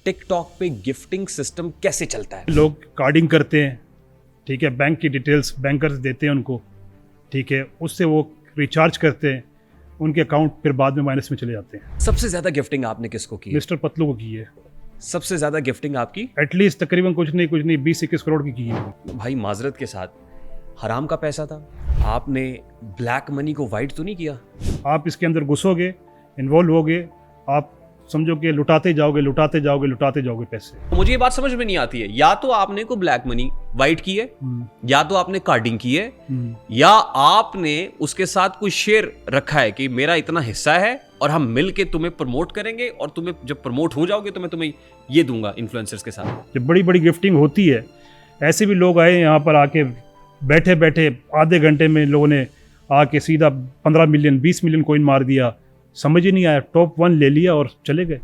TikTok पे gifting system कैसे चलता है? लोग कार्डिंग करते हैं, ठीक है, बैंक की डिटेल्स बैंकर्स देते हैं उनको, ठीक है, उससे वो रिचार्ज करते हैं, उनके अकाउंट फिर बाद में माइनस में चले जाते हैं। सबसे ज्यादा गिफ्टिंग आपने किसको की है? मिस्टर पतलू को की है, सबसे ज्यादा गिफ्टिंग आपकी? एटलीस्ट तकरीबन कुछ नहीं 20-21 करोड़ की है। भाई माजरत के साथ, हराम का पैसा था, आपने ब्लैक मनी को वाइट तो नहीं किया? आप इसके अंदर घुसोगे, इन्वॉल्व होगे, आप समझो कि लुटाते जाओगे पैसे। तो मुझे ये बात समझ में नहीं आती है, या तो आपने को ब्लैक मनी वाइट की है, या तो आपने कार्डिंग की है, या आपने उसके साथ कोई शेयर रखा है कि मेरा इतना हिस्सा है और हम मिल के तुम्हें प्रमोट करेंगे और तुम्हें जब प्रमोट हो जाओगे तो मैं तुम्हें ये दूंगा इन्फ्लुएंसर्स के साथ। जब बड़ी बड़ी गिफ्टिंग होती है, ऐसे भी लोग आए यहाँ पर आके बैठे आधे घंटे में लोगों ने आके सीधा 15 मिलियन 20 मिलियन कॉइन मार दिया, समझ ही नहीं आया, टॉप 1 ले लिया और चले गए।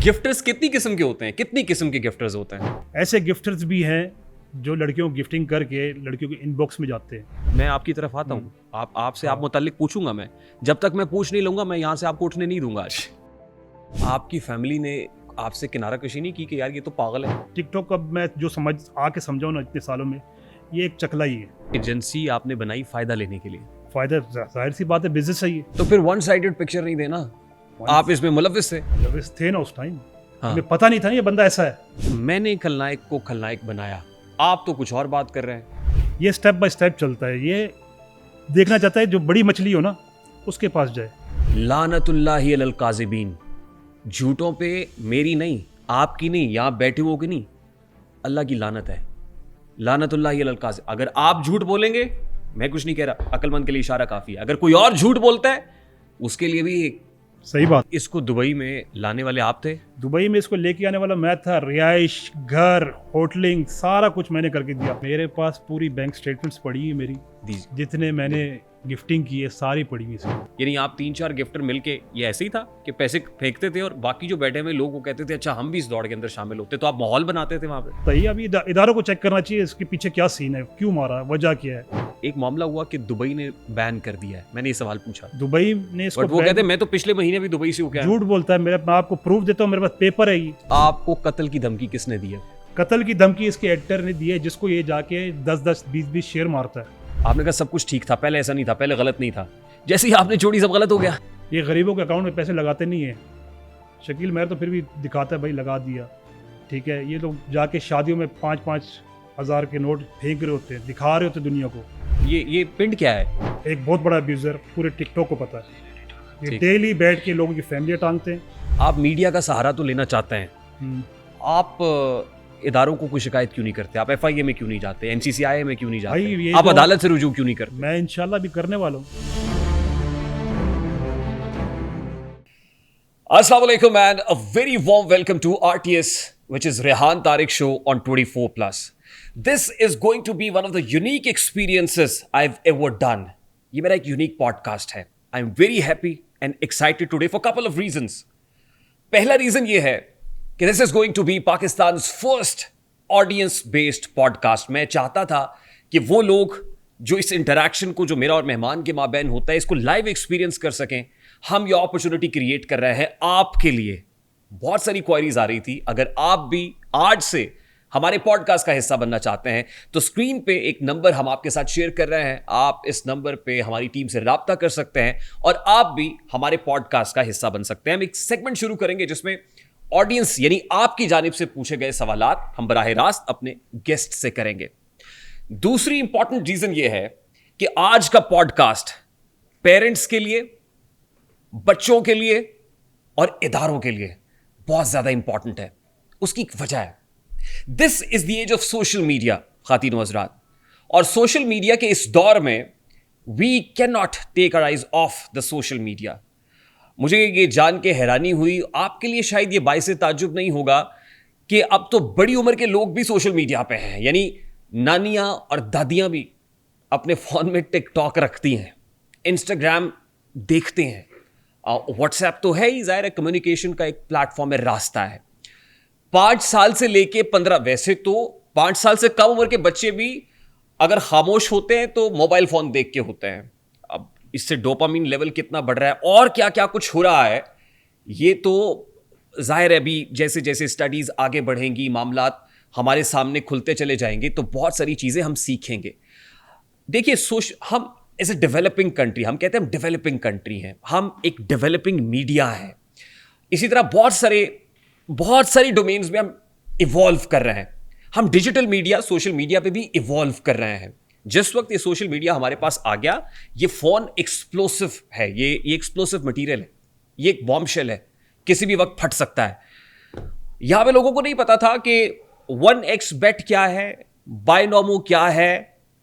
गिफ्टर्स कितनी किस्म के होते हैं? कितनी किस्म के गिफ्टर्स होते हैं? ऐसे गिफ्टर्स भी हैं जो लड़कियों को गिफ्टिंग करके लड़कियों के इनबॉक्स में जाते हैं। मैं आपकी तरफ आता हूँ, आपसे आप मुतालिक पूछूंगा मैं, जब तक मैं पूछ नहीं लूंगा मैं यहाँ से आपको उठने नहीं दूंगा। आज आपकी फैमिली ने आपसे किनारा कशी नहीं की कि यार ये तो पागल है? टिकटॉक का मैं जो समझाऊँ ना इतने सालों में, ये एक चकला ही है। एजेंसी आपने बनाई फायदा लेने के लिए, फायदा जाहिर सी बात है, बिजनेस है ये। तो फिर वन साइडेड पिक्चर नहीं देना। आप इसमें मुलविस थे? मुलविस थे ना उस टाइम, हाँ। हमें पता नहीं था ये बंदा ऐसा है। मैंने खलनायक को खलनायक बनाया, आप तो कुछ और बात कर रहे हैं। ये स्टेप बाय स्टेप चलता है, ये देखना चाहता है जो बड़ी मछली हो ना उसके पास जाए। लानतुल्लाहि अलल काज़िबीन, झूठों पे मेरी नहीं, आपकी नहीं, यहाँ बैठे हुए की नहीं, अल्लाह की लानत है। लानतुल्लाहि अलल काज़िब। अगर आप झूठ बोलेंगे, मैं कुछ नहीं कह रहा, अक्लमंद के लिए इशारा काफी है। अगर कोई और झूठ बोलता है उसके लिए भी सही बात। इसको दुबई में लाने वाले आप थे? दुबई में इसको लेके आने वाला मैं था। रिहाइश, घर, होटलिंग, सारा कुछ मैंने करके दिया। मेरे पास पूरी बैंक स्टेटमेंट्स पड़ी है मेरी, जितने मैंने गिफ्टिंग की है सारी पड़ी हुई इसमें। यानी आप 3-4 गिफ्टर मिलके ये ऐसे ही था कि पैसे फेंकते थे और बाकी जो बैठे हुए लोग वो कहते थे अच्छा हम भी इस दौड़ के अंदर शामिल होते, तो आप माहौल बनाते थे वहां पे? तो ये अभी इदारों को चेक करना चाहिए, इसके पीछे क्या सीन है, क्यों मारा, वजह क्या है। एक मामला हुआ कि दुबई ने बैन कर दिया है, मैंने ये सवाल पूछा। दुबई ने इसको, वो कहते हैं मैं तो पिछले महीने भी दुबई से होकर, झूठ बोलता है। मैं आपको प्रूफ देता हूँ, मेरे पास पेपर है ये। आपको कत्ल की धमकी किसने दी है? कत्ल की धमकी इसके एडिटर ने दी है, जिसको ये जाके 10-10, 20-20 शेयर मारता है। आपने कहा सब कुछ ठीक था, पहले ऐसा नहीं था, पहले गलत नहीं था, जैसे ही आपने छोड़ी सब गलत हो गया। ये गरीबों के अकाउंट में पैसे लगाते नहीं है। शकील मेहर तो फिर भी दिखाता है भाई लगा दिया, ठीक है। ये लोग जाके शादियों में 5-5 हज़ार के नोट फेंक रहे होते हैं, दिखा रहे होते हैं दुनिया को। ये पिंड क्या है? एक बहुत बड़ा अब्यूजर, पूरे टिकटॉक को पता है। ये डेली बैठ के लोगों की फैमिली टांगते हैं। आप मीडिया का सहारा तो लेना चाहते हैं, आप इदारों को कोई शिकायत क्यों नहीं करते? आप FIA में क्यों नहीं जाते? NCCI में क्यों नहीं जाते? आप अदालत से रुजू क्यों नहीं करते? मैं इंशाल्लाह भी करने वाला हूँ। Assalamu alaikum and a very warm welcome to RTS, which is Rehan Tariq show on 24+. This is going to be one of the unique experiences I've ever done. ये मेरा एक यूनिक पॉडकास्ट है। I am very happy and excited today for couple of reasons. पहला reason ये है कि this is going to be Pakistan's first audience based podcast. मैं चाहता था कि वो लोग जो इस इंटरैक्शन को, जो मेरा और मेहमान के माबैन होता है, इसको लाइव एक्सपीरियंस कर सकें। हम ये अपॉर्चुनिटी क्रिएट कर रहे हैं आपके लिए। बहुत सारी क्वारीज आ रही थी, अगर आप भी आज से हमारे पॉडकास्ट का हिस्सा बनना चाहते हैं तो स्क्रीन पे एक नंबर हम आपके साथ शेयर कर रहे हैं, आप इस नंबर पे हमारी टीम से राब्ता कर सकते हैं और आप भी हमारे पॉडकास्ट का हिस्सा बन सकते हैं। हम एक सेगमेंट शुरू करेंगे जिसमें ऑडियंस यानी आपकी जानिब से पूछे गए सवालात हम बराह रास्त अपने गेस्ट से करेंगे। दूसरी इंपॉर्टेंट रीजन यह है कि आज का पॉडकास्ट पेरेंट्स के लिए, बच्चों के लिए और इदारों के लिए बहुत ज्यादा इंपॉर्टेंट है। उसकी एक वजह है, this is the age of social media खातीन व हज़रात, और सोशल मीडिया के इस दौर में we can not take our eyes off the social media. मुझे ये जान के हैरानी हुई, आपके लिए शायद ये बाइसे ताज्जुब नहीं होगा कि अब तो बड़ी उम्र के लोग भी सोशल मीडिया पे हैं। यानी नानियां और दादियां भी अपने फोन में टिकटॉक रखती हैं, इंस्टाग्राम देखते हैं, व्हाट्सएप तो है ही, ज़ाहिर है कम्युनिकेशन का एक प्लेटफॉर्म है, रास्ता है। 5 साल से लेके 15, वैसे तो 5 साल से कम उम्र के बच्चे भी अगर खामोश होते हैं तो मोबाइल फोन देख के होते हैं। अब इससे डोपामिन लेवल कितना बढ़ रहा है और क्या क्या कुछ हो रहा है, ये तो जाहिर है अभी जैसे जैसे स्टडीज़ आगे बढ़ेंगी, मामलात हमारे सामने खुलते चले जाएंगे, तो बहुत सारी चीज़ें हम सीखेंगे। देखिए हम एज ए डेवलपिंग कंट्री, हम कहते हैं हम डेवलपिंग कंट्री हैं, हम एक डेवलपिंग मीडिया है। इसी तरह बहुत सारी डोमेन्स में हम इवॉल्व कर रहे हैं। हम डिजिटल मीडिया, सोशल मीडिया पे भी इवॉल्व कर रहे हैं। जिस वक्त ये सोशल मीडिया हमारे पास आ गया, ये फोन एक्सप्लोसिव है, ये एक्सप्लोसिव मटेरियल है, ये एक बॉम्ब शेल है, किसी भी वक्त फट सकता है। यहां पे लोगों को नहीं पता था कि 1x बेट क्या है, बायनोमो क्या है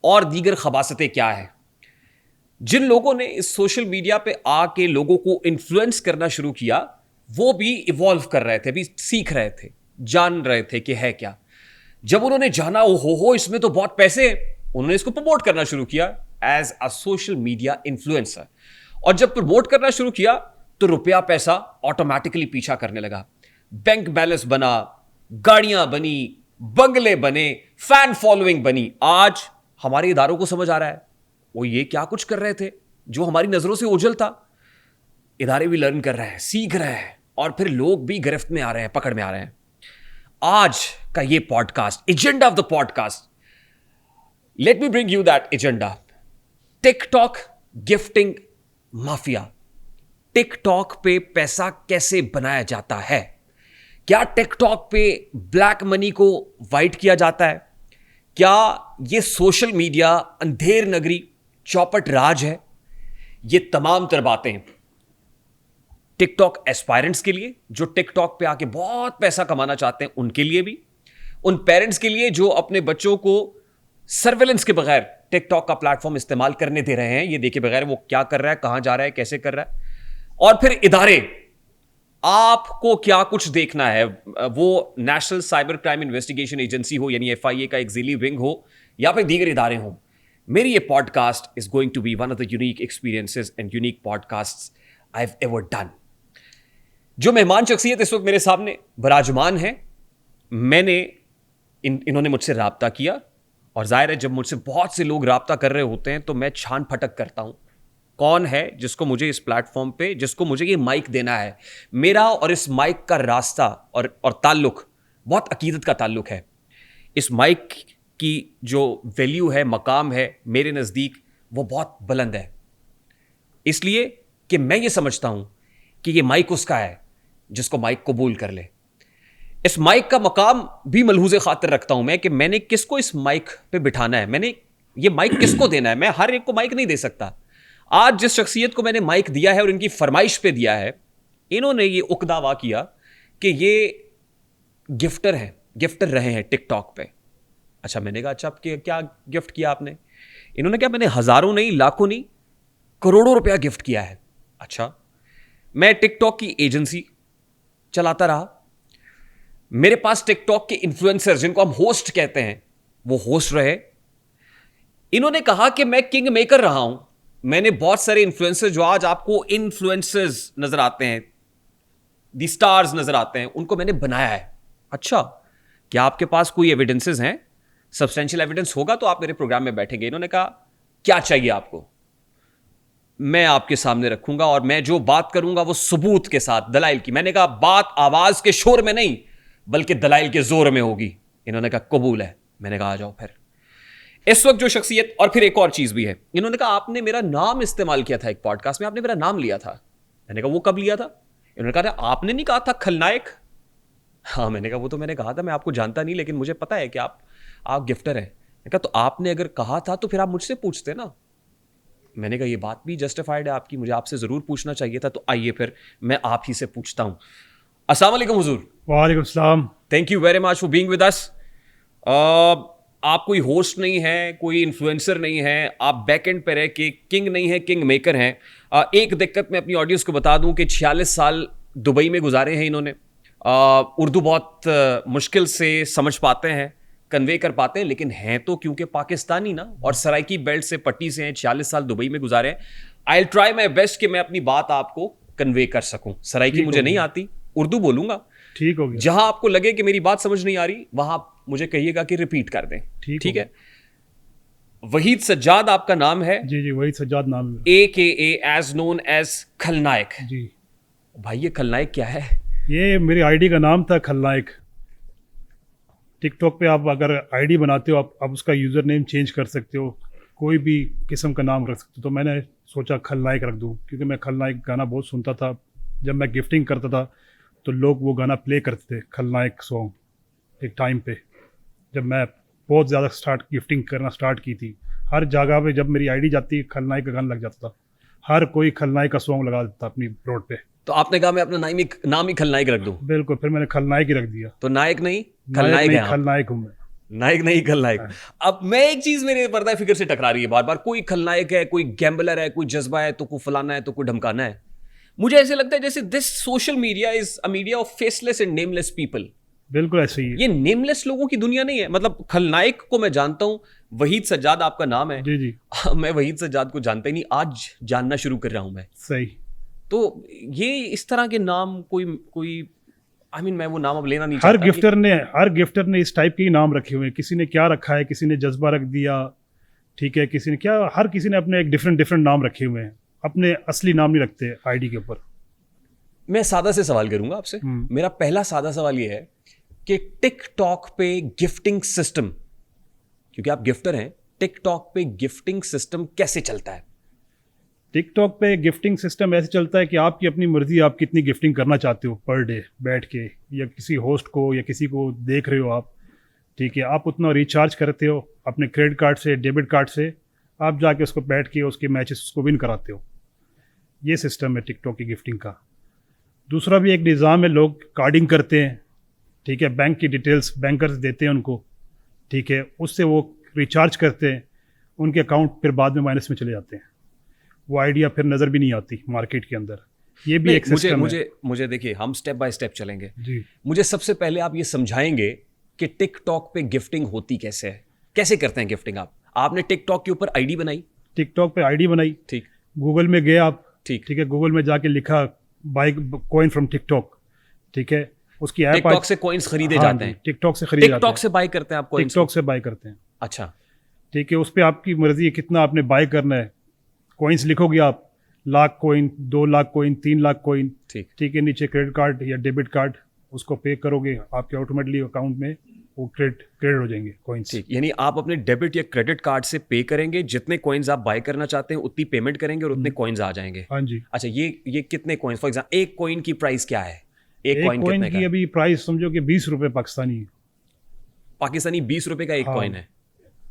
और दीगर खबासतें क्या है। जिन लोगों ने इस सोशल मीडिया पे आके लोगों को इन्फ्लुएंस करना शुरू किया, वो भी इवॉल्व कर रहे थे, अभी सीख रहे थे, जान रहे थे कि है क्या। जब उन्होंने जाना हो इसमें तो बहुत पैसे, उन्होंने इसको प्रमोट करना शुरू किया as a social media influencer. और जब प्रमोट करना शुरू किया तो रुपया पैसा ऑटोमेटिकली पीछा करने लगा। बैंक बैलेंस बना, गाड़ियां बनी, बंगले बने, फैन फॉलोइंग बनी। आज हमारे इदारों को समझ आ रहा है वो ये क्या कुछ कर रहे थे जो हमारी नजरों से ओझल था। इदारे भी लर्न कर रहे हैं, सीख रहे हैं, और फिर लोग भी गिरफ्त में आ रहे हैं, पकड़ में आ रहे हैं। आज का ये podcast, agenda of the podcast, let me bring you that agenda. TikTok gifting mafia. TikTok पे पैसा कैसे बनाया जाता है? क्या टिकटॉक पे ब्लैक मनी को वाइट किया जाता है? क्या ये सोशल मीडिया अंधेर नगरी चौपट राज है? ये तमाम तर बातें टिकटॉक एस्पायरेंट्स के लिए, जो टिकटॉक पे आके बहुत पैसा कमाना चाहते हैं, उनके लिए भी, उन पेरेंट्स के लिए जो अपने बच्चों को सर्वेलेंस के बगैर टिकटॉक का प्लेटफॉर्म इस्तेमाल करने दे रहे हैं, ये देखे बगैर वो क्या कर रहा है, कहां जा रहा है, कैसे कर रहा है। और फिर इदारे, आपको क्या कुछ देखना है, वो national cyber crime investigation agency हो यानी FIA का एक जिली विंग हो या फिर दीगर इदारे हों, मेरी ये podcast is going to be one of the unique experiences and unique podcasts I have ever done. जो मेहमान शख्सियत इस वक्त मेरे सामने विराजमान है, इन्होंने मुझसे राब्ता किया, और जाहिर है जब मुझसे बहुत से लोग राब्ता कर रहे होते हैं तो मैं छान फटक करता हूं कौन है जिसको मुझे इस प्लेटफॉर्म पे, जिसको मुझे ये माइक देना है। मेरा और इस माइक का रास्ता और ताल्लुक बहुत अकीदत का ताल्लुक है। इस माइक की जो वैल्यू है, मकाम है मेरे नज़दीक, वो बहुत बुलंद है, इसलिए कि मैं ये समझता हूं कि ये माइक उसका है जिसको माइक कबूल कर ले। इस माइक का मकाम भी मलहूज़े खातिर रखता हूं मैं कि मैंने किसको इस माइक पे बिठाना है, मैंने ये माइक किसको देना है। मैं हर एक को माइक नहीं दे सकता। आज जिस शख्सियत को मैंने माइक दिया है और इनकी फरमाइश पे दिया है, इन्होंने ये उकदावा किया कि ये गिफ्टर रहे हैं टिकटॉक पे। अच्छा, मैंने कहा अच्छा क्या गिफ्ट किया आपने? इन्होंने कहा मैंने हजारों नहीं, लाखों नहीं, करोड़ों रुपया गिफ्ट किया है। अच्छा, मैं टिकटॉक की एजेंसी चलाता रहा, मेरे पास टिकटॉक के इन्फ्लुएंसर जिनको हम होस्ट कहते हैं वो होस्ट रहे। इन्होंने कहा कि मैं किंग मेकर रहा हूं। मैंने बहुत सारे इन्फ्लुएंसर जो आज आपको इन्फ्लुएंसर्स नजर आते हैं, दी स्टार्स नजर आते हैं, उनको मैंने बनाया है। अच्छा, क्या आपके पास कोई एविडेंसेस हैं? सब्सटेंशियल एविडेंस होगा तो आप मेरे प्रोग्राम में बैठेंगे। इन्होंने कहा क्या चाहिए आपको? मैं आपके सामने रखूंगा और मैं जो बात करूंगा वो सबूत के साथ, दलाइल की। मैंने कहा बात आवाज के शोर में नहीं बल्कि दलाइल के जोर में होगी। इन्होंने कहा कबूल है। मैंने कहा आ जाओ फिर। इस वक्त जो शख्सियत, और फिर एक और चीज भी है, इन्होंने कहा आपने मेरा नाम इस्तेमाल किया था एक पॉडकास्ट में, आपने मेरा नाम लिया था। मैंने कहा वो कब लिया था? इन्होंने कहा था आपने नहीं कहा था खलनायक? हाँ, मैंने कहा वो तो मैंने कहा था, मैं आपको जानता नहीं लेकिन मुझे पता है कि आप गिफ्टर हैं। मैंने कहा तो आपने अगर कहा था तो फिर आप मुझसे पूछते ना। मैंने कहा ये बात भी जस्टिफाइड है आपकी, मुझे आपसे जरूर पूछना चाहिए था, तो आइए फिर मैं आप ही से पूछता हूं। अस्सलाम वालेकुम हुजूर। वालेकुम सलाम। Thank you very much for being with us. आप कोई होस्ट नहीं है, कोई इन्फ्लुएंसर नहीं है, आप बैक एंड पे रह के किंग नहीं है, किंग मेकर हैं। एक दिक्कत मैं अपनी ऑडियंस को बता दूं कि 46 साल दुबई में गुजारे हैं इन्होंने। उर्दू बहुत मुश्किल से समझ पाते हैं, कन्वे कर पाते हैं, लेकिन हैं तो क्योंकि पाकिस्तानी ना, और सराइकी बेल्ट से, पट्टी से हैं, 46 साल दुबई में गुजारे हैं। I will try my best कि मैं अपनी बात आपको कन्वे कर सकूं। सराइकी मुझे नहीं आती, उर्दू बोलूंगा। ठीक हो गया। जहां आपको लगे कि मेरी बात समझ नहीं आ रही वहां मुझे कहिएगा कि रिपीट कर दें। ठीक है। वहीद सज्जाद आपका नाम है? जी जी, वहीद सज्जाद नाम है। AKA एज नोन एज खलनायक। जी भाई ये खलनायक क्या है? ये मेरी आईडी का नाम था खलनायक। टिकटॉक पे आप अगर आईडी बनाते हो आप उसका यूज़र नेम चेंज कर सकते हो, कोई भी किस्म का नाम रख सकते हो। तो मैंने सोचा खलनायक रख दूँ, क्योंकि मैं खलनायक गाना बहुत सुनता था। जब मैं गिफ्टिंग करता था तो लोग वो गाना प्ले करते थे, खलनायक सॉन्ग। एक टाइम पे जब मैं बहुत ज़्यादा गिफ्टिंग करना स्टार्ट की थी, हर जगह पे जब मेरी आईडी जाती खलनायक का गाना लग जाता था। हर कोई खलनायक का सॉन्ग लगा देता अपनी रोड पे। तो आपने कहा मैं अपना नाम ही खलनायक रख दूं? बिल्कुल, फिर मैंने खलनायक ही रख दिया। तो नायक नहीं नायक खलनायक नहीं, है आप। खलनायक हूँ मैं। नायक नहीं खलनायक। अब मैं एक चीज मेरे पर्दा फिक्र से टकरा रही है बार बार, कोई खलनायक है, कोई गैम्बलर है, कोई जज्बा है, तो कोई फलाना है, तो कोई धमकाना है। मुझे ऐसे लगता है जैसे this social media is a media of faceless and nameless people. बिल्कुल ऐसे ही है। ये नेमलेस लोगों की दुनिया नहीं है। मतलब खलनायक को मैं जानता हूं, वहीद सज्जाद आपका नाम है। जी जी, मैं वहीद सज्जाद को जानता ही नहीं, आज जानना शुरू कर रहा हूं मैं। सही। तो ये इस तरह के नाम कोई आई मीन मैं वो नाम अब लेना नहीं हर चाहता। गिफ्टर ने इस टाइप के ही नाम रखे हुए हैं। किसी ने क्या रखा है, किसी ने जज्बा रख दिया, ठीक है, किसी ने क्या, हर किसी ने अपने एक डिफरेंट नाम रखे हुए हैं। अपने असली नाम नहीं रखते आईडी के ऊपर। मैं सादा से सवाल करूंगा आपसे। मेरा पहला सादा सवाल ये है कि टिकटॉक पे गिफ्टिंग सिस्टम, क्योंकि आप गिफ्टर हैं, टिकटॉक पे गिफ्टिंग सिस्टम कैसे चलता है? टिकटॉक पे गिफ्टिंग सिस्टम ऐसे चलता है कि आपकी अपनी मर्जी, आप कितनी गिफ्टिंग करना चाहते हो पर डे बैठ के, या किसी होस्ट को या किसी को देख रहे हो आप, ठीक है, आप उतना रिचार्ज करते हो अपने क्रेडिट कार्ड से, डेबिट कार्ड से, आप जाके उसको बैठ के उसके मैचेस उसको विन कराते हो। ये सिस्टम है टिकटॉक की गिफ्टिंग का। दूसरा भी एक निज़ाम है, लोग कार्डिंग करते हैं, ठीक है, बैंक की डिटेल्स बैंकर्स देते हैं उनको, ठीक है, उससे वो रिचार्ज करते हैं, उनके अकाउंट फिर बाद में माइनस में चले जाते हैं। वो आइडिया फिर नज़र भी नहीं आती मार्केट के अंदर। ये भी एक सिस्टम है। मुझे देखिए, हम स्टेप बाय स्टेप चलेंगे जी। मुझे सबसे पहले आप ये समझाएंगे कि टिकटॉक पे गिफ्टिंग होती कैसे है, कैसे करते हैं गिफ्टिंग? आपने टिकटॉक के ऊपर आईडी बनाई, टिकटॉक पे आईडी बनाई, ठीक, गूगल में गए आप, ठीक, ठीक है, गूगल में जाके लिखा बाय कॉइन फ्रॉम टिकटॉक, ठीक है, उसकी ऐप टिकटॉक से कॉइन्स खरीदे जाते हैं। टिकटॉक से खरीदे जाते हैं। टिकटॉक से बाय करते हैं आप कॉइन्स? टिकटॉक से बाय करते हैं। अच्छा, ठीक है, उस पर आपकी मर्जी है कितना आपने बाय करना है। कॉइन्स लिखोगे आप, 1,00,000 कॉइन, 2,00,000 कॉइन, 3,00,000 कॉइन, ठीक, ठीक है, नीचे क्रेडिट कार्ड या डेबिट कार्ड, उसको पे करोगे, आपके ऑटोमेटिकली अकाउंट में वो क्रेडिट हो जाएंगे कॉइन्स। ठीक। यानी आप अपने डेबिट या क्रेडिट कार्ड से पे करेंगे, जितने कॉइन्स आप बाय करना चाहते हैं उतनी पेमेंट करेंगे और उतने कॉइन्स आ जाएंगे। हाँ जी। अच्छा, ये कितने कॉइन्स, फॉर एग्जाम्पल एक कॉइन की प्राइस क्या है? एक एक कॉइन कॉइन कितने की का? अभी प्राइस समझो कि 20 रुपये पाकिस्तानी। पाकिस्तानी 20 रुपए का एक हाँ, कॉइन है।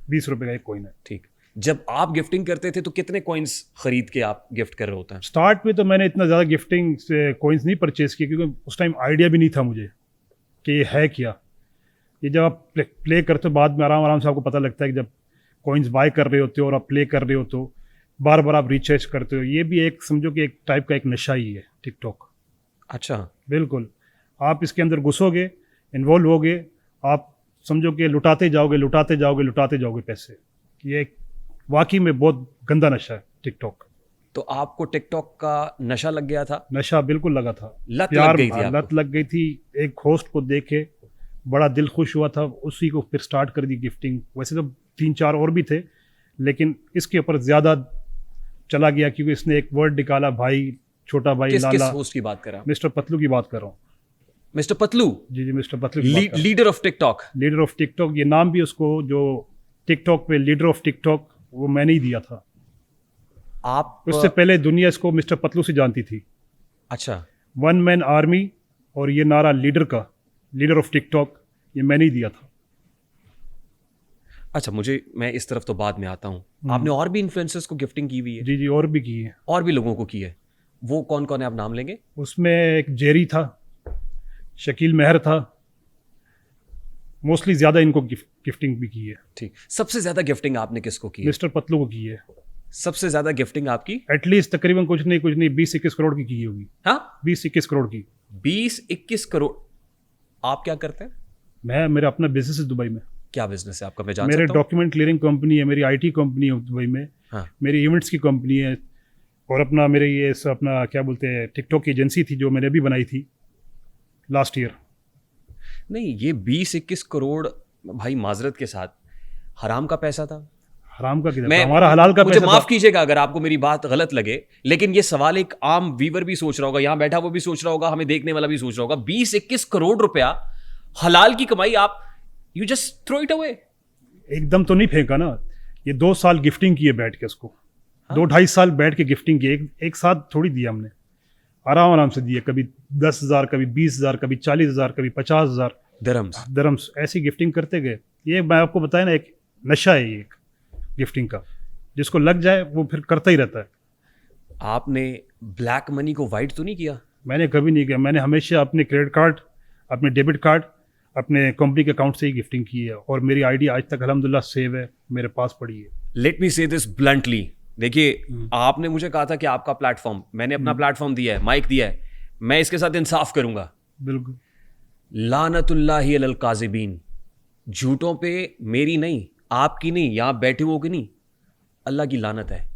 20 रुपये का एक कॉइन है। ठीक। जब आप गिफ्टिंग करते थे तो कितने कॉइन्स खरीद के आप गिफ्ट कर रहे होते हैं? स्टार्ट में तो मैंने इतना ज़्यादा गिफ्टिंग से कॉइन्स नहीं परचेज किए, क्योंकि उस टाइम आइडिया भी नहीं था मुझे कि ये है क्या। ये जब आप प्ले करते हो, बाद में आराम आराम से आपको पता लगता है कि जब कॉइन्स बाय कर रहे होते हो और आप प्ले कर रहे हो तो बार बार आप रिचार्ज करते हो। ये भी एक समझो कि एक टाइप का एक नशा ही है टिकटॉक। अच्छा, बिल्कुल, आप इसके अंदर घुसोगे, इन्वॉल्व होगे, आप समझो कि लुटाते जाओगे पैसे। ये वाकई में बहुत गंदा नशा है टिकटॉक। तो आपको टिकटॉक का नशा लग गया था? नशा बिल्कुल लगा था, लत लग गई थी आपको? लत लग गई थी। एक होस्ट को देखे बड़ा दिल खुश हुआ था, उसी को फिर स्टार्ट कर दी गिफ्टिंग। वैसे तो 3-4 और भी थे, लेकिन इसके ऊपर ज़्यादा चला गया क्योंकि इसने एक वर्ड निकाला, भाई, छोटा भाई, किस लाला। होस्ट की बात कर रहा हूं? मिस्टर पतलू की बात कर रहा हूँ। मिस्टर पतलू? जी जी, मिस्टर पतलू की बात कर रहा हूँ। Leader of TikTok? Leader of TikTok, ये नाम भी उसको जो टिकटॉक पे लीडर ऑफ टिकटॉक, वो मैंने ही दिया था। आप उससे पहले दुनिया इसको मिस्टर पतलू से जानती थी। अच्छा, 1 मैन आर्मी, और ये नारा लीडर का, लीडर ऑफ टिकटॉक, ये मैंने ही दिया था। अच्छा, मैं इस तरफ तो बाद में आता हूं। आपने और भी इन्फ्लुएंसर्स को गिफ्टिंग की हुई है? जी जी, और भी की है। और भी लोगों को की है? वो कौन कौन है, आप नाम लेंगे? उसमें एक जेरी था, शकील मेहर था, मोस्टली ज़्यादा इनको गिफ्टिंग भी की है। ठीक। सबसे ज्यादा गिफ्टिंग आपने किसको की है? मिस्टर पतलू को की है। सबसे ज्यादा गिफ्टिंग आपकी? एटलीस्ट तकरीबन कुछ नहीं 20-21 करोड़ की होगी। हाँ, 20-21 करोड़ की। 20-21 करोड़। आप क्या करते हैं? मेरा अपना बिजनेस है दुबई में। क्या बिजनेस है आपका, मैं जान मेरे सकता हूं? डॉक्यूमेंट क्लियरिंग कंपनी है, मेरी आईटी कंपनी है दुबई में। हाँ। मेरी इवेंट्स की कंपनी है, और अपना मेरे ये अपना क्या बोलते हैं, टिकटॉक की एजेंसी थी जो मैंने अभी बनाई थी लास्ट ईयर। नहीं, ये 20-21 करोड़ भाई माजरत के साथ हराम का पैसा था? हराम का किधर मैं था? हमारा हलाल का मुझे पैसा माफ था। कीजिएगा अगर आपको मेरी बात गलत लगे, लेकिन ये सवाल एक आम वीवर भी सोच रहा होगा, यहां बैठा वो भी सोच रहा होगा, हमें देखने वाला भी सोच रहा होगा, 20-21 करोड़ रुपया हलाल की कमाई, आप you just throw it away. एकदम तो नहीं फेंका ना, ये 2 साल गिफ्टिंग की है बैठ के उसको, 2-2.5 साल बैठ के गिफ्टिंग की, एक साथ थोड़ी दिया हमने, आराम आराम से दिए, कभी 10,000, कभी 20,000, कभी 40,000, कभी 50,000 दरम्स। दरम्स, ऐसी गिफ्टिंग करते गए। ये मैं आपको बताया ना, एक नशा है ये, एक गिफ्टिंग का, जिसको लग जाए वो फिर करता ही रहता है। आपने ब्लैक मनी को वाइट तो नहीं किया? मैंने कभी नहीं किया, मैंने हमेशा अपने क्रेडिट कार्ड, अपने डेबिट कार्ड, अपने कंपनी के अकाउंट से ही गिफ्टिंग की है, और मेरी आईडी आज तक अल्हम्दुलिल्लाह सेव है, मेरे पास पड़ी है। लेट मी से दिस ब्लंटली, देखिए आपने मुझे कहा था कि आपका प्लेटफॉर्म, मैंने अपना प्लेटफॉर्म दिया है, माइक दिया है, मैं इसके साथ इंसाफ करूंगा। बिल्कुल। लानतुल्लाहि अलल काज़िबीन, झूठों पे मेरी नहीं, आपकी नहीं, यहां बैठे हुए की नहीं, अल्लाह की लानत है।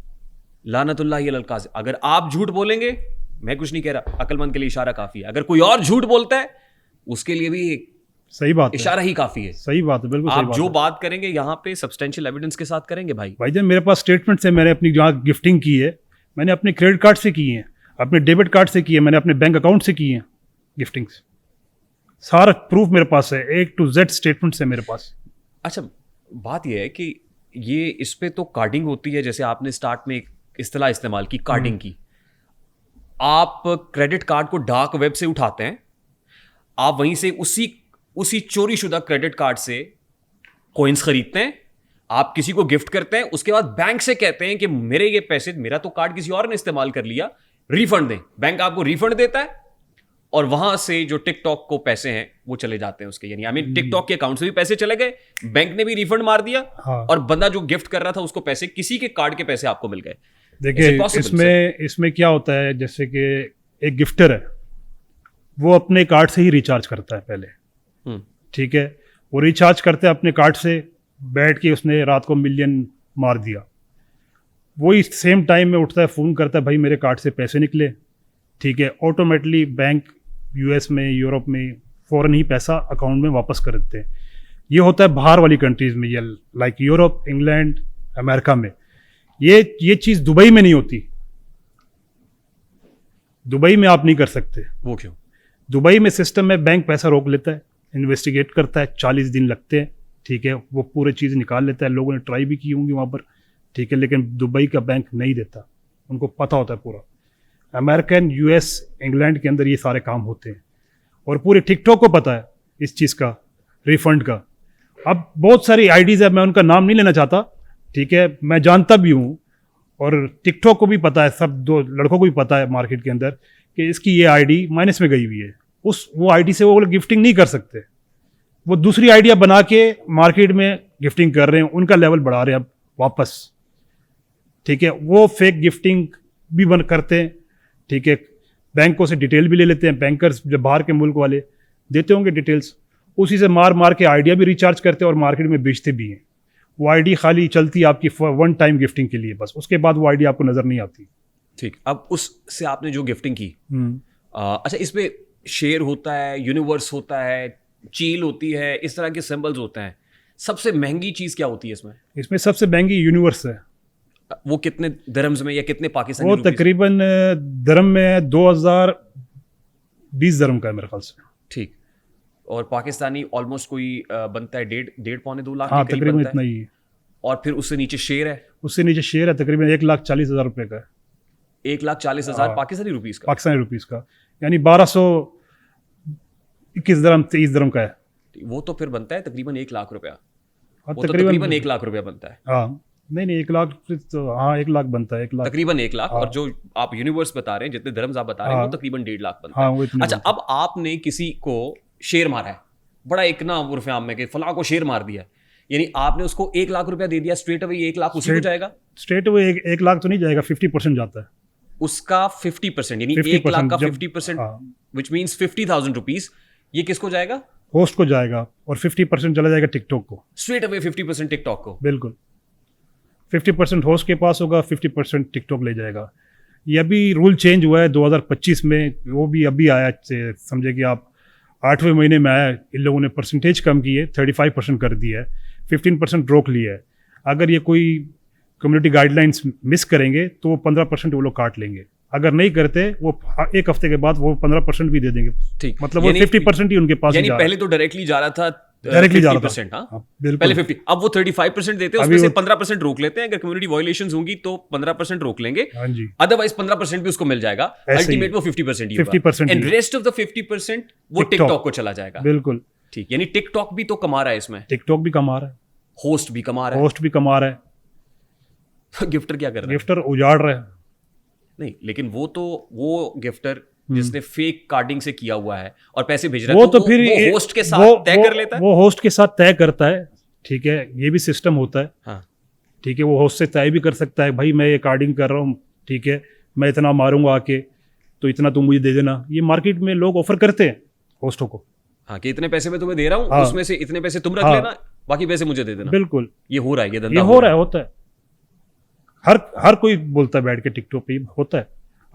लानतुल्लाहि अलल काज़िब, अगर आप झूठ बोलेंगे, मैं कुछ नहीं कह रहा, अक्लमंद के लिए इशारा काफी है, अगर कोई और झूठ बोलता है उसके लिए भी सही बात है, इशारा ही काफी है। सही बात है, बिल्कुल सही आप बात जो है। बात करेंगे यहाँ पे सब्सटेंशियल एविडेंस के साथ करेंगे भाई। भाईजान मेरे पास स्टेटमेंट्स है, मैंने अपनी जहाँ गिफ्टिंग की है, मैंने अपने क्रेडिट कार्ड से की है, अपने डेबिट कार्ड से की है, मैंने अपने बैंक अकाउंट से की है गिफ्टिंग्स, सारा प्रूफ मेरे पास है, A to Z स्टेटमेंट्स है मेरे पास। अच्छा, बात यह है कि ये इस पे तो कार्डिंग होती है, जैसे आपने स्टार्ट में एक इस्तेलाह इस्तेमाल की कार्डिंग की, आप क्रेडिट कार्ड को डार्क वेब से उठाते हैं, आप वहीं से उसी चोरी शुदा क्रेडिट कार्ड से कॉइन्स खरीदते हैं, आप किसी को गिफ्ट करते हैं, उसके बाद बैंक से कहते हैं कि मेरे ये पैसे, मेरा तो कार्ड किसी और ने इस्तेमाल कर लिया, रिफंड दें। बैंक आपको रिफंड देता है और वहां से जो टिकटॉक को पैसे हैं वो चले जाते हैं उसके, यानी आई मीन टिकटॉक के अकाउंट से भी पैसे चले गए, बैंक ने भी रिफंड मार दिया, हाँ। और बंदा जो गिफ्ट कर रहा था उसको पैसे, किसी के कार्ड के पैसे आपको मिल गए। देखिए इसमें क्या होता है, जैसे कि एक गिफ्टर है, वो अपने कार्ड से ही रिचार्ज करता है पहले, ठीक है, वो रिचार्ज करते हैं अपने कार्ड से, बैठ के उसने रात को मिलियन मार दिया, वो इस सेम टाइम में उठता है, फ़ोन करता है, भाई मेरे कार्ड से पैसे निकले, ठीक है, ऑटोमेटिकली बैंक US में, यूरोप में फ़ौरन ही पैसा अकाउंट में वापस कर देते हैं। ये होता है बाहर वाली कंट्रीज़ में, ये लाइक यूरोप, इंग्लैंड, अमेरिका में। ये चीज़ दुबई में नहीं होती, दुबई में आप नहीं कर सकते। वो क्यों? दुबई में सिस्टम में बैंक पैसा रोक लेता है, इन्वेस्टिगेट करता है, 40 दिन लगते हैं, ठीक है, वो पूरी चीज़ निकाल लेता है। लोगों ने ट्राई भी की होंगी वहाँ पर, ठीक है, लेकिन दुबई का बैंक नहीं देता, उनको पता होता है पूरा। अमेरिकन, US, इंग्लैंड के अंदर ये सारे काम होते हैं, और पूरे टिकटॉक को पता है इस चीज़ का, रिफंड का। अब बहुत सारी आईडीज़ है, मैं उनका नाम नहीं लेना चाहता, ठीक है, मैं जानता भी हूँ, और टिकटॉक को भी पता है, सब 2 लड़कों को भी पता है मार्केट के अंदर कि इसकी ये आईडी माइनस में गई हुई है, वो आईडी से वो लोग गिफ्टिंग नहीं कर सकते, वो दूसरी आइडिया बना के मार्केट में गिफ्टिंग कर रहे हैं, उनका लेवल बढ़ा रहे हैं अब वापस, ठीक है, वो फेक गिफ्टिंग भी बन करते हैं, ठीक है, बैंकों से डिटेल भी ले लेते हैं, बैंकर्स जब बाहर के मुल्क वाले देते होंगे डिटेल्स, उसी से मार के आइडिया भी रिचार्ज करते हैं और मार्केट में बेचते भी हैं। वो आईडी खाली चलती है आपकी 1 टाइम गिफ्टिंग के लिए बस, उसके बाद वो आईडी आपको नज़र नहीं आती। ठीक, अब उससे आपने जो गिफ्टिंग की, अच्छा, इसमें शेयर होता है, यूनिवर्स होता है, चील होती है, इस तरह के सिंबल्स होते हैं, सबसे महंगी चीज़ क्या होती है इसमें? इसमें सबसे महंगी यूनिवर्स है। वो कितने दिरहम्स में या कितने पाकिस्तानी वो रुपीस? तकरीबन दरम में 2020 दरम का है मेरे ख्याल से। ठीक, और पाकिस्तानी ऑलमोस्ट कोई बनता है 1.5-1.25-2 लाख हाँ, के करीब तकरीबन बनता इतना है, ही है। और फिर उससे नीचे शेयर है, उससे नीचे शेयर है, तकरीबन 1,40,000 रुपये का है, 1,40,000 हाँ। पाकिस्तानी रुपीस का, पाकिस्तानी रुपीस का, यानी 1221 दरम 23 दरम का है। वो तो फिर बनता है तकरीबन 1 लाख रुपया, हाँ, वो तो तकरीबन 1 लाख रुपया बनता है। हाँ, नहीं 1 लाख तो, हाँ 1 लाख बनता है, 1 लाख तकरीबन 1 लाख, हाँ। और जो आप यूनिवर्स बता रहे हैं, जितने धर्म्स आप बता रहे हैं, हाँ। वो तकरीबन 1.5 लाख बनता हाँ, है। वो इतने अच्छा, बनते अब आपने किसी को शेर मारा है, बड़ा एक ना उर्फ आम में कि फलां को शेर मार दिया, यानी आपने उसको 1 लाख रुपया दे दिया, स्ट्रेट अवे 1 लाख उसी को जाएगा? स्ट्रेट अवे 1 लाख तो नहीं जाएगा, 50% जाता है उसका 50%, यानी 1 लाख का 50%, विच मीन्स 50,000 रुपीज, ये किसको जाएगा? होस्ट को जाएगा, और 50% चला जाएगा टिकटॉक को, स्ट्रेट अवे 50% टिकटॉक को। बिल्कुल 50% होस्ट के पास होगा, 50% टिकटॉक ले जाएगा। ये अभी रूल चेंज हुआ है 2025 में, वो भी अभी आया, समझे कि आप 8वें महीने में आया, इन लोगों ने परसेंटेज कम की है, 35% कर दिया है, 15% रोक लिया है। अगर ये कोई कम्युनिटी गाइडलाइंस मिस करेंगे तो वो 15% वो लोग काट लेंगे। अगर नहीं करते वो एक हफ्ते के बाद वो 15% भी दे देंगे। ठीक, मतलब वो 50% ही उनके पास यानी जा पहले तो डायरेक्टली जा रहा था, डायरेक्टली जा रहा 50%, था। हाँ? हाँ, बिल्कुल। पहले 50, अब वो 35% देते हैं, अभी उसमें से वो- 15% रोक लेते हैं। अगर कम्युनिटी वायलेशंस होंगी तो 15% रोक लेंगे, हाँ जी, अदरवाइज 15% भी उसको मिल जाएगा। ऐसे ही। अल्टीमेट वो 50% ही 50% and he. Rest of the 50% वो TikTok। टिकटॉक को चला जाएगा। बिल्कुल। ठीक, यानी टिकटॉक भी तो कमा रहा है इसमें, टिकटॉक भी कमा रहा है, होस्ट भी कमा रहा होस्ट भी कमा रहा है, है। गिफ्टर क्या कर रहा है? गिफ्टर उजाड़ रहा है। नहीं, लेकिन वो गिफ्टर जिसने फेक कार्डिंग से किया हुआ है और पैसे भेज रहा वो है, तो फिर वो होस्ट के साथ तय कर लेता है। वो होस्ट के साथ तय करता है, ठीक है, ये भी सिस्टम होता है। हाँ, ठीक है, वो होस्ट से तय भी कर सकता है, भाई मैं ये कार्डिंग कर रहा हूँ, ठीक है, मैं इतना मारूंगा आके तो इतना तुम मुझे दे देना। ये मार्केट में लोग ऑफर करते हैं होस्टों को। हाँ, कि इतने पैसे मैं तुम्हें दे रहा हूँ, हाँ। उसमें से इतने पैसे तुम रख हाँ। लेना, बाकी पैसे मुझे दे देना। बिल्कुल, ये हो रहा है, ये ये धंधा हो रहा है, होता है। हर कोई बोलता है बैठ के टिकटॉक पे, होता है।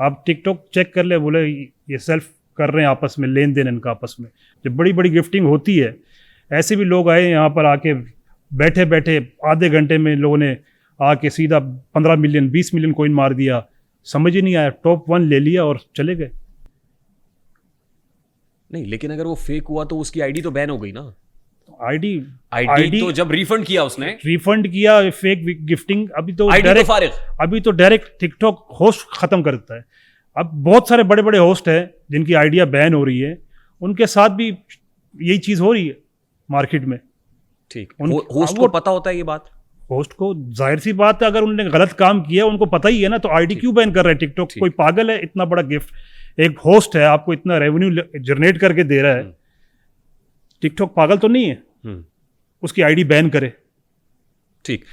आप टिकटॉक चेक कर ले, बोले ये सेल्फ कर रहे हैं आपस में, लेन देन इनका आपस में। जब बड़ी बड़ी गिफ्टिंग होती है, ऐसे भी लोग आए यहाँ पर आके बैठे बैठे आधे घंटे में लोगों ने आके सीधा 15 मिलियन 20 मिलियन कॉइन मार दिया, समझ ही नहीं आया, टॉप 1 ले लिया और चले गए। नहीं, लेकिन अगर वो फेक हुआ तो उसकी आईडी तो बैन हो गई ना। आईडी तो जब रिफंड किया उसने, रिफंड किया, फेक गिफ्टिंग, अभी तो आईडी तो डायरेक्ट फारिग। डायरेक्ट टिकटॉक होस्ट खत्म कर देता है। अब बहुत सारे बड़े बड़े होस्ट हैं जिनकी आइडिया बैन हो रही है, उनके साथ भी यही चीज हो रही है मार्केट में। ठीक, वो होस्ट को पता होता है ये बात। होस्ट को जाहिर सी बात है, अगर उन्होंने गलत काम किया उनको पता ही है ना, तो आईडी क्यों बैन कर रहा है टिकटॉक? कोई पागल है? इतना बड़ा गिफ्ट, एक होस्ट है, आपको इतना रेवेन्यू जनरेट करके दे रहा है, टिकटॉक पागल तो नहीं है उसकी आईडी बैन करे? ठीक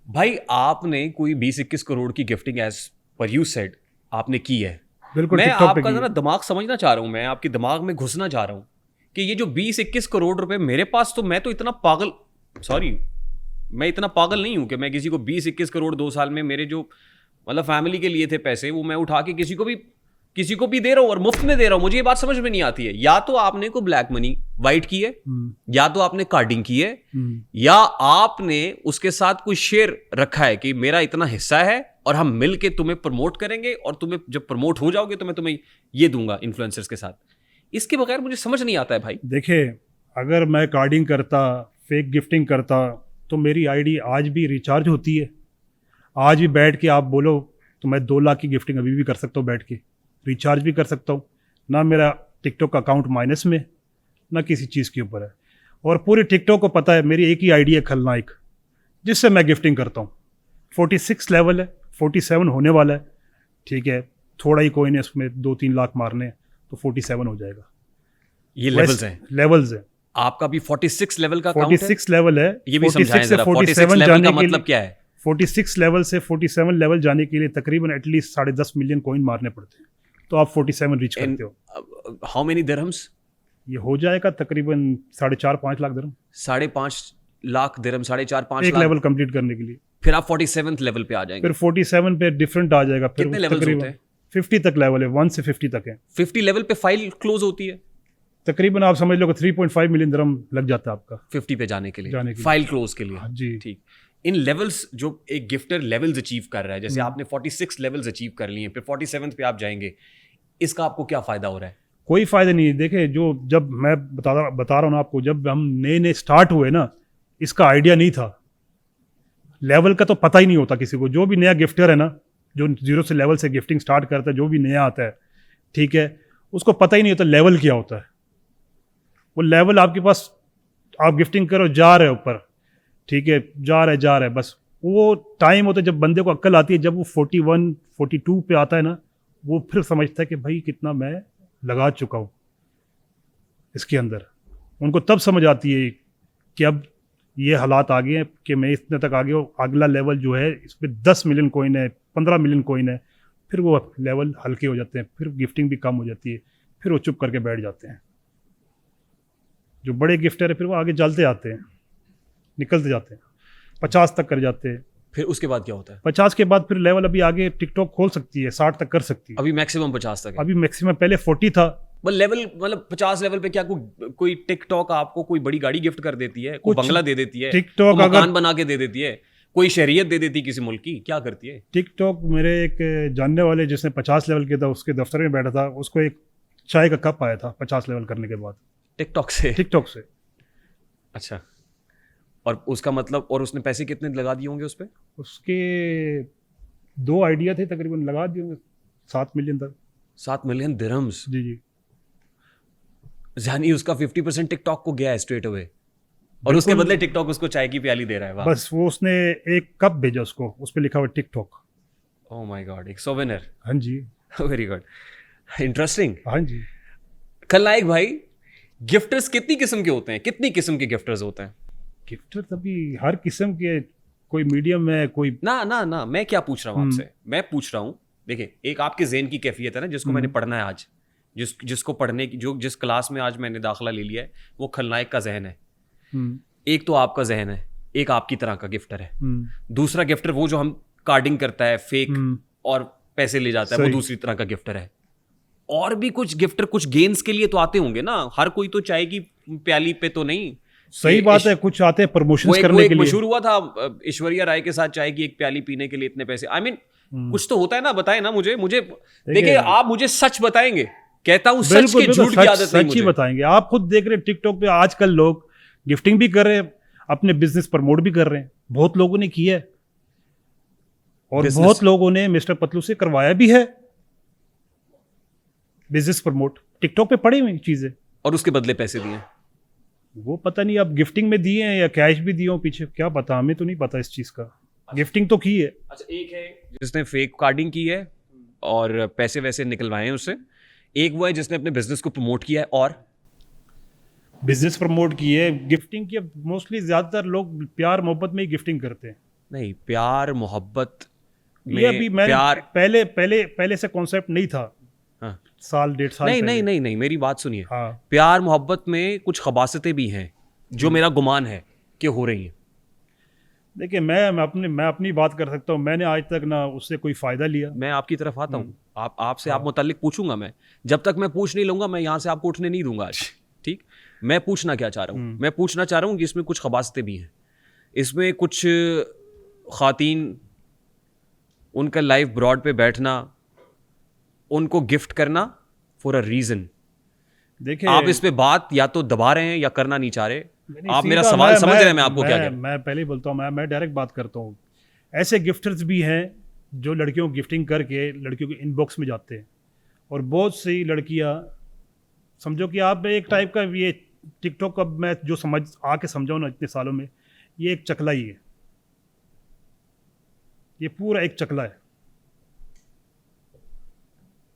भाई, आपने कोई 20-21 करोड़ की gifting as per you said आपने की है। बिल्कुल, मैं TikTok पे आपका की जरा है। दिमाग समझना चाह रहा हूं, मैं आपके दिमाग में घुसना चाह रहा हूं कि ये जो 20-21 करोड़ रुपए मेरे पास, तो मैं तो इतना पागल, सॉरी, मैं इतना पागल नहीं हूं कि मैं किसी को 20-21 करोड़ 2 साल में मेरे जो मतलब फैमिली के लिए थे पैसे, वो मैं उठा के किसी को भी दे रहा हूं और मुफ्त में दे रहा हूं। मुझे ये बात समझ में नहीं आती है, या तो आपने को ब्लैक मनी वाइट की है, या तो आपने कार्डिंग की है, या आपने उसके साथ कोई शेयर रखा है कि मेरा इतना हिस्सा है और हम मिल के तुम्हें प्रमोट करेंगे, और तुम्हें जब प्रमोट हो जाओगे तो मैं तुम्हें ये दूंगा इन्फ्लुएंसर्स के साथ। इसके बगैर मुझे समझ नहीं आता है भाई। देखिए, अगर मैं कार्डिंग करता, फेक गिफ्टिंग करता, तो मेरी आईडी आज भी रिचार्ज होती है। आज भी बैठ के आप बोलो तो मैं 2 लाख की गिफ्टिंग अभी भी कर सकता हूँ, बैठ के रिचार्ज भी कर सकता हूँ। ना मेरा टिकटॉक अकाउंट माइनस में, ना किसी चीज़ के ऊपर है। और पूरे टिकटॉक को पता है मेरी एक ही आईडी है, खलनायक, जिससे मैं गिफ्टिंग करता हूँ। 46 लेवल है, 47 होने वाला है, ठीक है, थोड़ा ही कोइन है उसमें, 2-3 लाख मारने हैं तो 47 हो जाएगा। ये लेवल्स हैं, लेवल्स हैं। आपका भी 46 लेवल का अकाउंट है? 46 लेवल है। ये भी 46 समझाएं से जरा, 47 46 लेवल जाने का के मतलब लिए, क्या है? 46 लेवल से 47 लेवल जाने के लिए तकरीबन एटलीस्ट 10.5 मिलियन कॉइन मारने पड़ते हैं, तो आप 47 रीच करते हो। How many dirhams? ये हो जाएगा तकरीबन 4.5-5 लाख दिरहम 5.5 लाख दिरहम, 4.5-5 एक लाख। लेवल कंप्लीट करने के लिए। फिर आप 47th लेवल पे आ जाएंगे। फिर 47 पे डिफरेंट आ जाएगा। फिर कितने levels तकरीबन होते हैं? 50 तक लेवल है, 1 से 50 तक है। 50 लेवल पे फाइल क्लोज होती है? तकरीबन आप समझ लो कि 3.5 मिलियन दिरहम लग जाता है आपका 50 पे जाने के लिए, जाने के लिए। फाइल क्लोज के लिए। हाँ जी। ठीक, इन लेवल्स जो एक गिफ्टर लेवल्स अचीव कर रहा है, जैसे आपने 46 लेवल्स अचीव कर लिए, फिर 47th पे आप जाएंगे, इसका आपको क्या फायदा हो रहा है? कोई फायदा नहीं है। देखे, जो जब मैं बता रहा हूँ ना आपको, जब हम नए स्टार्ट हुए ना, इसका आइडिया नहीं था, लेवल का तो पता ही नहीं होता किसी को। जो भी नया गिफ्टर है ना, जो 0 से लेवल से गिफ्टिंग स्टार्ट करता है, जो भी नया आता है, ठीक है, उसको पता ही नहीं होता लेवल क्या होता है। वो लेवल आपके पास, आप गिफ्टिंग करो, जा रहे ऊपर, ठीक है, जा रहे बस। वो टाइम होता है जब बंदे को अक्ल आती है, जब वो 41, 42 पे आता है ना, वो फिर समझता है कि भाई कितना मैं लगा चुका हूँ इसके अंदर। उनको तब समझ आती है कि अब ये हालात आ गए हैं कि मैं इतने तक आ गया हूँ, अगला लेवल जो है इस पर 10 मिलियन कॉइन है, 15 मिलियन कॉइन है। फिर वो लेवल हल्के हो जाते हैं, फिर गिफ्टिंग भी कम हो जाती है, फिर वो चुप करके बैठ जाते हैं। जो बड़े गिफ्टर है फिर वो आगे चलते आते हैं, निकलते जाते हैं, 50 तक कर जाते हैं। फिर उसके बाद क्या होता है? 50 के बाद फिर लेवल अभी आगे टिकटॉक खोल सकती है, 60 तक कर सकती है। अभी मैक्सिमम 50 तक है। अभी मैक्सिमम, पहले 40 था। लेवल मतलब 50 लेवल पे क्या कोई टिकटॉक आपको कोई बड़ी गाड़ी गिफ्ट कर देती है, कोई कुछ बंगला दे देती है, TikTok कोई मकान अगर- बना के दे देती है, कोई शहरियत दे देती किसी मुल्क की, क्या करती है? टिकटॉक मेरे एक जानने वाले जिसने 50 लेवल किया था, उसके दफ्तर में बैठा था, उसको एक चाय का कप आया था 50 लेवल करने के बाद, टिकटॉक से? टिकटॉक से। अच्छा, और उसका मतलब, और उसने पैसे कितने लगा दिए होंगे उस पर? उसके 2 आइडिया थे, तकरीबन लगा दिए होंगे 7 मिलियन तक। 7 मिलियन दिरहम्स? जी जी। यानी उसका 50% टिकटॉक को गया है स्ट्रेट अवे, और उसके बदले टिकटॉक उसको चाय की प्याली दे रहा है। वाह। बस वो उसने एक कप भेजा उसको, उस पर लिखा हुआ टिकटॉक। ओह माय गॉड, एक सोवेनियर। हाँ जी। Very good, interesting. हाँ जी। खलनायक भाई, गिफ्टर्स कितनी किस्म के होते हैं? कितनी किस्म के गिफ्टर्स होते हैं? गिफ्टर तभी हर किस्म के, कोई मीडियम है, कोई ना ना ना, मैं क्या पूछ रहा हूँ आपसे, मैं पूछ रहा हूँ, देखिए एक आपके ज़हन की कैफियत है ना, जिसको मैंने पढ़ना है आज, जिसको पढ़ने की, जिस क्लास में आज मैंने दाखिला ले लिया है, वो खलनायक का जहन है। एक तो आपका जहन है, एक आपकी तरह का गिफ्टर है, दूसरा गिफ्टर वो जो हम कार्डिंग करता है फेक और पैसे ले जाता है, वो दूसरी तरह का गिफ्टर है। और भी कुछ गिफ्टर कुछ गेन्स के लिए तो आते होंगे ना, हर कोई तो चाय की प्याली पे तो नहीं। सही बात है, कुछ आते हैं प्रमोशन करने के लिए। मशहूर हुआ था ऐश्वर्या राय के साथ, चाय की एक प्याली पीने के लिए इतने पैसे। आई मीन कुछ तो होता है ना, बताए ना मुझे देखिए, आप मुझे सच बताएंगे, कहता हूँ सच के झूठ की आदत नहीं मुझे। सच ही बताएंगे। आप खुद देख रहे हैं टिकटॉक पे आजकल लोग गिफ्टिंग भी कर रहे हैं, अपने बिजनेस प्रमोट भी कर रहे हैं, बहुत लोगों ने किया है, और बहुत लोगों ने मिस्टर पतलू से करवाया भी है बिजनेस प्रमोट। टिकटॉक पे पड़ी हुई चीजें, और उसके बदले पैसे दिए, वो पता नहीं अब गिफ्टिंग में दिए हैं या कैश भी दिए हो पीछे, क्या पता, हमें तो नहीं पता इस चीज का। गिफ्टिंग तो की है। अच्छा, एक है जिसने फेक कार्डिंग की है और पैसे वैसे निकलवाए हैं उससे, एक वो है जिसने अपने बिजनेस को प्रमोट किया है और बिजनेस प्रमोट की है। गिफ्टिंग की मोस्टली ज्यादातर लोग प्यार मोहब्बत में ही गिफ्टिंग करते हैं। नहीं, प्यार मोहब्बत में, ये अभी मैंने प्यार पहले से कॉन्सेप्ट नहीं था। हाँ। साल 1.5 साल नहीं, मेरी बात सुनिए। हाँ। प्यार मोहब्बत में कुछ खबासतें भी हैं जो मेरा गुमान है कि हो रही हैं। देखिए, मैं अपनी बात कर सकता हूँ, मैंने आज तक ना उससे कोई फायदा लिया। मैं आपकी तरफ आता हूँ, आपसे आप मुताल्लिक पूछूंगा मैं, जब तक मैं पूछ नहीं लूंगा मैं यहाँ से आपको उठने नहीं दूंगा आज। ठीक, मैं पूछना क्या चाह रहा हूँ, मैं पूछना चाह रहा हूँ कि इसमें कुछ खबासतें भी हैं, इसमें कुछ खातीन, उनका लाइफ ब्रॉड पे बैठना, उनको गिफ्ट करना फॉर अ रीजन। देखिए, आप इस पे बात या तो दबा रहे हैं या करना नहीं चाह रहे। आप मेरा सवाल समझ रहे हैं मैं आपको क्या कह रहा हूं? मैं पहले ही बोलता हूँ, मैं डायरेक्ट बात करता हूँ। ऐसे गिफ्टर्स भी हैं जो लड़कियों को गिफ्टिंग करके लड़कियों के इनबॉक्स में जाते हैं, और बहुत सी लड़कियाँ, समझो कि आप एक टाइप का, ये टिकटॉक का मैं जो समझ आके समझाऊँ ना इतने सालों में, ये एक चकला ही है, ये पूरा एक चकला है।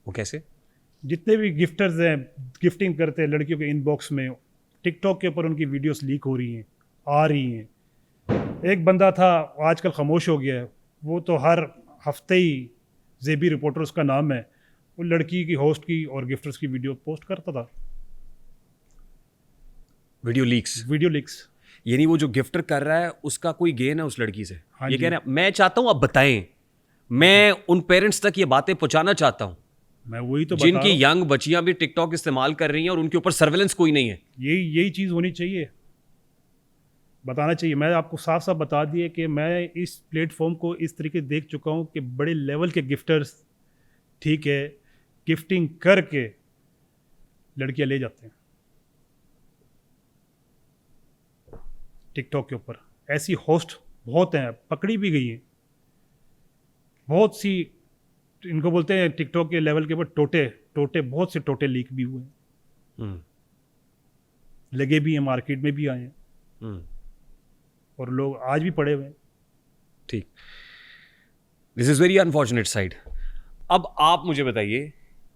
वो कैसे? जितने भी गिफ्टर्स हैं गिफ्टिंग करते हैं लड़कियों के इनबॉक्स में, टिकटॉक के ऊपर उनकी वीडियोस लीक हो रही हैं, आ रही हैं। एक बंदा था, आजकल खामोश हो गया है, वो तो हर हफ्ते ही, जेबी रिपोर्टर उसका नाम है, वो लड़की की होस्ट की और गिफ्टर्स की वीडियो पोस्ट करता था। वीडियो लीक्स यानी वो जो गिफ्टर कर रहा है उसका कोई गेन है उस लड़की से। हाँ, ये कह रहे हैं, मैं चाहता हूं आप बताएं, मैं उन पेरेंट्स तक ये बातें पहुंचाना चाहता हूं, मैं वही तो जिनकी यंग बच्चियां भी टिकटॉक इस्तेमाल कर रही हैं और उनके ऊपर सर्वेलेंस कोई नहीं है। यही चीज़ होनी चाहिए, बताना चाहिए। मैं आपको साफ साफ बता दिए कि मैं इस प्लेटफॉर्म को इस तरीके देख चुका हूँ कि बड़े लेवल के गिफ्टर्स, ठीक है, गिफ्टिंग करके लड़कियां ले जाते हैं टिकटॉक के ऊपर। ऐसी होस्ट बहुत हैं, पकड़ी भी गई हैं बहुत सी। इनको बोलते हैं टिकटॉक के लेवल के ऊपर टोटे, बहुत से टोटे लीक भी हुए हैं, लगे भी हैं, मार्केट में भी आए हैं, और लोग आज भी पड़े हुए हैं। ठीक, this is very unfortunate side. अब आप मुझे बताइए,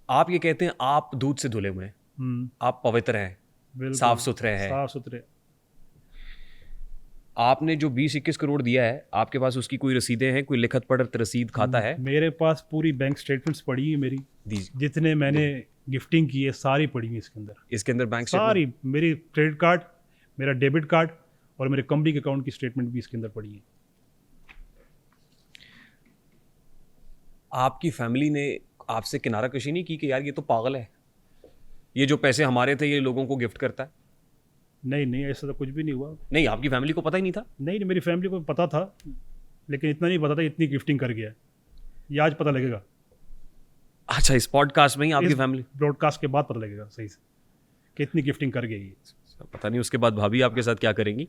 आप ये कहते हैं आप दूध से धुले हुए हैं, आप पवित्र हैं, साफ सुथरे हैं, आपने जो 20-21 करोड़ दिया है, आपके पास उसकी कोई रसीदें हैं, कोई लिखत पढ़त रसीद खाता है? मेरे पास पूरी बैंक स्टेटमेंट्स पड़ी है मेरी, जितने मैंने गिफ्टिंग की है सारी पड़ी है इसके अंदर बैंक सारी। मेरी क्रेडिट कार्ड, मेरा डेबिट कार्ड और मेरे कंपनी के अकाउंट की स्टेटमेंट भी इसके अंदर पड़ी है। आपकी फैमिली ने आपसे किनारा कशी नहीं की कि यार ये तो पागल है, ये जो पैसे हमारे थे ये लोगों को गिफ्ट करता है? नहीं, ऐसा तो कुछ भी नहीं हुआ। नहीं, आपकी फैमिली को पता ही नहीं था? नहीं, मेरी फैमिली को पता था, लेकिन इतना नहीं पता था इतनी गिफ्टिंग कर गया है। ये आज पता लगेगा, अच्छा, इस पॉडकास्ट में ही आपकी इस फैमिली? ब्रॉडकास्ट के बाद पता लगेगा सही से कि इतनी गिफ्टिंग कर गई है। पता नहीं उसके बाद भाभी आपके साथ क्या करेंगी।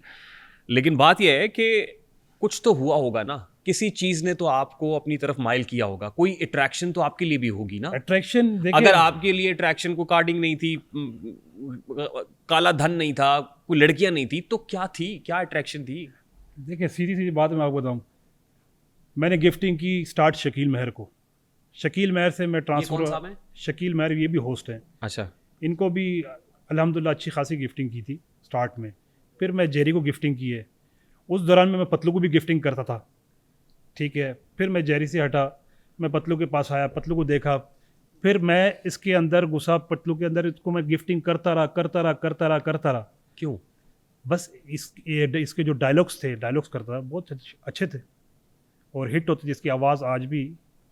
लेकिन बात यह है कि कुछ तो हुआ होगा ना, किसी चीज ने तो आपको अपनी तरफ माइल किया होगा, कोई अट्रैक्शन तो आपके लिए भी होगी ना। अट्रैक्शन देखिए, अगर आपके लिए अट्रैक्शन को कार्डिंग नहीं थी, काला धन नहीं था, कोई लड़कियां नहीं थी, तो क्या थी, क्या अट्रैक्शन थी? देखिए सीधी सीधी बात मैं आपको बताऊं, मैंने गिफ्टिंग की स्टार्ट शकील महर को। शकील महर से मैं कौन ट्रांसफर, साहब हैं? शकील महर ये भी होस्ट हैं, अच्छा। इनको भी अल्हम्दुलिल्लाह अच्छी खासी गिफ्टिंग की थी स्टार्ट में। फिर मैं जेरी को गिफ्टिंग की है, उस दौरान में मैं पतलू को भी गिफ्टिंग करता था, ठीक है। फिर मैं जेरी से हटा, मैं पतलू के पास आया, पतलू को देखा, फिर मैं इसके अंदर घुसा, पतलू के अंदर, इसको मैं गिफ्टिंग करता रहा करता रहा करता रहा करता रहा। क्यों? बस इसके जो डायलॉग्स थे, डायलॉग्स करता था, बहुत अच्छे थे और हिट होती थी। इसकी आवाज़ आज भी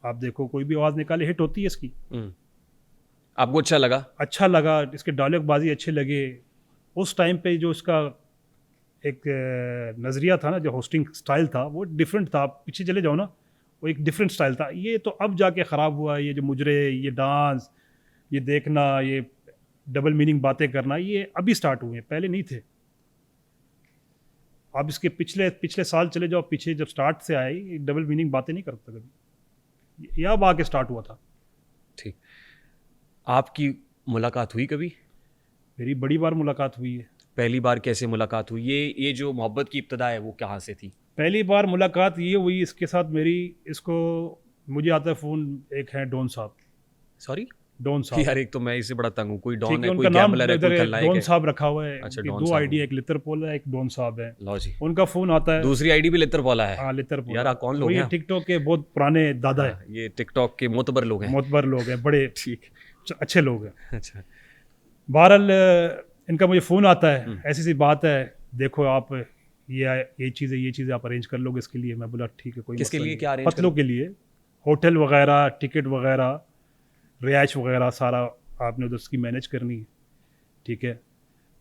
आप देखो, कोई भी आवाज़ निकाले हिट होती है इसकी। आपको अच्छा लगा? अच्छा लगा, इसके डायलॉग बाजी अच्छे लगे। उस टाइम पे जो इसका एक नज़रिया था ना, जो होस्टिंग स्टाइल था वो डिफरेंट था। आप पीछे चले जाओ ना, वो एक डिफरेंट स्टाइल था। ये तो अब जाके ख़राब हुआ, ये जो मुजरे, ये डांस, ये देखना, ये डबल मीनिंग बातें करना, ये अभी स्टार्ट हुए हैं, पहले नहीं थे। आप इसके पिछले पिछले साल चले जाओ पीछे, जब स्टार्ट से आए, ये डबल मीनिंग बातें नहीं करता कभी, ये अब आके स्टार्ट हुआ था। ठीक। आपकी मुलाकात हुई कभी? मेरी बड़ी बार मुलाकात हुई है। पहली बार कैसे मुलाकात हुई? ये जो मोहब्बत की इब्तदा है वो कहाँ से थी? पहली बार मुलाकात ये हुई इसके साथ मेरी, इसको मुझे आता है फ़ोन, एक है डॉन साहब। सॉरी? डॉन साहब, यार एक तो मैं इससे बड़ा तंग हूँ, कोई ठीक डॉन है, है, कोई उनका नाम गैम्बलर है, इधर कोई है, खलनायक डॉन है। साहब रखा हुआ है। अच्छा, उनकी डॉन दो साहब आईडी है, हैं। एक लितरपोल है, एक डॉन साहब है। लो जी। उनका फ़ोन आता है। दूसरी आईडी भी लितर पॉला है। हाँ, लितरपोल। यार आप कौन लोग वो ये हैं? टिकटॉक के बहुत पुराने दादा है, हाँ, ये टिकटॉक के मोतबर लोग हैं। मोतबर लोग हैं, बड़े ठीक। अच्छे लोग हैं। अच्छा। बहरहाल इनका मुझे फ़ोन आता है, ऐसी सी बात है, देखो आप ये चीज़ें आप अरेंज कर लोगे इसके लिए। मैं बोला ठीक है, कोई किसके मसला लिए, नहीं। क्या अरेंज पतलों के लिए, होटल वगैरह, टिकट वगैरह, रिहाइश वगैरह, सारा आपने उधर उसकी मैनेज करनी है, ठीक है।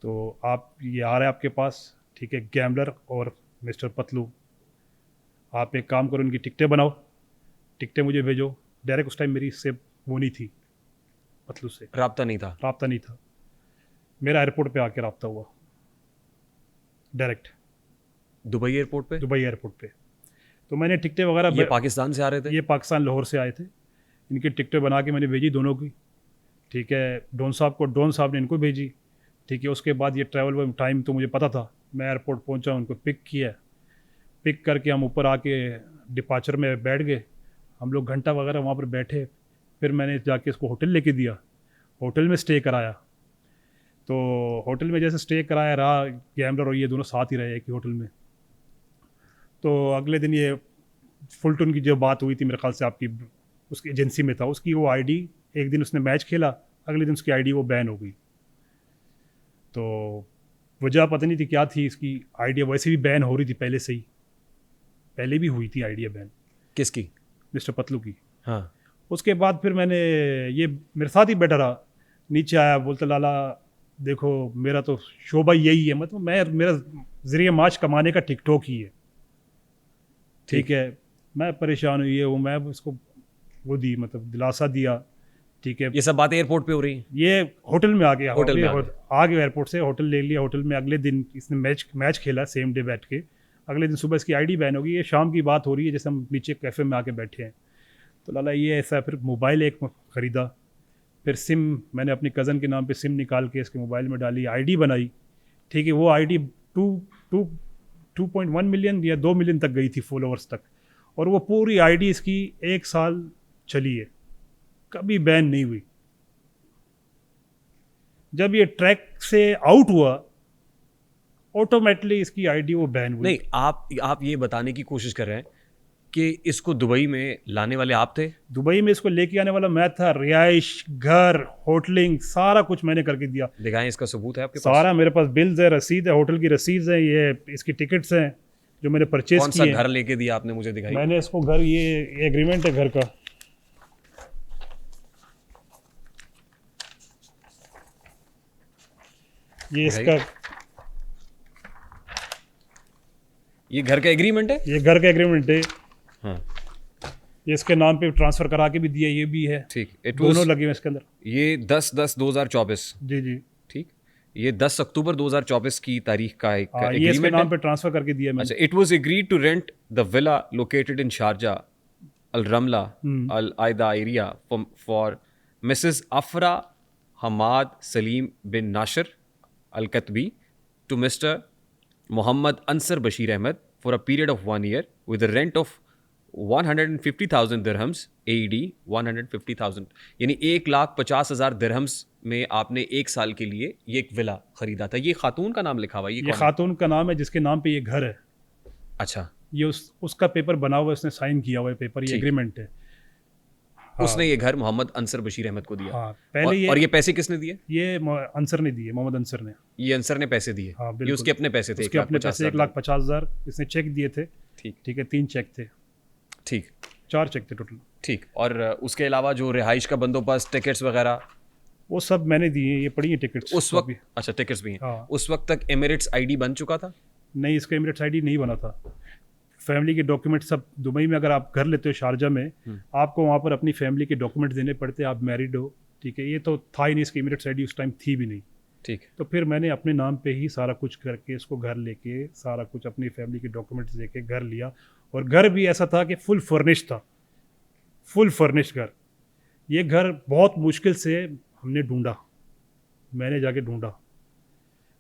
तो आप ये आ रहे हैं आपके पास, ठीक है, गैम्बलर और मिस्टर पतलू। आप एक काम करो, इनकी टिकटें बनाओ, टिकटें मुझे भेजो। डायरेक्ट उस टाइम मेरी इससे वो नहीं थी, पतलू से राब्ता नहीं था? रब्ता नहीं था। मेरा एयरपोर्ट पे आके रब्ता हुआ डायरेक्ट, दुबई एयरपोर्ट पे? दुबई एयरपोर्ट पे। तो मैंने टिकटें वगैरह ये पाकिस्तान से आ रहे थे? ये पाकिस्तान लाहौर से आए थे। इनकी टिकटें बना के मैंने भेजी दोनों की, ठीक है। डॉन साहब ने इनको भेजी, ठीक है। उसके बाद ये ट्रैवल टाइम तो मुझे पता था, मैं एयरपोर्ट पहुंचा, उनको पिक किया, पिक करके हम ऊपर आके डिपार्चर में बैठ गए। हम लोग घंटा वगैरह वहाँ पर बैठे। फिर मैंने जाके इसको होटल लेके दिया, होटल में स्टे कराया। तो होटल में जैसे स्टे कराया रहा, गैम्बलर और ये दोनों साथ ही रहे एक ही होटल में। तो अगले दिन ये फुलटन की जो बात हुई थी, मेरे ख्याल से आपकी उसकी एजेंसी में था, उसकी वो आईडी, एक दिन उसने मैच खेला, अगले दिन उसकी आईडी वो बैन हो गई। तो वजह पता नहीं थी क्या थी, इसकी आईडिया वैसे भी बैन हो रही थी पहले से ही, पहले भी हुई थी आईडिया बैन किसकी? मिस्टर पतलू की। हाँ। उसके बाद फिर मैंने, ये मेरे साथ ही बैठा रहा, नीचे आया, बोलता लाला देखो मेरा तो शोभा यही है, मतलब मेरा ज़रिए माश कमाने का टिकटॉक ही है, ठीक है। मैं परेशान हुई है वो, मैं उसको वो दी, मतलब दिलासा दिया, ठीक है। ये सब बातें एयरपोर्ट पे हो रही हैं? ये होटल में आ गया, होटल में आ गया एयरपोर्ट से, होटल ले लिया। होटल में अगले दिन इसने मैच खेला सेम डे बैठ के। अगले दिन सुबह इसकी आईडी बैन होगी। ये शाम की बात हो रही है, जैसे हम नीचे कैफ़े में आके बैठे हैं। तो लाला ये ऐसा, फिर मोबाइल एक ख़रीदा, फिर सिम मैंने अपनी कज़न के नाम पे सिम निकाल के इसके मोबाइल में डाली, आईडी बनाई, ठीक है। वो आईडी 2.1 मिलियन या 2 मिलियन तक गई थी फॉलोअर्स तक, और वो पूरी आईडी इसकी 1 साल चली है, कभी बैन नहीं हुई। जब ये ट्रैक से आउट हुआ, ऑटोमेटिकली इसकी आईडी वो बैन हुई। नहीं, आप ये बताने की कोशिश कर रहे हैं कि इसको दुबई में लाने वाले आप थे? दुबई में इसको लेके आने वाला मैं था। रिहाइश, घर, होटलिंग, सारा कुछ मैंने करके दिया। दिखाएं, इसका सबूत है आपके पास? सारा मेरे पास बिल्स है, रसीद है, होटल की रसीद है, ये इसकी टिकट्स हैं जो मैंने परचेज कौन की सा है। घर लेके दिया आपने, मुझे दिखाई। मैंने इसको घर, ये एग्रीमेंट है घर का, ये इसका ये घर का एग्रीमेंट है? ये घर का एग्रीमेंट है, हाँ ये इसके नाम पे ट्रांसफ़र करा के भी दिया, ये भी है, ठीक। इट दोनों लगे हुए इसके अंदर। ये 10/10/2024। जी जी। ठीक। ये 10 अक्टूबर 2024 की तारीख का एक हाँ, ये इसके एग्रीमेंट नाम है। पे ट्रांसफ़र करके दिया मैंने। अच्छा, it was agreed to rent the villa located in Sharjah Al Ramla Al Aida area for Mrs Afra Hamad Salim bin Nashar Al Katbi to Mr Mohammed Ansar Bashir Ahmed for a period of 1 year with a rent of 150,000 dirhams AED 150,000 यानी 1,50,000 dirhams में आपने एक साल के लिए ये एक villa खरीदा था। ये खातून का नाम लिखा हुआ है, ये ये कौन है? खातून का नाम है जिसके नाम पे ये घर है। अच्छा, ये उसका पेपर बना हुआ है, उसने साइन किया हुआ है पेपर, ये ठीक। एग्रीमेंट है। उसने ये घर मोहम्मद अंसर बशीर अहमद को दिया। हाँ, पहले और ये पैसे किसने दिए? ये अंसर ने दिए, मोहम्मद अंसर ने। ये अंसर ने पैसे दिए। हाँ, ये बिल्कुल। उसके अपने पैसे थे? उसके अपने पैसे 1,50,000 इसने चेक दिए थे। ठीक ठीक है, 3 चेक थे, ठीक 4 चेक थे टोटल। ठीक। और उसके अलावा जो रिहाइश का बंदोबस्त, टिकट्स वगैरह, वो सब मैंने दिए, ये पड़ी है टिकट्स उस वक्त? अच्छा, टिकट्स भी हैं। हाँ। उस वक्त तक एमिरेट्स आईडी बन चुका था? नहीं, इसका एमिरेट्स आईडी नहीं बना था। फैमिली के डॉक्यूमेंट सब दुबई में, अगर आप घर लेते हो शारजा में, आपको वहाँ पर अपनी फैमिली के डॉक्यूमेंट देने पड़ते, आप मैरिड हो, ठीक है। ये तो था ही नहीं, इसकी एमिरेट्स आईडी उस टाइम थी भी नहीं। ठीक। तो फिर मैंने अपने नाम पे ही सारा कुछ करके इसको घर लेके, सारा कुछ अपनी फैमिली के डॉक्यूमेंट्स लेके घर लिया। और घर भी ऐसा था कि फुल फर्निश्ड था, फुल फर्निश्ड घर। ये घर बहुत मुश्किल से हमने ढूंढा, मैंने जाके ढूंढा।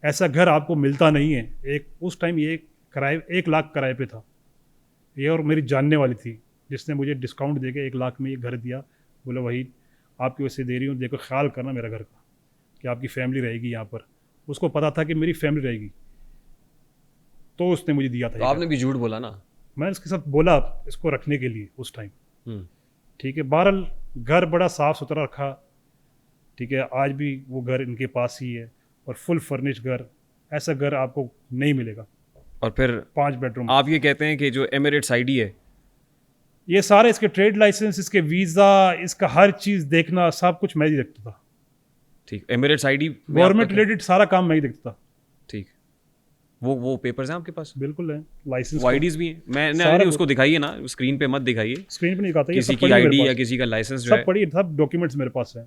ऐसा घर आपको मिलता नहीं है। एक उस टाइम ये किराए 1 लाख किराए पे था ये, और मेरी जानने वाली थी जिसने मुझे डिस्काउंट देके 1 लाख में ये घर दिया। बोला वही आपकी वजह से दे रही हूँ, देखो ख्याल करना मेरा घर का कि आपकी फैमिली रहेगी यहाँ पर। उसको पता था कि मेरी फैमिली रहेगी, तो उसने मुझे दिया था तो ये आपने भी झूठ बोला ना? घर। मैंने उसके साथ बोला इसको रखने के लिए उस टाइम, हम्म। ठीक है। बहरहाल घर बड़ा साफ़ सुथरा रखा, ठीक है। आज भी वो घर इनके पास ही है, और फुल फर्निश्ड घर। ऐसा घर आपको नहीं मिलेगा। और फिर 5 बेडरूम। आप ये कहते हैं कि जो एमिरेट्स आईडी है, ये सारे इसके ट्रेड लाइसेंस, इसके वीज़ा, इसका हर चीज़ देखना, सब कुछ मैं ही देखता था। ठीक, एमिरेट्स आईडी गवर्नमेंट रिलेटेड सारा काम मैं ही देखता था। ठीक। वो पेपर्स हैं आपके पास? बिल्कुल है, लाइसेंस आईडीज भी हैं। मैंने सारा उसको दिखाइए ना, स्क्रीन पे मत दिखाइए। स्क्रीन पे नहीं दिखाता, ये किसी सब की पड़ी है मेरे आईडी या पास। किसी का लाइसेंस जो है, सब पड़ी, सब डॉक्यूमेंट्स मेरे पास है।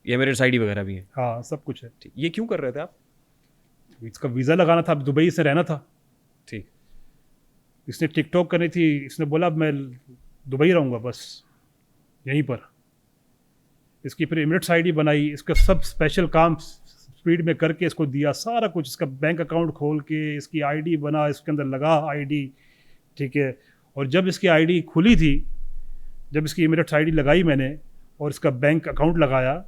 ये एमिरेट्स आईडी वगैरह भी है। हाँ, सब कुछ है। ठीक। ये क्यों कर रहे थे आप? इसका वीज़ा लगाना था, अब दुबई से रहना था। ठीक। इसने टिकटॉक करनी थी, इसने बोला अब मैं दुबई रहूँगा बस यहीं पर। इसकी फिर एमिरेट्स आईडी बनाई, इसका सब स्पेशल काम स्पीड में करके इसको दिया, सारा कुछ। इसका बैंक अकाउंट खोल के इसकी आईडी बना, इसके अंदर लगा आईडी, ठीक है। और जब इसकी आईडी खुली थी, जब इसकी एमिरेट्स आईडी लगाई मैंने और इसका बैंक अकाउंट लगाया,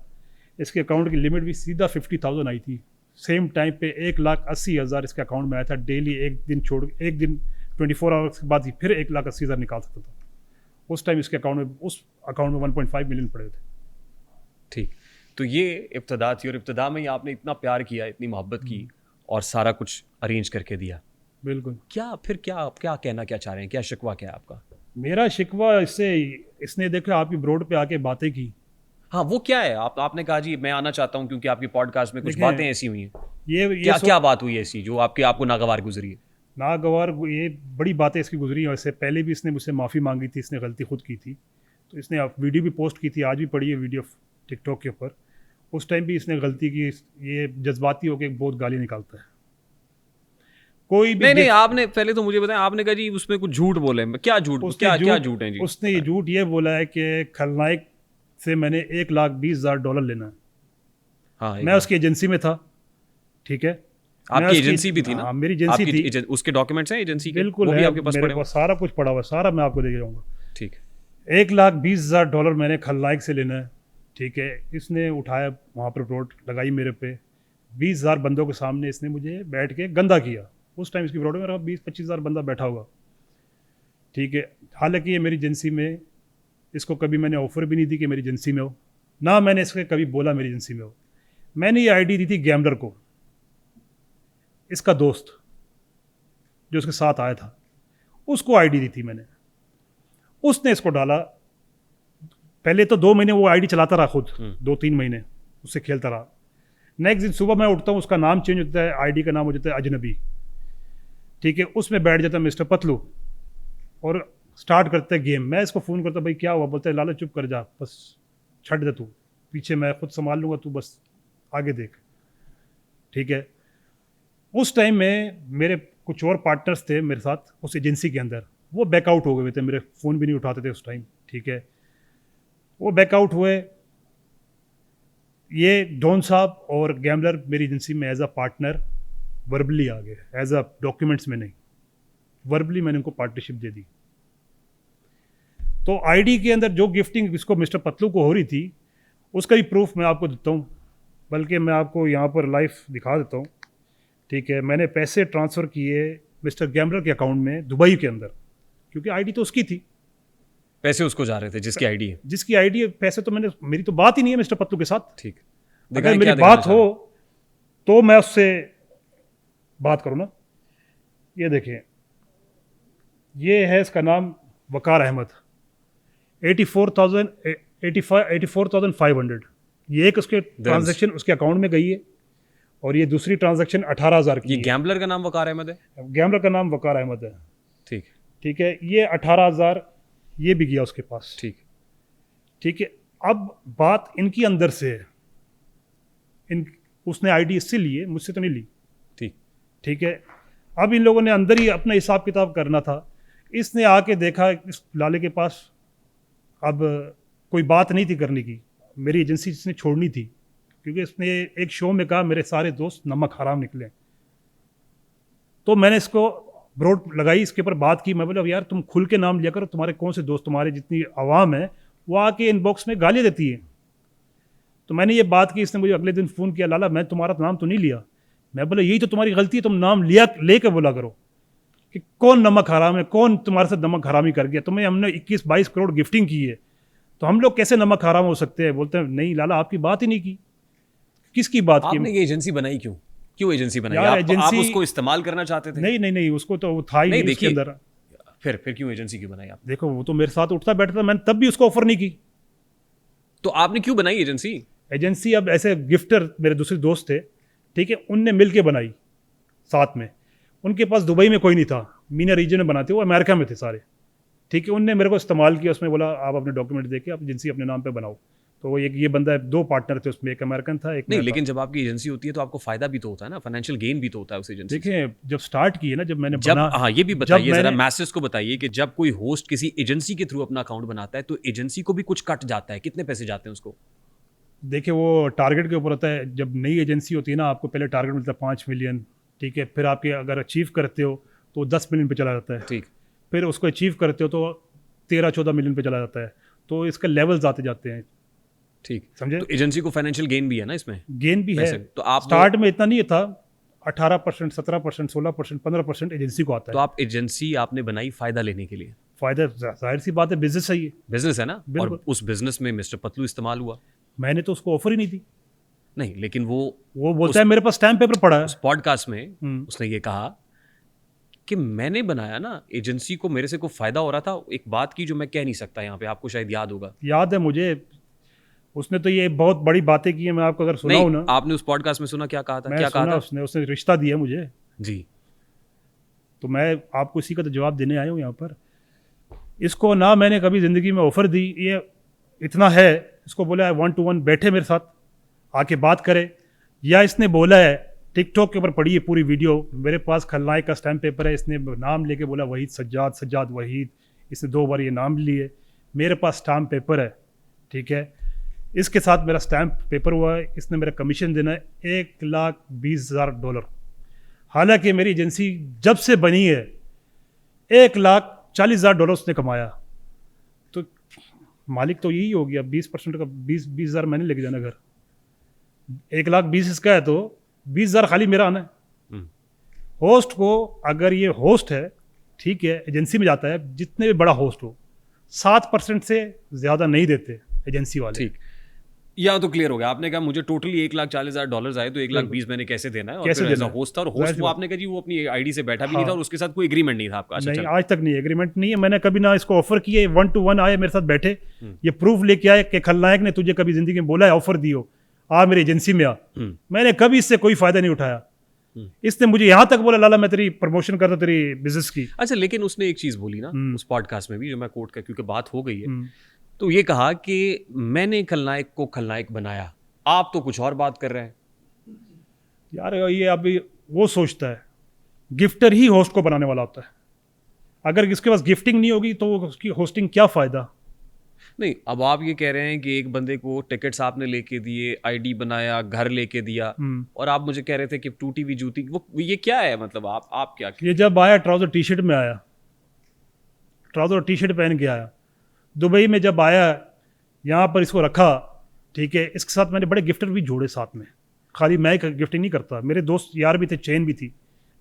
इसके अकाउंट की लिमिट भी सीधा 50,000 आई थी। सेम टाइम पे 1,80,000 इसके अकाउंट में आया था डेली। एक दिन 24 आवर्स के बाद ही फिर 1,80,000 निकाल सकता था। उस टाइम इसके उस अकाउंट में 1.5 मिलियन पड़े थे। ठीक। तो ये इब्तदा थी, और इब्तदा में ही आपने इतना प्यार किया, इतनी मोहब्बत की, और सारा कुछ अरेंज करके दिया। बिल्कुल। क्या आप क्या कहना क्या चाह रहे हैं? क्या शिकवा क्या है आपका? मेरा शिकवा इससे, इसने देखो आपकी ब्रोड पे आके बातें की। हाँ, वो क्या है? आपने कहा जी मैं आना चाहता हूँ क्योंकि आपकी पॉडकास्ट में कुछ देखिए, बातें ऐसी हुई हैं। ये क्या बात हुई ऐसी जो आपको नागवार गुजरी है? नागवार, ये बड़ी बातें इसकी गुजरी हैं। वैसे पहले भी इसने मुझसे माफ़ी मांगी थी, इसने गलती खुद की थी। तो इसने वीडियो भी पोस्ट की थी, आज भी पड़ी है वीडियो टिकटॉक के ऊपर। उस टाइम भी इसने गलती की। ये जज्बाती होकर बहुत गाली निकालता है। कोई भी नहीं, आपने पहले तो मुझे बताया, आपने कहा जी उसमें कुछ झूठ बोले। क्या झूठ? क्या झूठ है जी? उसने ये झूठ ये बोला है कि खलनायक से मैंने $1,20,000 लेना है। हाँ, मैं उसकी एजेंसी में था, ठीक है। आपकी एजेंसी भी थी ना? हाँ, मेरी एजेंसी थी। उसके डॉक्यूमेंट्स हैं एजेंसी के? बिल्कुल वो भी है, आपके पास मेरे पड़े पास सारा कुछ पड़ा हुआ है, सारा मैं आपको दे जाऊंगा। ठीक। $1,20,000 मैंने खलनायक से लेना है, ठीक है। इसने उठाया, वहाँ पर रोड लगाई मेरे पे, 20,000 बंदों के सामने इसने मुझे बैठ के गंदा किया। उस टाइम इसकी रोड में 20-25,000 बंदा बैठा होगा, ठीक है। हालांकि ये मेरी एजेंसी में, इसको कभी मैंने ऑफर भी नहीं दी कि मेरी एजेंसी में हो, ना मैंने इसको कभी बोला मेरी एजेंसी में हो। मैंने ये आईडी दी थी गैमलर को, इसका दोस्त जो उसके साथ आया था, उसको आईडी दी थी मैंने। उसने इसको डाला। पहले तो 2 महीने वो आईडी चलाता रहा खुद, 2-3 महीने उससे खेलता रहा। नेक्स्ट दिन सुबह मैं उठता हूँ, उसका नाम चेंज होता है, आईडी का नाम हो जाता है अजनबी। ठीक है, उसमें बैठ जाता मिस्टर पतलू और स्टार्ट करते हैं गेम। मैं इसको फ़ोन करता, भाई क्या हुआ? बोलते हैं लाला चुप कर जा, बस छट दे, तू पीछे मैं खुद संभाल लूँगा, तू बस आगे देख। ठीक है, उस टाइम में मेरे कुछ और पार्टनर्स थे मेरे साथ उस एजेंसी के अंदर, वो बैकआउट हो गए थे, मेरे फ़ोन भी नहीं उठाते थे उस टाइम। ठीक है, वो बैकआउट हुए। ये डॉन साहब और गैमलर मेरी एजेंसी में एज अ पार्टनर वर्बली आ गए, एज अ डॉक्यूमेंट्स में नहीं, वर्बली मैंने उनको पार्टनरशिप दे दी। तो आईडी के अंदर जो गिफ्टिंग इसको मिस्टर पतलू को हो रही थी, उसका ही प्रूफ मैं आपको देता हूँ, बल्कि मैं आपको यहाँ पर लाइव दिखा देता हूँ। ठीक है, मैंने पैसे ट्रांसफ़र किए मिस्टर गैमलर के अकाउंट में दुबई के अंदर, क्योंकि आईडी तो उसकी थी, पैसे उसको जा रहे थे जिसकी आईडी है। जिसकी आईडी है। पैसे तो मैंने, मेरी तो बात ही नहीं है मिस्टर पतलू के साथ। ठीक, अगर दिखाएं मेरी क्या बात दिखाना हो चाह तो मैं उससे बात करूँ ना। ये देखें, ये है, इसका नाम वकार अहमद, 84,500। ये एक उसके ट्रांजैक्शन उसके अकाउंट में गई है, और ये दूसरी ट्रांजैक्शन 18,000 की ये है। गैम्बलर का नाम वकार अहमद है। गैमलर का नाम वकार अहमद है। ठीक ठीक है, ये 18,000 ये भी गया उसके पास। ठीक ठीक है, अब बात इनकी अंदर से है, इन उसने आईडी इससे ली है, मुझसे तो नहीं ली। ठीक ठीक है, अब इन लोगों ने अंदर ही अपना हिसाब किताब करना था। इसने आके देखा इस लाले के पास अब कोई बात नहीं थी करने की, मेरी एजेंसी इसने छोड़नी थी, क्योंकि इसने एक शो में कहा मेरे सारे दोस्त नमक हराम निकले। तो मैंने इसको ब्रोड लगाई, इसके ऊपर बात की। मैं बोला यार तुम खुल के नाम लिया करो, तुम्हारे कौन से दोस्त, तुम्हारे जितनी आवाम है वो आके इनबॉक्स में गालियाँ देती है। तो मैंने ये बात की, इसने मुझे अगले दिन फ़ोन किया, लाला मैं तुम्हारा नाम तो नहीं लिया। मैं बोला यही तो तुम्हारी गलती है, तुम नाम लिया लेकर बोला करो कि कौन नमक हराम है, कौन तुम्हारे साथ नमक हरामी कर गया, तुम्हें हमने 21-22 करोड़ गिफ्टिंग की है, तो हम लोग कैसे नमक हराम हो सकते हैं? बोलते हैं नहीं लाला आपकी बात ही नहीं की। किसकी बात की? आपने ये एजेंसी बनाई क्यों? क्यों एजेंसी बनाई? यार, आप एजेंसी- उसको इस्तेमाल करना चाहते थे? नहीं नहीं नहीं, उसको तो वो था ही नहीं, नहीं उसके देखिए, अंदर। फिर क्यों एजेंसी क्यों बनाई आप? देखो वो तो मेरे साथ उठता बैठता था, मैंने तब भी उसको ऑफर नहीं की तो आपने क्यों बनाई एजेंसी? एजेंसी। अब ऐसे गिफ्टर मेरे दूसरे दोस्त थे, ठीक है, उनने मिल के बनाई साथ में। उनके पास दुबई में कोई नहीं था, मीना रीजन में बनाते, वो अमेरिका में थे सारे। ठीक है, उनने मेरे को इस्तेमाल किया, उसमें बोला आप अपने डॉक्यूमेंट देके आप एजेंसी अपने नाम पे बनाओ। तो वो एक ये बंदा है, 2 पार्टनर थे उसमें, एक अमेरिकन था, एक नहीं, मैं था। लेकिन जब आपकी एजेंसी होती है तो आपको फायदा भी तो होता है ना, फाइनेंशियल गेन भी तो होता है उस एजेंसी से। देखें जब स्टार्ट किए ना, जब मैंने जब बना, हाँ, ये भी बताइए जरा, मैंने- मैसेज को बताइए कि जब कोई होस्ट किसी एजेंसी के थ्रू अपना अकाउंट बनाता है तो एजेंसी को भी कुछ कट जाता है, कितने पैसे जाते हैं उसको? देखिए वो टारगेट के ऊपर होता है। जब नई एजेंसी होती है ना, आपको पहले टारगेट मिलता है 5 मिलियन, ठीक है, फिर आपके अगर अचीव करते हो तो 10 मिलियन पे चला जाता है, ठीक फिर उसको अचीव करते हो तो 13-14 मिलियन पे चला जाता है। तो इसका लेवल्स आते जाते हैं, ठीक। समझे? तो एजेंसी को फाइनेंशियल गेन भी है ना इसमें? गेन भी है। पैसे। तो आप स्टार्ट में इतना नहीं था, 18%, 17%, 16%, 15% एजेंसी को आता तो है। आप एजेंसी आपने बनाई फायदा लेने के लिए? फायदा जाहिर सी बात है, बिजनेस है ये। बिजनेस है ना, और बिल्कुल। उस बिजनेस में मिस्टर पतलू इस्तेमाल हुआ? मैंने तो उसको ऑफर ही नहीं दी। नहीं, लेकिन वो बोलता है मेरे पास स्टैम्प पेपर पड़ा है। उस पॉडकास्ट में उसने ये कहा कि मैंने बनाया ना, एजेंसी को मेरे से कोई फायदा हो रहा था। एक बात की जो मैं कह नहीं सकता यहाँ पे, आपको शायद याद होगा। याद है मुझे, उसने तो ये बहुत बड़ी बातें की है। मैं आपको अगर सुनाऊं नहीं, ना, आपने उस पॉडकास्ट में सुना क्या कहा था? मैं क्या कहा सुना, था? उसने रिश्ता दिया मुझे, जी, तो मैं आपको इसी का तो जवाब देने आया हूँ यहाँ पर। इसको ना मैंने कभी ज़िंदगी में ऑफ़र दी, ये इतना है, इसको बोला है 1-to-1 बैठे मेरे साथ आके बात करे, या इसने बोला है टिकटॉक के ऊपर पड़ी है पूरी वीडियो, मेरे पास खलनायक का स्टैम्प पेपर है, इसने नाम लेके बोला वहीद सज्जाद, सज्जाद वहीद, इसने 2 बार ये नाम लिए, मेरे पास स्टैम्प पेपर है, ठीक है, इसके साथ मेरा स्टैम्प पेपर हुआ है, इसने मेरा कमीशन देना है $1,20,000। हालांकि मेरी एजेंसी जब से बनी है $1,40,000 उसने कमाया, तो मालिक तो यही हो गया। 20% का 20,000 मैंने लेके जाना घर, 1,20,000 इसका है, तो 20,000 खाली मेरा आना है। होस्ट को, अगर ये होस्ट है, ठीक है, एजेंसी में जाता है, जितने भी बड़ा होस्ट हो, 7% से ज़्यादा नहीं देते एजेंसी वाले। ठीक, यहाँ तो क्लियर हो गया। आपने कहा मुझे टोटली $1,40,000 आए, तो 1,20,000 मैंने कैसे देना है, और कैसे फिर एज देना अ है? होस्ट था, और जाहिर होस्ट सी वो बात। आपने कहा जी वो अपनी आईडी से बैठा भी नहीं हाँ। था, और उसके साथ कोई एग्रीमेंट नहीं था आपका? अच्छा, नहीं, चलो। आज तक नहीं, एग्रीमेंट नहीं है। मैंने कभी ना इसको ऑफर किए, 1-to-1 आए मेरे साथ बैठे, ये प्रूफ लेके आए कि खलनायक ने तुझे कभी जिंदगी में बोला है ऑफर दियो, आ मेरी एजेंसी में आ। मैंने कभी इससे कोई फायदा नहीं उठाया। इसने मुझे यहाँ तक बोला लाला मैं तेरी प्रमोशन करता हूं तेरी बिजनेस की। अच्छा, लेकिन उसने एक चीज बोली ना उस पॉडकास्ट में भी, जो मैं कोट कर, क्योंकि बात हो गई है, तो ये कहा कि मैंने खलनायक को खलनायक बनाया, आप तो कुछ और बात कर रहे हैं। यार ये अभी वो सोचता है गिफ्टर ही होस्ट को बनाने वाला होता है, अगर इसके पास गिफ्टिंग नहीं होगी तो उसकी होस्टिंग क्या फ़ायदा। नहीं, अब आप ये कह रहे हैं कि एक बंदे को टिकट्स आपने लेके दिए, आईडी बनाया, घर लेके दिया, और आप मुझे कह रहे थे कि टूटी हुई जूती, वो ये क्या है? मतलब आप क्या? ये जब आया ट्राउज़र टी शर्ट में आया, ट्राउज़र टी शर्ट पहन के आया दुबई में, जब आया यहाँ पर इसको रखा, ठीक है, इसके साथ मैंने बड़े गिफ्टर भी जोड़े साथ में, खाली मैं गिफ्टिंग नहीं करता, मेरे दोस्त यार भी थे, चेन भी थी,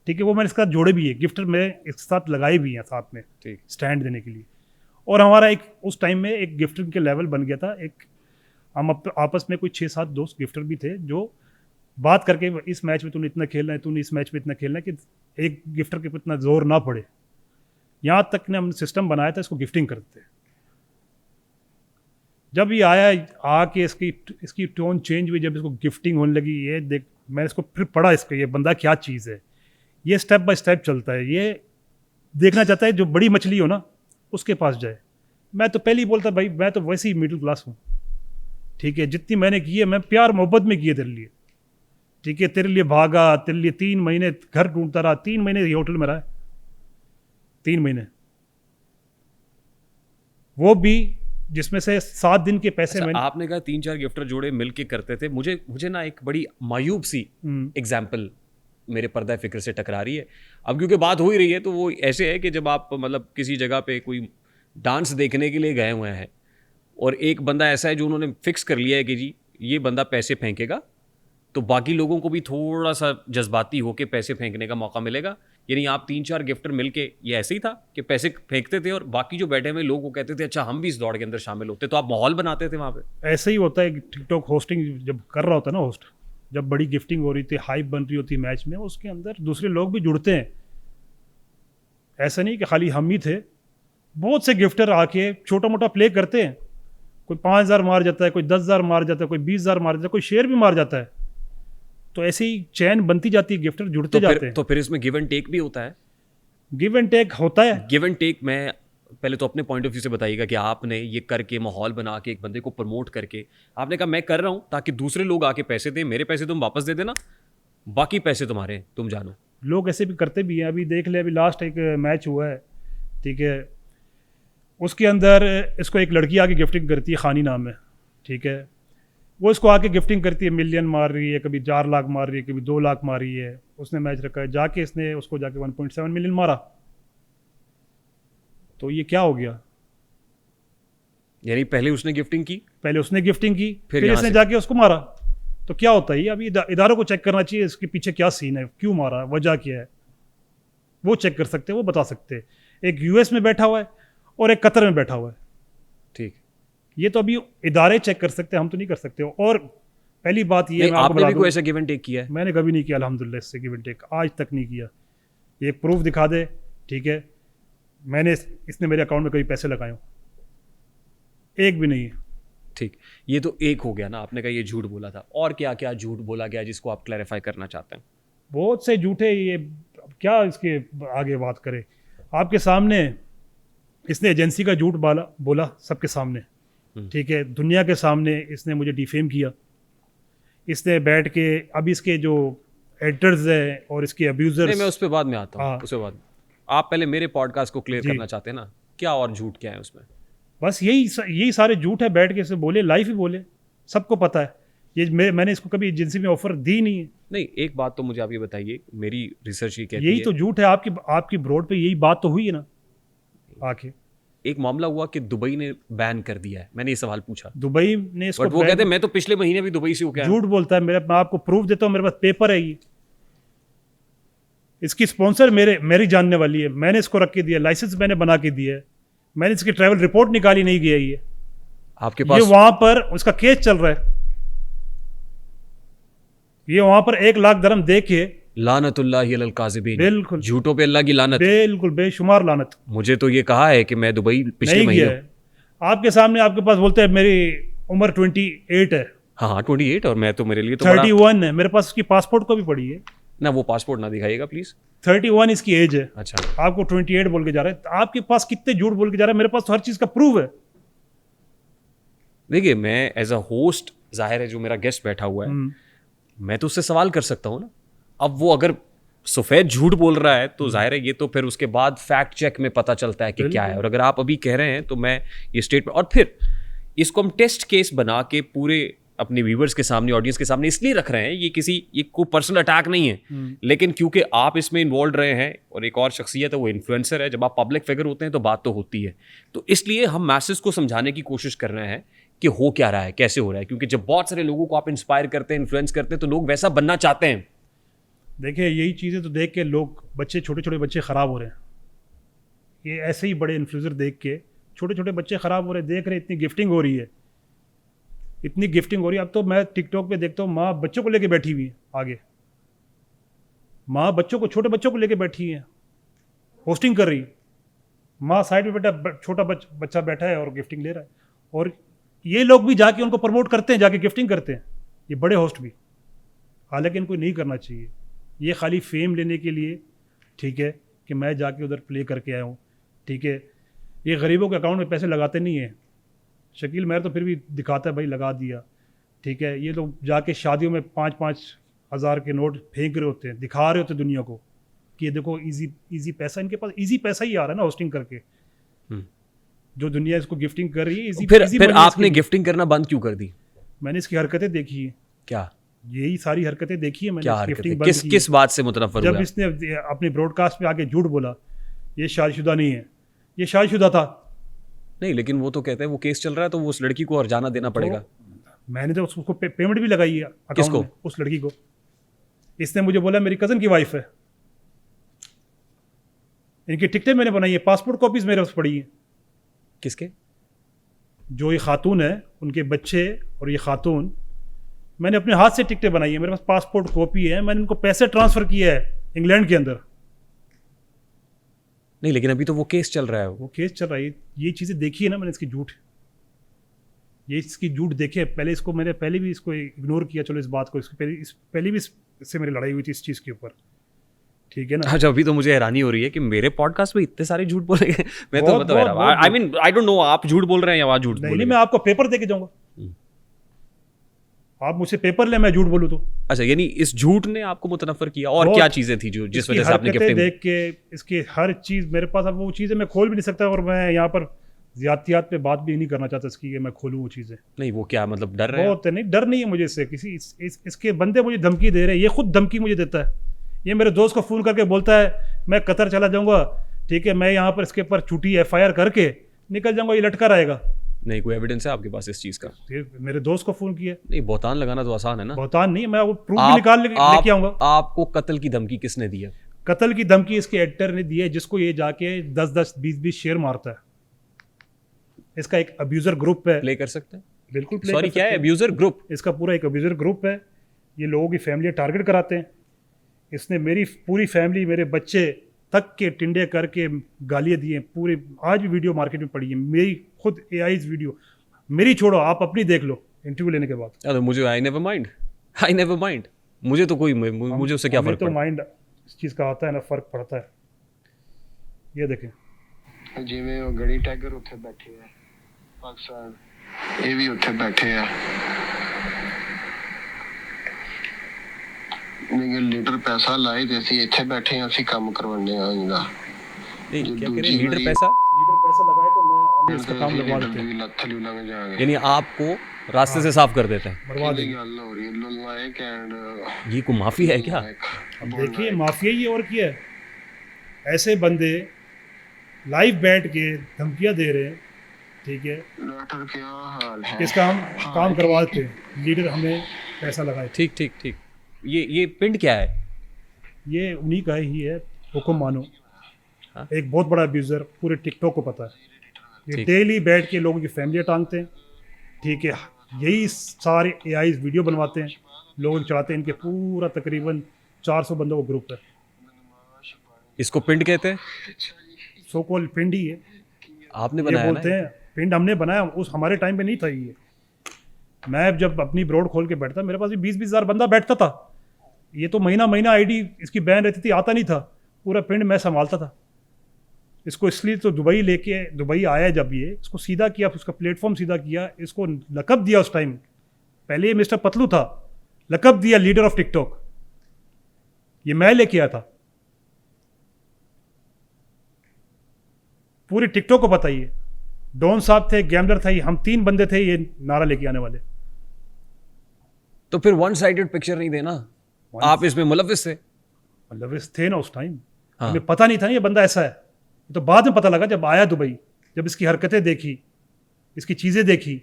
ठीक है, वो मैंने इसके साथ जोड़े भी है, गिफ्टर में इसके साथ लगाए भी हैं साथ में, ठीक, स्टैंड देने के लिए। और हमारा एक उस टाइम में एक गिफ्टर के लेवल बन गया था, एक हम आपस में कोई 6-7 दोस्त गिफ्टर भी थे जो बात करके इस मैच में तूने इतना खेलना है, तूने इस मैच में इतना खेलना है, कि एक गिफ्टर के ऊपर इतना जोर ना पड़े। यहाँ तक ने हमने सिस्टम बनाया था इसको गिफ्टिंग करते। जब ये आया आके इसकी टोन चेंज हुई, जब इसको गिफ्टिंग होने लगी, ये देख मैंने इसको फिर पढ़ा, इसका ये बंदा क्या चीज़ है, ये स्टेप बाय स्टेप चलता है, ये देखना चाहता है जो बड़ी मछली हो ना उसके पास जाए। मैं तो पहले ही बोलता भाई मैं तो वैसे ही मिडिल क्लास हूँ, ठीक है, जितनी मैंने की है मैं प्यार मोहब्बत में की है तेरे लिए, ठीक है, तेरे लिए भागा, तेरे लिए 3 महीने घर ढूंढता रहा, 3 महीने ये होटल में रहा, 3 महीने, वो भी जिसमें से 7 दिन के पैसे। मैंने आपने कहा 3-4 गिफ्टर जोड़े मिलके करते थे, मुझे ना एक बड़ी मायूब सी एग्जाम्पल मेरे पर्दा फिक्र से टकरा रही है। अब क्योंकि बात हो ही रही है तो वो ऐसे है कि जब आप मतलब किसी जगह पे कोई डांस देखने के लिए गए हुए हैं और एक बंदा ऐसा है जो उन्होंने फिक्स कर लिया है कि जी ये बंदा पैसे फेंकेगा, तो बाकी लोगों को भी थोड़ा सा जज्बाती होकर पैसे फेंकने का मौका मिलेगा। यानी आप 3-4 गिफ्टर मिलके, ये ऐसे ही था कि पैसे फेंकते थे और बाकी जो बैठे हुए लोग को कहते थे अच्छा हम भी इस दौड़ के अंदर शामिल होते, तो आप माहौल बनाते थे वहाँ पे। ऐसे ही होता है टिकटॉक होस्टिंग जब कर रहा होता है ना होस्ट, जब बड़ी गिफ्टिंग हो रही थी, हाइप बन रही होती मैच में, उसके अंदर दूसरे लोग भी जुड़ते हैं। ऐसा नहीं कि खाली हम ही थे, बहुत से गिफ्टर आके छोटा मोटा प्ले करते हैं, कोई 5,000 मार जाता है, कोई 10,000 मार जाता है, कोई 20,000 मार जाता है, कोई शेयर भी मार जाता है। तो ऐसे ही चैन बनती जाती है, गिफ्टर जुड़ते जाते हैं। तो फिर इसमें गिव एंड टेक भी होता है। गिव एंड टेक होता है। गिव एंड टेक में पहले तो अपने पॉइंट ऑफ व्यू से बताइएगा कि आपने ये करके माहौल बना के एक बंदे को प्रमोट करके आपने कहा मैं कर रहा हूं ताकि दूसरे लोग आके पैसे दें, मेरे पैसे तुम वापस दे देना, बाकी पैसे तुम्हारे, तुम जानो। लोग ऐसे भी करते भी हैं। अभी देख ले, अभी लास्ट एक मैच हुआ है, ठीक है, उसके अंदर इसको एक लड़की आके गिफ्टिंग करती है, खानी नाम है, ठीक है, वो इसको आके गिफ्टिंग करती है, मिलियन मार रही है, कभी 4 लाख मार रही है, कभी 2 लाख मार रही है। उसने मैच रखा है, जाके इसने उसको जाके 1.7 मिलियन मारा। तो ये क्या हो गया? यानी पहले उसने गिफ्टिंग की, फिर इसने जाके उसको मारा। तो क्या होता है? अभी इदारों को चेक करना चाहिए, इसके पीछे क्या सीन है, क्यों मारा, वजह क्या है, वो चेक कर सकते हैं, वो बता सकते हैं। एक यूएस में बैठा हुआ है और एक कतर में बैठा हुआ है, ठीक, ये तो अभी इदारे चेक कर सकते हैं, हम तो नहीं कर सकते। और पहली बात ये, आपने भी कोई ऐसा गिव एंड टेक किया है? मैंने कभी नहीं किया अल्हम्दुलिल्लाह, इससे गिव एंड टेक आज तक नहीं किया। ये प्रूफ दिखा दे, ठीक है, मैंने इसने मेरे अकाउंट में कभी पैसे लगाए हो? एक भी नहीं है। ठीक, ये तो एक हो गया ना, आपने कहा ये झूठ बोला था, और क्या क्या झूठ बोला गया जिसको आप क्लैरिफाई करना चाहते हैं? बहुत से झूठे, ये क्या इसके आगे बात करें। आपके सामने इसने एजेंसी का झूठ बोला सबके सामने, ठीक है, दुनिया के सामने इसने मुझे डिफेम किया। इसने बैठ के, अभी इसके जो एडिटर्स हैं और इसके अब्यूजर्स, मैं उस पर बाद में आता हूँ, उसके बाद आप पहले मेरे पॉडकास्ट को क्लियर करना चाहते हैं ना, क्या और झूठ क्या है उसमें? बस यही सारे झूठ है, बैठ के इसे बोले, लाइफ ही बोले, सबको पता है। ये मैंने इसको कभी एजेंसी में ऑफर दी नहीं है। नहीं, एक बात तो मुझे आप ये बताइए, मेरी रिसर्च ये कहती है, यही तो झूठ है आपकी ब्रॉड पे, यही बात तो हुई है ना। आके एक मामला हुआ कि दुबई ने बैन कर दिया है, मैंने ये सवाल पूछा, दुबई ने इसको, वो कहते हैं मैं तो पिछले महीने भी दुबई से हूं। क्या झूठ बोलता है? मैं आपको प्रूफ देता हूँ, मेरे पास पेपर है। ये इसकी स्पॉन्सर मेरी जानने वाली है, मैंने इसको रख के दिया, लाइसेंस मैंने बना के दिया है, मैंने इसकी ट्रैवल रिपोर्ट निकाली, नहीं गया ये आपके पास, ये वहां पर उसका केस चल रहा है, ये वहां पर 1 लाख दरम दे के, लानतुल्लाहि अलल काज़िबीन, बिल्कुल झूठों पे अल्लाह की लानत, बिल्कुल बेशुमार लानत। मुझे तो ये कहा है कि मैं दुबई पिछले महीने, आपके सामने आपके पास बोलते हैं मेरी उम्र 28 है। हाँ 28, और मैं तो, मेरे लिए तो 31 है, मेरे पास उसकी पासपोर्ट को भी पड़ी है। ना वो पासपोर्ट ना दिखाइएगा प्लीज। 31 इसकी एज है, अच्छा, आपको 28 बोल के जा रहा है। तो आपके पास कितने झूठ बोल के जा रहा है? मेरे पास तो हर चीज़ का प्रूफ है। देखिए मैं एज अ होस्ट, जाहिर है जो मेरा गेस्ट बैठा हुआ है मैं तो उससे सवाल कर सकता हूँ ना। अब वो अगर सफेद झूठ बोल रहा है तो जाहिर है ये तो फिर उसके बाद फैक्ट चेक में पता चलता है कि क्या है। और अगर आप अभी कह रहे हैं तो मैं ये स्टेटमेंट, और फिर इसको हम टेस्ट केस बना के पूरे अपने व्यूवर्स के सामने, ऑडियंस के सामने इसलिए रख रहे हैं, ये कोई पर्सनल अटैक नहीं है, लेकिन क्योंकि आप इसमें इन्वॉल्व रहे हैं और एक और शख्सियत है वो इन्फ्लुएंसर है, जब आप पब्लिक फिगर होते हैं तो बात तो होती है। तो इसलिए हम मैसेज को समझाने की कोशिश कर रहे हैं कि हो क्या रहा है, कैसे हो रहा है, क्योंकि जब बहुत सारे लोगों को आप इंस्पायर करते हैं, इन्फ्लुएंस करते हैं, तो लोग वैसा बनना चाहते हैं। देखिए यही चीज़ें तो देख के लोग, बच्चे, छोटे छोटे बच्चे ख़राब हो रहे हैं। ये ऐसे ही बड़े इन्फ्लुएंसर देख के छोटे छोटे बच्चे ख़राब हो रहे हैं। देख रहे इतनी गिफ्टिंग हो रही है, इतनी गिफ्टिंग हो रही है। अब तो मैं टिकटॉक पे देखता हूँ, माँ बच्चों को लेके बैठी हुई है आगे, माँ बच्चों को, छोटे बच्चों को लेके बैठी है, होस्टिंग कर रही है। माँ साइड में बेटा, छोटा बच्चा बैठा है और गिफ्टिंग ले रहा है। और ये लोग भी जाके उनको प्रमोट करते हैं, जाके गिफ्टिंग करते हैं, ये बड़े होस्ट भी। हालांकि इनको नहीं करना चाहिए, ये खाली फेम लेने के लिए, ठीक है, कि मैं जाके उधर प्ले करके आया हूँ, ठीक है। ये गरीबों के अकाउंट में पैसे लगाते नहीं हैं। शकील मेहर तो फिर भी दिखाता है भाई लगा दिया, ठीक है। ये लोग जाके शादियों में 5-5 हज़ार के नोट फेंक रहे होते हैं, दिखा रहे होते हैं दुनिया को कि ये देखो इजी पैसा, इनके पास इजी पैसा ही आ रहा है ना होस्टिंग करके। जो दुनिया इसको गिफ्टिंग कर रही है, फिर आपने गिफ्टिंग करना बंद क्यों कर दी? मैंने इसकी हरकतें देखी है। क्या? यही सारी हरकतें देखी है मैंने। क्या हरकतें? किस बात से मुतनफ्फर हुआ? जब इसने अपनी ब्रॉडकास्ट पे आके झूठ बोला, ये शादीशुदा नहीं है, ये शादीशुदा था। नहीं, लेकिन वो तो कहते हैं वो केस चल रहा है तो वो उस लड़की को हर्जाना देना पड़ेगा। मैंने तो उसको पेमेंट भी लगाई है किसको? अकाउंट में, उस लड़की को। इसने मुझे बोला मेरी कज़न की वाइफ है, इनकी टिकटें मैंने बनाई है, पासपोर्ट कॉपीज मेरे पास पड़ी हैं। किसके? जो ये खातून है उनके बच्चे और ये खातून, मैंने अपने हाथ से टिकटें बनाई है, मेरे पास पासपोर्ट कॉपी है, मैंने इनको पैसे ट्रांसफ़र किया है इंग्लैंड के अंदर। नहीं, लेकिन अभी तो वो केस चल रहा है। वो केस चल रहा है। ये चीज़ें देखी है ना मैंने, इसकी झूठ, ये इसकी झूठ देखे। पहले इसको मैंने पहले भी इसको इग्नोर किया, चलो इस बात को, इसको पहले भी इससे मेरी लड़ाई हुई थी इस चीज़ के ऊपर, ठीक है ना। अच्छा, अभी तो मुझे हैरानी हो रही है कि मेरे पॉडकास्ट में इतने सारे झूठ बोले गए। मैं तो मतलब I mean I don't know आप झूठ बोल रहे हैं या वहाँ झूठ बोल रहे हैं। मैं आपको पेपर दे के जाऊँगा, आप मुझसे पेपर ले, मैं झूठ बोलूँ तो। अच्छा, यानी इस झूठ ने आपको मुतनफ्फर किया। और क्या चीजें थी जो जिस वजह से आपने गिफ्टिंग देख के, इसकी हर चीज़ मेरे पास, अब वो चीज़ें मैं खोल भी नहीं सकता, और मैं यहाँ पर ज़्यादतियात पे बात भी नहीं करना चाहता इसकी कि मैं खोलूँ वो चीज़ें। नहीं, वो क्या मतलब डर रहे हैं? बहुत नहीं, डर नहीं है मुझे इससे किसी। इसके बंदे मुझे धमकी दे रहे हैं, ये खुद धमकी मुझे देता है। ये मेरे दोस्त को फ़ोन करके बोलता है मैं कतर चला जाऊँगा, ठीक है, मैं यहाँ पर इसके ऊपर छुट्टी FIR करके निकल जाऊँगा, ये लटका रहेगा। नहीं, कोई एविडेंस है आपके पास इस चीज का? मेरे दोस्त को फोन किया। नहीं, बहतान लगाना तो आसान है ना। बहतान नहीं, मैं वो प्रूफ भी निकाल लेके आऊंगा। आपको कत्ल की धमकी किसने दी है? कत्ल की धमकी इसके एडिटर ने दी है, जिसको ये जाके 10-10, 20-20 शेयर मारता है। इसका एक अब्यूजर ग्रुप है। प्ले कर सकते हैं? बिल्कुल प्ले। सॉरी, क्या है अब्यूजर ग्रुप? इसका पूरा एक अब्यूजर ग्रुप है। ये लोगों की फैमिली टारगेट कराते हैं। इसने मेरी पूरी फैमिली, मेरे बच्चे तक के टिंडे करके गालियाँ दी हैं पूरी। आज भी वीडियो मार्केट में पड़ी है, मेरी खुद AI's वीडियो। मेरी छोड़ो, आप अपनी देख लो इंटरव्यू लेने के बाद। तो मुझे आई नेवर माइंड, मुझे तो कोई, मुझे उससे क्या फर्क तो माइंड इस चीज़ का आता है ना, फर्क पड़ता है। ये देखें, जिमें वो गड़ी टाइगर उत्थे बैठे हैं पाकिस्तान, ये भी उत्थे बैठे हैं। निगे लीडर पैसा लाए ते ਅਸੀਂ ਇੱਥੇ बैठे हैं, ਅਸੀਂ ਕੰਮ करवाने ਆ ਇਹਦਾ। नहीं, क्या कह रहे हैं? लीडर पैसा लगाए तो मैं इसका काम लगवा देते हैं। ਲੱਥਲੀ ਉਹਨਾਂ में जाएंगे, यानी आपको रास्ते से साफ कर देते हैं। मरवा देंगे। ਗੱਲ ਹੋ ਰਹੀ ਹੈ ਲੁਲਵਾਇਕ एंड ये कोई माफी है क्या? अब देखिए, माफिया ही और क्या है। ऐसे बंदे लाइव बैठ के धमकियां दे रहे हैं, ठीक है, डॉक्टर क्या हाल है, इसका हम काम करवा देते हैं। लीडर हमें पैसा लगाए। ठीक। ये पिंड क्या है? ये उन्हीं का ही है, हुक्म मानो। हाँ? एक बहुत बड़ा अब्यूज़र, पूरे टिकटॉक को पता है। ये ठीक। डेली बैठ के लोगों की फैमिलियाँ टांगते हैं, ठीक है। यही सारे AI's वीडियो बनवाते हैं, लोगों को चढ़ाते हैं। इनके पूरा तकरीबन 400 बंदों का ग्रुप है। इसको पिंड कहते हैं? सो कॉल्ड पिंड ही है। आपने ये बनाया बोलते ना? हैं पिंड हमने बनाया, उस हमारे टाइम पे नहीं था ये। मैं जब अपनी ब्रॉड खोल के बैठता, मेरे पास भी 20-20 हज़ार बंदा बैठता था। ये तो महीना महीना आईडी इसकी बैन रहती थी, आता नहीं था, पूरा पिंड मैं संभालता था इसको। इसलिए तो दुबई आया जब ये, इसको सीधा किया, उसका प्लेटफॉर्म सीधा किया, इसको लकब दिया उस टाइम। पहले ये मिस्टर पतलू था, लकब दिया लीडर ऑफ टिकटॉक, ये मैं लेके आया था। पूरी टिकटॉक को पता ही है, डॉन साहब थे, गैम्बलर था, हम 3 बंदे थे ये नारा लेके आने वाले। तो फिर वन साइडेड पिक्चर नहीं देना, आप इसमें मुलविस थे। मतलब थे ना उस टाइम, हाँ। हमें पता नहीं था ना ये बंदा ऐसा है। ये तो बाद में पता लगा जब आया दुबई, जब इसकी हरकतें देखी, इसकी चीजें देखी।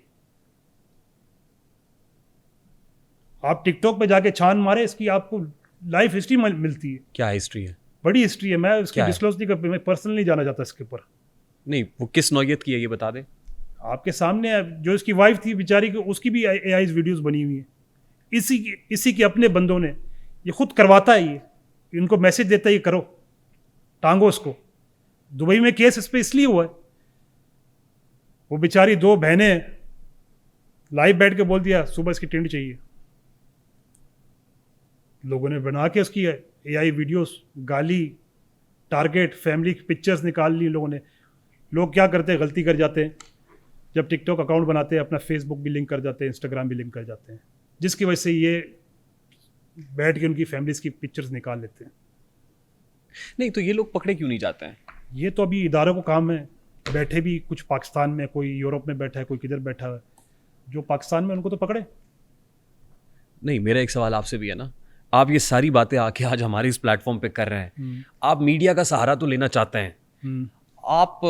आप टिकटॉक पे जाके छान मारे, इसकी आपको लाइफ हिस्ट्री मिलती है। क्या हिस्ट्री है? बड़ी हिस्ट्री है, मैं उसकी क्या है? डिस्क्लोज नहीं कर, मैं पर्सनली जाना चाहता इसके ऊपर। नहीं, वो किस नौयत की है ये बता दें। आपके सामने है, जो इसकी वाइफ थी बेचारी को, उसकी भी एआई वीडियोस बनी हुई है। इसी के अपने बंदों ने, ये खुद करवाता है, ये इनको मैसेज देता है ये करो, टांगो इसको। दुबई में केस इस पर इसलिए हुआ है, वो बेचारी 2 बहनें लाइव बैठ के बोल दिया सुबह इसकी टेंट चाहिए। लोगों ने बना के उसकी एआई वीडियोस, गाली, टारगेट, फैमिली की पिक्चर्स निकाल ली लोगों ने। लोग क्या करते हैं, गलती कर जाते हैं, जब टिकटॉक अकाउंट बनाते हैं अपना फेसबुक भी लिंक कर जाते हैं, इंस्टाग्राम भी लिंक कर जाते हैं, जिसकी वजह से ये बैठ के उनकी फैमिलीज की पिक्चर्स निकाल लेते हैं। नहीं तो ये लोग पकड़े क्यों नहीं जाते हैं? ये तो अभी इदारों को काम है, बैठे भी कुछ पाकिस्तान में, कोई यूरोप में बैठा है, कोई किधर बैठा है, जो पाकिस्तान में उनको तो पकड़े। नहीं, मेरा एक सवाल आपसे भी है ना, आप ये सारी बातें आके आज हमारे इस प्लेटफॉर्म पे कर रहे हैं, आप मीडिया का सहारा तो लेना चाहते हैं, आप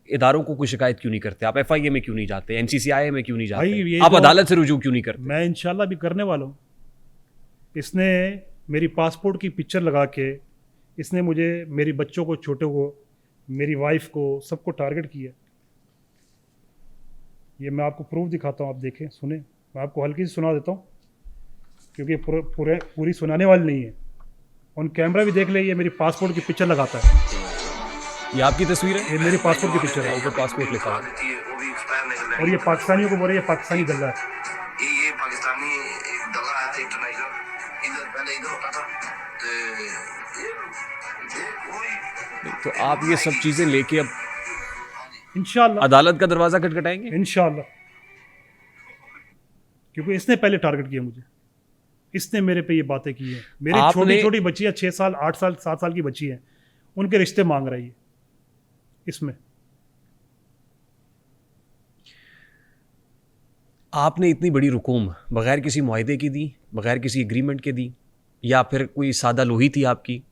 इदारों को कोई शिकायत क्यों नहीं करते? आप एफआईए में क्यों नहीं जाते? एनसीसीआई में क्यों नहीं भाई, जाते? ये आप तो अदालत से रुजू क्यों नहीं करते? मैं इंशाल्लाह भी करने वाला हूँ। इसने मेरी पासपोर्ट की पिक्चर लगा के, इसने मुझे, मेरी बच्चों को, छोटे को, मेरी वाइफ को, सबको टारगेट किया। ये मैं आपको प्रूफ दिखाता हूँ, आप देखें, सुने। मैं आपको हल्की से सुना देता हूँ, क्योंकि पूरी सुनाने वाली नहीं है। ऑन कैमरा भी देख ले, ये मेरी पासपोर्ट की पिक्चर लगाता है। ये आपकी तस्वीर है? ये मेरी पासपोर्ट की पिक्चर है, ऊपर पासपोर्ट लिखा है। और ये पाकिस्तानियों को बोल रहे हैं ये पाकिस्तानी गल्ला है। ये पाकिस्तानी एक दगा है, एक नाइजर, इधर पहले इधर होता था, तो ये वही। तो आप ये सब चीजें लेके अब इंशाल्लाह अदालत का दरवाजा खटखटाएंगे? इंशाल्लाह, क्योंकि इसने पहले टारगेट किया मुझे, इसने मेरे पे ये बातें की हैं। मेरी आपने- छोटी छोटी बच्चियां, 6 साल, 8 साल, 7 साल की बच्ची हैं, उनके रिश्ते मांग रही है इसमें। आपने इतनी बड़ी रकूम बगैर किसी मुआहदे की दी, बगैर किसी एग्रीमेंट के दी, या फिर कोई सादा लोही थी आपकी?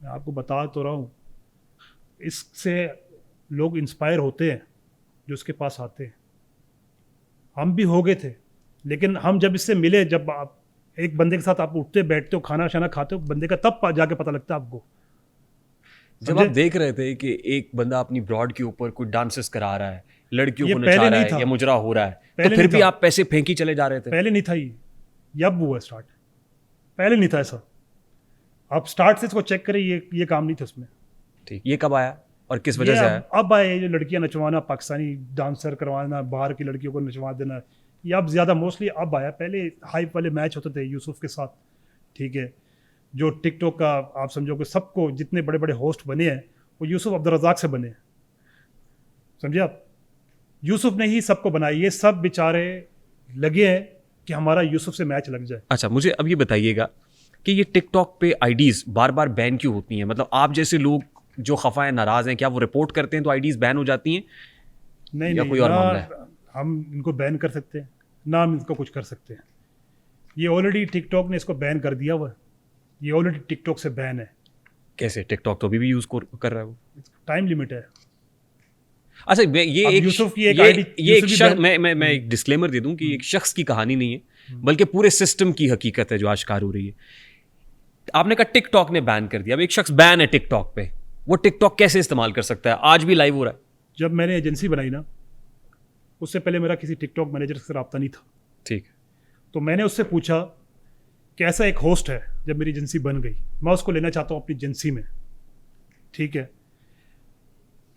मैं आपको बता तो रहा हूँ, इससे लोग इंस्पायर होते हैं जो उसके पास आते हैं। हम भी हो गए थे, लेकिन हम जब इससे मिले, जब आप एक बंदे के साथ आप उठते बैठते हो, खाना शाना खाते हो बंदे का, तब जाके पता लगता है आपको। जब आप देख रहे थे कि एक बंदा अपनी ब्रॉड के ऊपर कोई डांसेस करा रहा है, लड़कियों ये को पहले नचा रहा नहीं है था। या मुजरा हो रहा है, तो पहले फिर नहीं भी था। आप पैसे फेंकी चले जा रहे थे? पहले नहीं था ये अब हुआ स्टार्ट, पहले नहीं था ऐसा। आप स्टार्ट से इसको चेक करें, ये काम नहीं था उसमें। ठीक, ये कब आया और किस वजह ये से आया? अब आए, ये जो लड़कियां नचवाना, पाकिस्तानी डांसर करवाना, बाहर की लड़कियों को नचवा देना, ये अब ज़्यादा मोस्टली अब आया। पहले हाइप वाले मैच होते थे यूसुफ के साथ, ठीक है, जो टिकटॉक का आप समझो कि सबको, जितने बड़े बड़े होस्ट बने हैं वो यूसुफ अब्दुल रज़ाक से बने हैं, समझे आप। यूसुफ ने ही सबको बनाया, ये सब बेचारे लगे हैं कि हमारा यूसुफ से मैच लग जाए। अच्छा, मुझे अब ये बताइएगा कि ये टिकटॉक पे आईडीज बार बार बैन क्यों होती हैं? मतलब आप जैसे लोग जो खफा हैं, नाराज हैं, क्या वो रिपोर्ट करते हैं तो आईडीज बैन हो जाती हैं? नहीं या नहीं, कोई और ना मामला है? हम इनको बैन कर सकते हैं, ना हम इनको कुछ कर सकते हैं। ये ऑलरेडी टिकटॉक ने इसको बैन कर दिया हुआ है, ये ऑलरेडी टिकटॉक से बैन है। कैसे? टिकटॉक तो अभी भी यूज कर रहा है वो। टाइम लिमिट है। अच्छा, ये अब एक यूसुफ की एक ये ID एक यूसुफ की शख्स, बैन- मैं एक डिस्क्लेमर दे दूं कि एक शख्स की कहानी नहीं है, बल्कि पूरे सिस्टम की हकीकत है जो आश्कार हो रही है। आपने कहा टिकटॉक ने बैन कर दिया, अब एक शख्स बैन है टिकटॉक पे, वो टिकटॉक कैसे इस्तेमाल कर सकता है? आज भी लाइव हो रहा है। जब मैंने एजेंसी बनाई ना, उससे पहले मेरा किसी टिकटॉक मैनेजर से रब्ता नहीं था। ठीक, तो मैंने उससे पूछा कि ऐसा एक होस्ट है, जब मेरी एजेंसी बन गई, मैं उसको लेना चाहता हूँ अपनी एजेंसी में, ठीक है,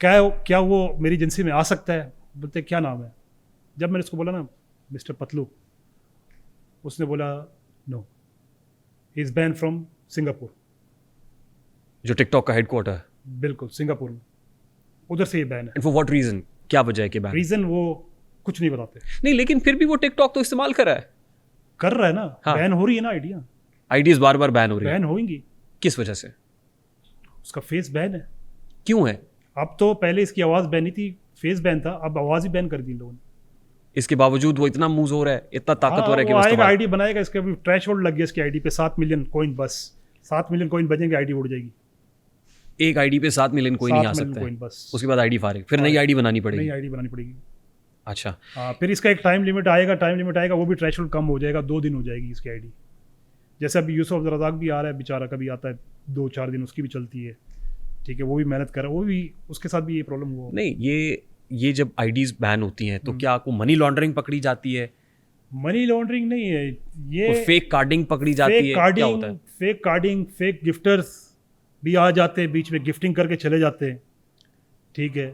क्या वो मेरी एजेंसी में आ सकता है? बोलते क्या नाम है? जब मैंने उसको बोला ना मिस्टर पतलू, उसने बोला no. He is ban from Singapore. जो टिकटॉक का हेडक्वार्टर है। बिल्कुल, सिंगापुर में, उधर से ये बैन है। एंड फॉर व्हाट रीजन, क्या वजह है कि बैन? रीज़न वो कुछ नहीं बताते। नहीं, लेकिन फिर भी वो टिकटॉक तो इस्तेमाल कर रहा है। कर रहा है ना, हाँ। बैन हो रही है ना आइडिया, आईडीज बार बार बैन हो रही है। बैन होंगी। किस वजह से? उसका फेस बैन है। क्यों है? अब तो पहले इसकी आवाज़ बैन नहीं थी, फेस बैन था, अब आवाज़ ही बैन कर दी इन लोगों ने। इसके बावजूद वो इतना मूव हो रहा है, इतना ताकतवर है कि वो वो आएगा, इस्तेमाल- आईडी बनाएगा, इसका भी ट्रैश होल्ड लग गया इसकी आईडी पे 7 मिलियन कॉइन, बस 7 मिलियन कॉइन बचेंगे, आईडी उड़ जाएगी। एक आईडी पे 7 मिलियन कोई नहीं आ 7 मिलियन सकता है। कॉइन बस। उसके बाद आईडी फारिग, फिर नई आईडी बनानी नई पड़ेगी। आईडी बनानी पड़ेगी। अच्छा, हाँ, फिर इसका एक टाइम लिमिट आएगा, वो भी थ्रेशोल्ड कम हो जाएगा, 2 दिन हो जाएगी इसकी आईडी। जैसे अभी यूसुफ रज़ाक भी आ रहा है बेचारा, कभी आता है 2-4 दिन, उसकी भी चलती है, ठीक है, वो भी मेहनत कर रहा है, वो भी, उसके साथ भी ये प्रॉब्लम हुआ। नहीं, ये जब आईडीज बैन होती हैं तो क्या आपको मनी लॉन्ड्रिंग पकड़ी जाती है? मनी लॉन्ड्रिंग नहीं है ये, फेक कार्डिंग पकड़ी जाती है? क्या होता है? फेक कार्डिंग, फेक गिफ्टर्स भी आ जाते हैं बीच में, गिफ्टिंग करके चले जाते हैं, ठीक है।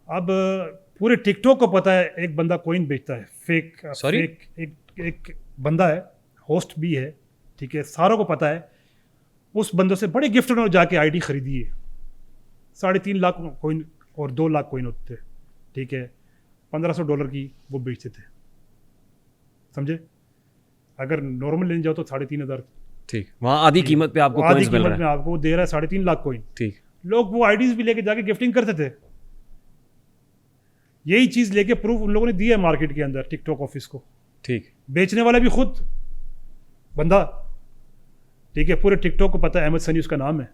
अब पूरे टिकटॉक को पता है एक बंदा कॉइन बेचता है फेक। Sorry? एक बंदा है, होस्ट भी है, ठीक है, सारों को पता है। उस बंदों से बड़े गिफ्ट उन्होंने जाके आईडी खरीदी है, 3.5 लाख कॉइन और 2 लाख कॉइन होते थे, ठीक है, $1500 की वो बेचते थे, समझे। अगर नॉर्मल लेने जाओ तो 3,500, ठीक, वहाँ आधी कीमत पे आपको आधी coins मिल कीमत रहा में है। आपको वो दे रहा है 3.5 लाख कॉइन। ठीक, लोग वो आईडीज भी लेके जाके गिफ्टिंग करते थे। यही चीज लेके प्रूफ उन लोगों ने दिया है मार्केट के अंदर, टिकटॉक ऑफिस को। ठीक, बेचने वाला भी खुद बंदा, ठीक है, पूरे टिकटॉक को पता है, अहमद सनी उसका नाम है,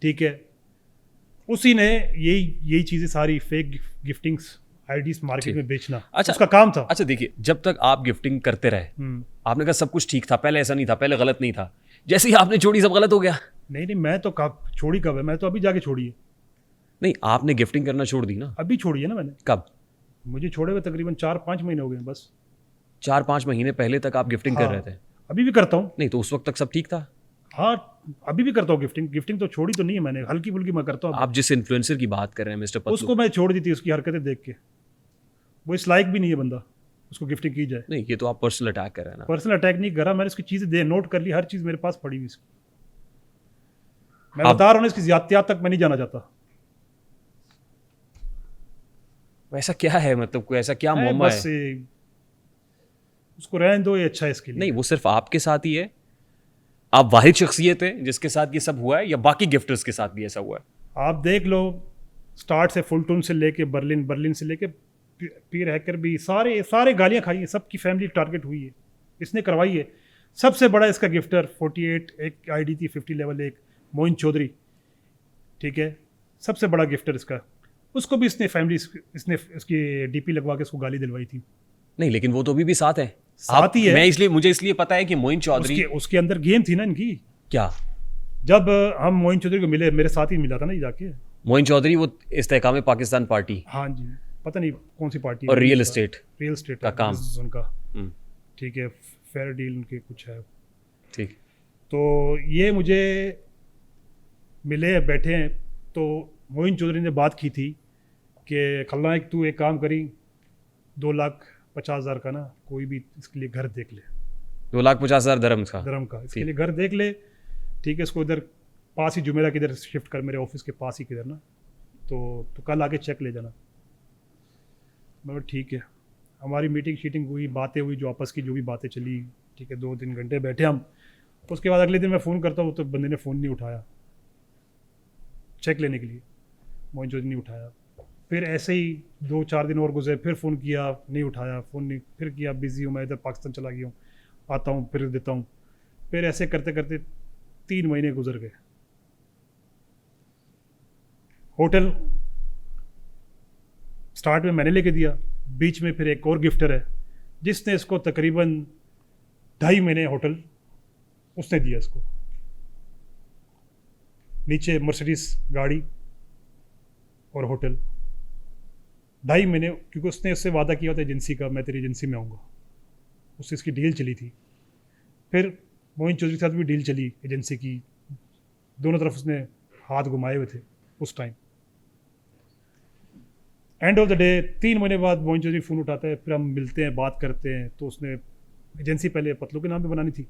ठीक है। उसी ने यही चीजें सारी फेक गिफ्टिंग्स आईडीज मार्केट ठीक। में बेचना, अच्छा, उसका काम था। अच्छा देखिए, जब तक आप गिफ्टिंग करते रहे, आपने कहा सब कुछ ठीक था, पहले ऐसा नहीं था, पहले गलत नहीं था, जैसे ही आपने छोड़ी सब गलत हो गया। नहीं, मैं तो छोड़ी कब है, मैं तो अभी जाके छोड़ी है, नहीं, आपने गिफ्टिंग करना छोड़ दी ना। अभी छोड़ी है ना मैंने। कब? मुझे छोड़े हुए तकरीबन 4-5 महीने हो गए हैं बस। 4-5 महीने पहले तक आप गिफ्टिंग कर हाँ, रहे थे? अभी भी करता हूँ। नहीं, तो उस वक्त तक सब ठीक था। हाँ, अभी भी करता हूँ गिफ्टिंग तो छोड़ी तो नहीं है मैंने, हल्की फुल्की मैं करता हूँ। आप जिस इन्फ्लुएंसर की बात कर रहे हैं मिस्टर पतलू, उसको मैं छोड़ दी थी, उसकी हरकतें देख के। वो इस लायक भी नहीं है बंदा, उसको गिफ्टिंग की जाए। नहीं, ये तो आप पर्सनल अटैक कर रहे हैं ना। पर्सनल अटैक नहीं करा मैंने, उसकी चीज़ें नोट कर ली, हर चीज़ मेरे पास पड़ी हुई इसकी। मैं आप- बता रहा हूँ, इसकी ज़्यादतियात तक मैं नहीं जाना चाहता। ऐसा क्या है, मतलब कोई ऐसा क्या मैं मुअम्मा बस है? उसको रहने दो, ये अच्छा है इसके लिए। नहीं, वो सिर्फ आपके साथ ही है? आप वाहिद शख्सियत है जिसके साथ ये सब हुआ है, या बाकी गिफ्टर्स के साथ भी ऐसा हुआ है? आप देख लो, स्टार्ट से फुलटून से लेके बर्लिन से लेके पीर हैकर भी, सारे गालियाँ खाई है, सबकी फैमिली टारगेट हुई है, इसने करवाई है। सबसे बड़ा इसका गिफ्टर 48, एक आईडी थी 50 लेवल, एक मोइन चौधरी, ठीक है, सबसे बड़ा गिफ्टर इसका। उसको भी इसने इसकी डीपी लगवा के उसको गाली दिलवाई थी। नहीं, लेकिन वो तो अभी भी साथ है। साथ ही है। मुझे इसलिए पता है कि मोइन चौधरी उसके अंदर गेम थी ना इनकी। क्या? जब हम मोइन चौधरी को मिले, मेरे साथ ही मिला था ना ये जाके। मोइन चौधरी वो इस्तेहकाम पाकिस्तान पार्टी हाँ जी, पता नहीं कौन सी पार्टी और रियल एस्टेट का काम। उनका, हम्म, ठीक है, फेयर डील उनके कुछ है। ठीक। तो ये मुझे मिले, बैठे हैं, तो मोइन चौधरी ने बात की थी कि खलनायक तू एक काम करी, 2,50,000 का ना कोई भी इसके लिए घर देख ले, 2,50,000 दरम का। इसके ठीक। लिए घर देख ले, ठीक है, इसको इधर पास ही जुमेरा किधर शिफ्ट कर, मेरे ऑफिस के पास ही किधर ना, तो कल आके चेक ले जाना। मैं ठीक है। हमारी मीटिंग शीटिंग हुई, बातें हुई, जो आपस की जो भी बातें चली, ठीक है, 2-3 घंटे बैठे हम। उसके बाद अगले दिन मैं फ़ोन करता हूँ तो बंदे ने फ़ोन नहीं उठाया चेक लेने के लिए, मोइन चौधरी नहीं उठाया। फिर ऐसे ही 2-4 दिन और गुजरे, फिर फ़ोन किया, नहीं उठाया, फ़ोन नहीं, फिर किया, बिज़ी हूँ मैं, इधर पाकिस्तान चला गया हूँ, आता हूँ फिर देता हूँ। फिर ऐसे करते करते 3 महीने गुजर गए। होटल स्टार्ट में मैंने लेके दिया, बीच में फिर एक और गिफ्टर है जिसने इसको तकरीबन 2.5 महीने होटल उसने दिया इसको, नीचे मर्सिडीज गाड़ी और होटल 2.5 महीने, क्योंकि उसने उससे वादा किया था एजेंसी का, मैं तेरी एजेंसी में आऊँगा, उससे इसकी डील चली थी। फिर मोइन चौधरी के साथ भी डील चली एजेंसी की, दोनों तरफ उसने हाथ घुमाए हुए थे उस time. End of the day 3 महीने बाद मोइन चौधरी फ़ोन उठाता है, फिर हम मिलते हैं, बात करते हैं। तो उसने एजेंसी पहले पतलू के नाम पे बनानी थी,